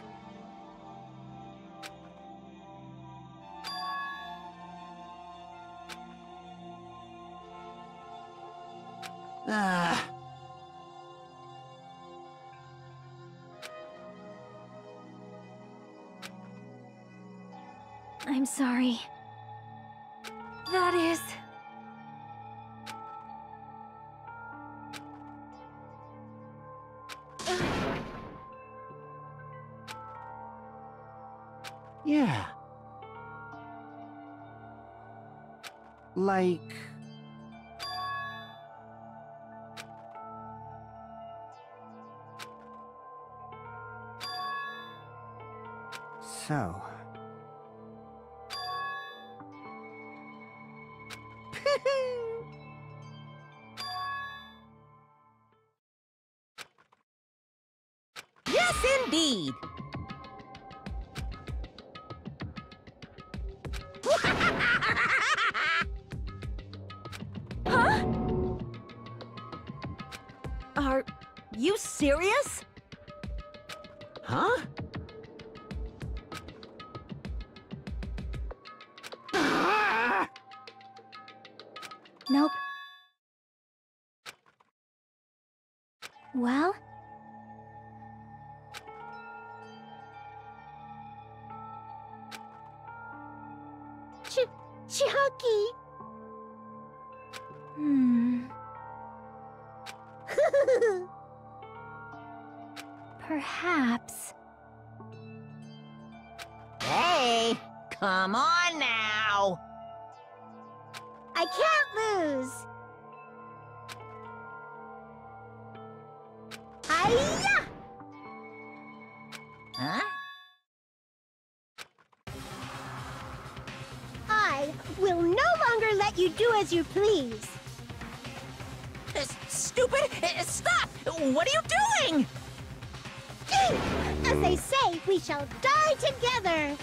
I'm sorry. That is... Yeah. Like... So... Yes, indeed. Huh? Are you serious? Huh? Nope. Well... Chucky! Perhaps... Hey, come on now. I can't lose! Hiya! Huh? I will no longer let you do as you please. Stupid! Stop! What are you doing? As they say, we shall die together.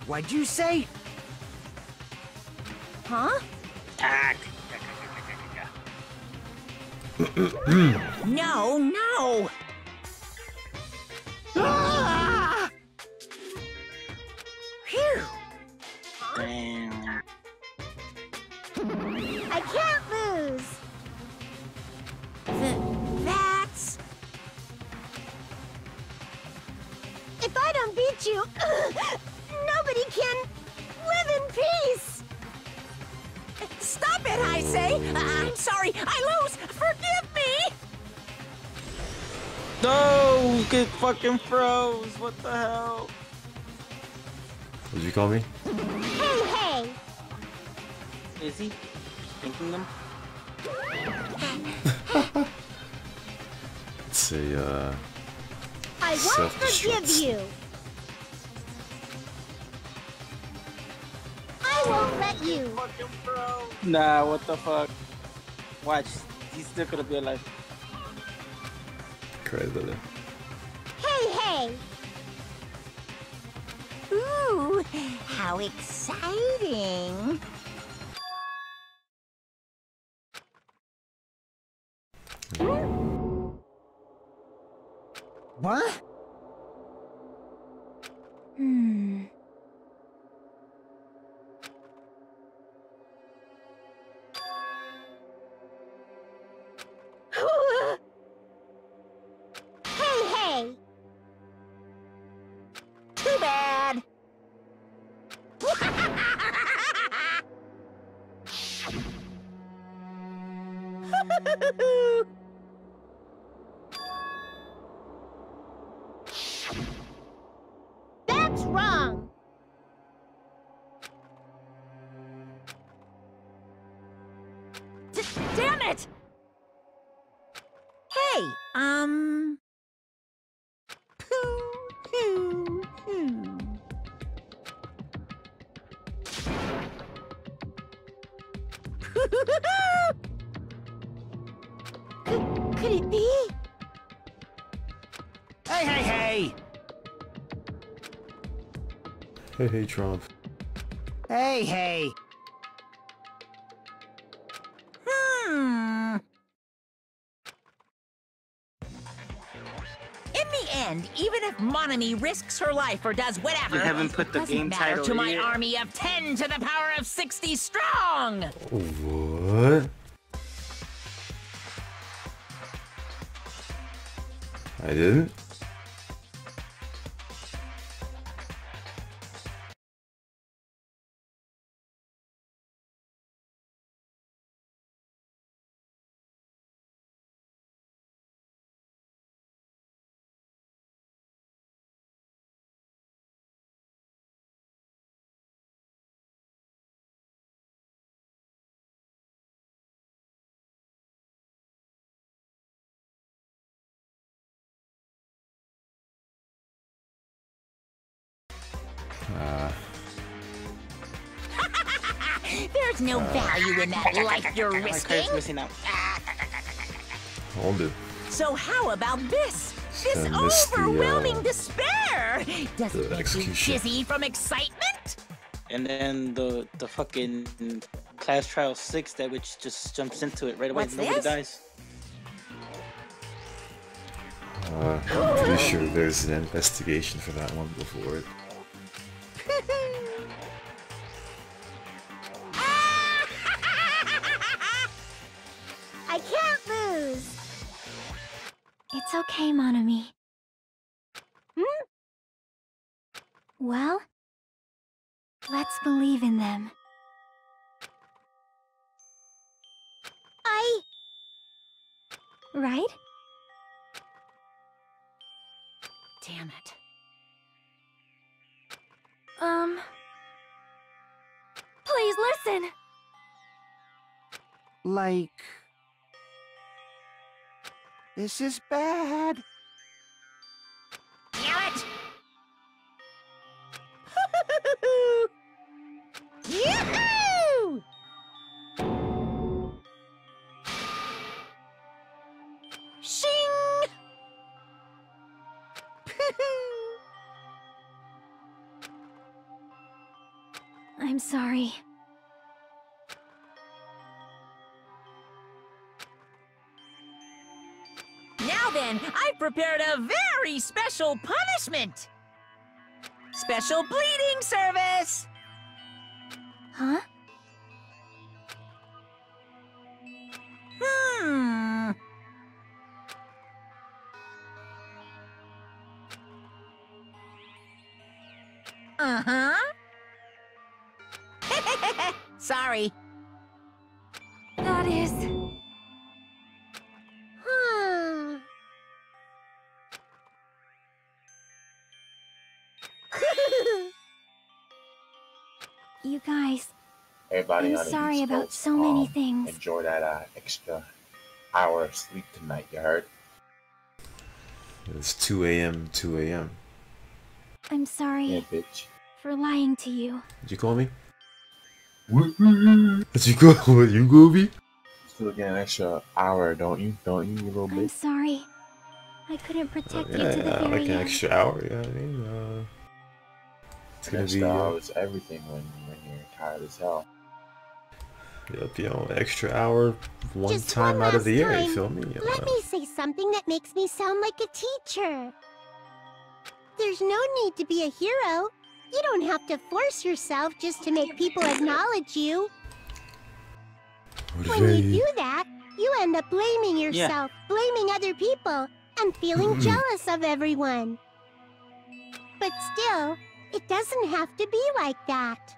What'd you say? huh? No, no! Ah! Phew! Damn. I can't lose. That's... If I don't beat you, nobody can live in peace. Stop it, I say! I'm sorry, I lose! Forgive me! No, get fucking froze. What the hell? What did you call me? Hey, hey. Is he thinking them? It's a, I won't forgive you. I won't let you. Nah, what the fuck? Watch, he's still gonna be alive. Crazy. Hey, hey. Ooh, how exciting! What? Hmm. Hey, hey. Too bad! That's wrong. Damn it! Hey, Could it be? Hey, hey, hey! Hey, hey, Trump. Hey, hey! In the end, even if Monami risks her life or does whatever, You haven't put the doesn't game matter title to my yet. army of 10 to the power of 60 strong! What? I didn't? There's no value in that life you're My risking. card's missing out. Hold it. So how about this? This I missed the, overwhelming despair! Does the it make you execution. dizzy from excitement? And then the fucking class trial 6 that which just jumps into it right away. What's Nobody this? dies. I'm pretty sure there's an investigation for that one before it. I can't lose. It's okay, Monami. Well, let's believe in them. Right? Damn it. Please listen. Like... This is bad. Damn it! Yahoo! Shing! I'm sorry. Now then, I've prepared a very special punishment. Special bleeding service. Huh? Uh-huh. Sorry. That is... Hmm. You guys, Everybody I'm on the sorry East about Coast, so many things. enjoy that extra hour of sleep tonight. You heard? It's 2 a.m. 2 a.m. I'm sorry Yeah, bitch. for lying to you. Did you call me? Did you call me? Still get an extra hour, don't you? Don't you, you little I'm bitch? sorry. I couldn't protect you Yeah, to the very like an end. extra hour. Yeah, I mean, it's gonna Extra be. hour is everything when you're tired as hell. Yep, you know, extra hour, one Just time one out of the last year. You time, feel me? Let me say something that makes me sound like a teacher. There's no need to be a hero. You don't have to force yourself just to make people acknowledge you. When you do that, you end up blaming yourself, blaming other people, and feeling jealous of everyone. But still, it doesn't have to be like that.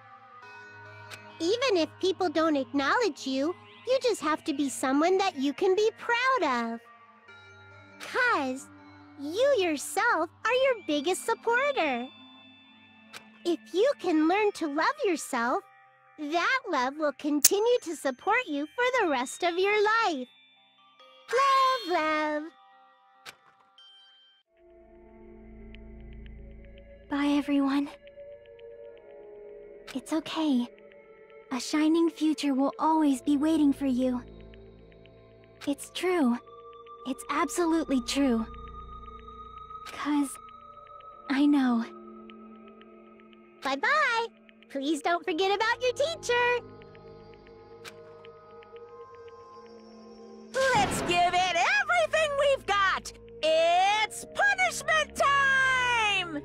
Even if people don't acknowledge you, you just have to be someone that you can be proud of. 'Cause you yourself are your biggest supporter. If you can learn to love yourself, that love will continue to support you for the rest of your life. Love, love. Bye, everyone. It's okay. A shining future will always be waiting for you. It's true. It's absolutely true. 'Cause I know. Bye-bye. Please don't forget about your teacher. Let's give it everything we've got. It's punishment time!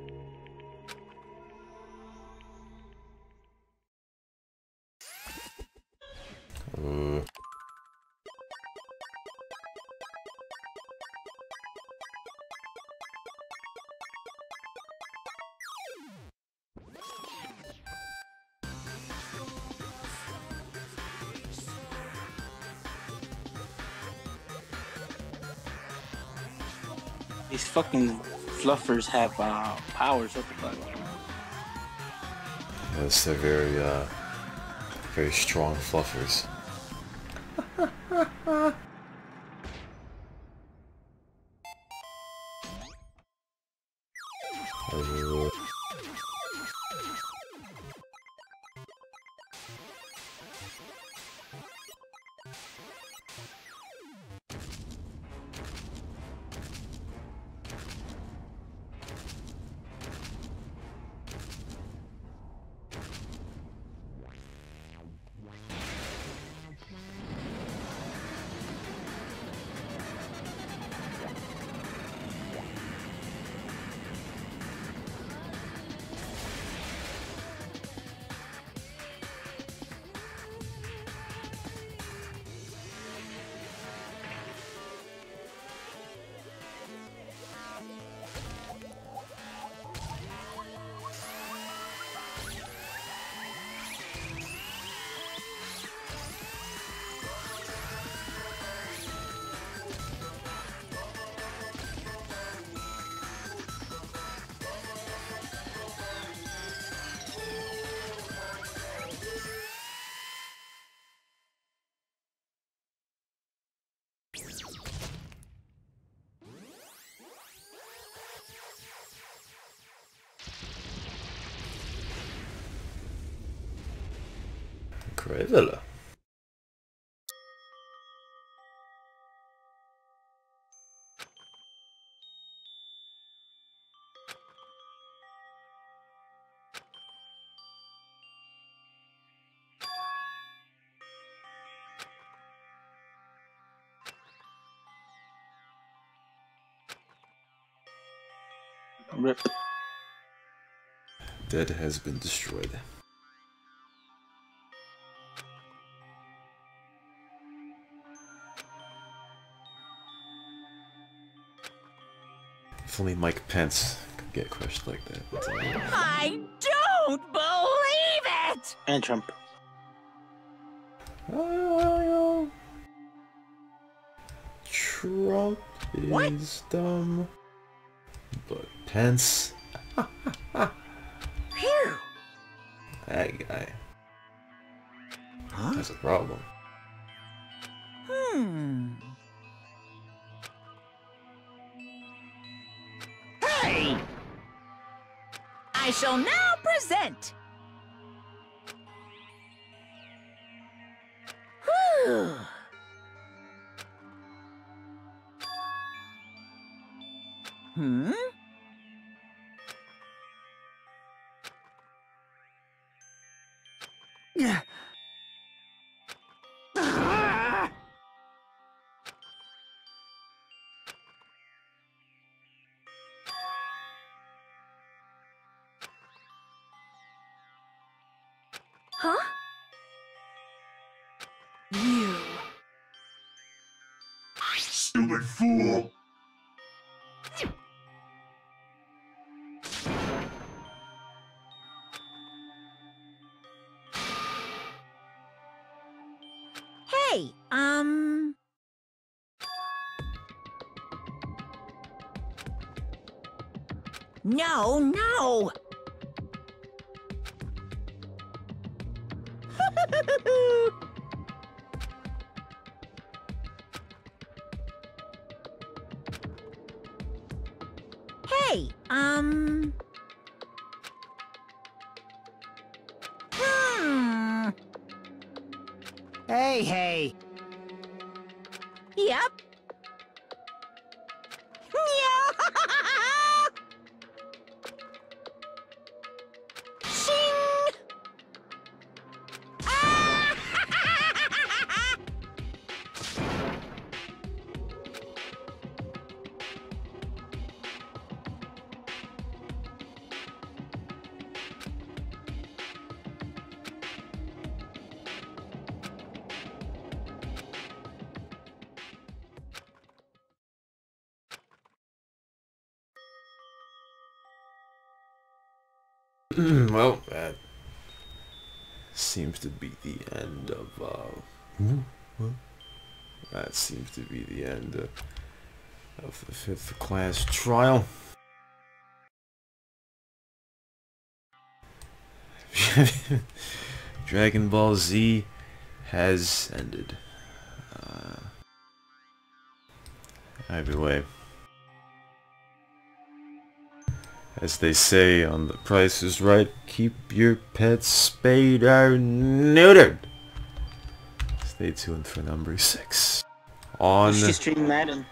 These fucking fluffers have powers. What the fuck? Yes, they're very, very strong fluffers. Incredible. Rip. Dead has been destroyed. If only Mike Pence could get crushed like that. I don't believe it! And Trump. Trump is dumb, but Pence. Phew. That guy has a problem. Hey! I shall now present. Whew. Hmm? Yeah. Huh? You. Stupid fool! Hey, No, no! Hey, Hey. Yep. Shing! Well, that seems to be the end of, that seems to be the end of the 5th class trial. Dragon Ball Z has ended. Either way. As they say on The Price is Right, keep your pets spayed or neutered. Stay tuned for number 6. On... You should stream Madden.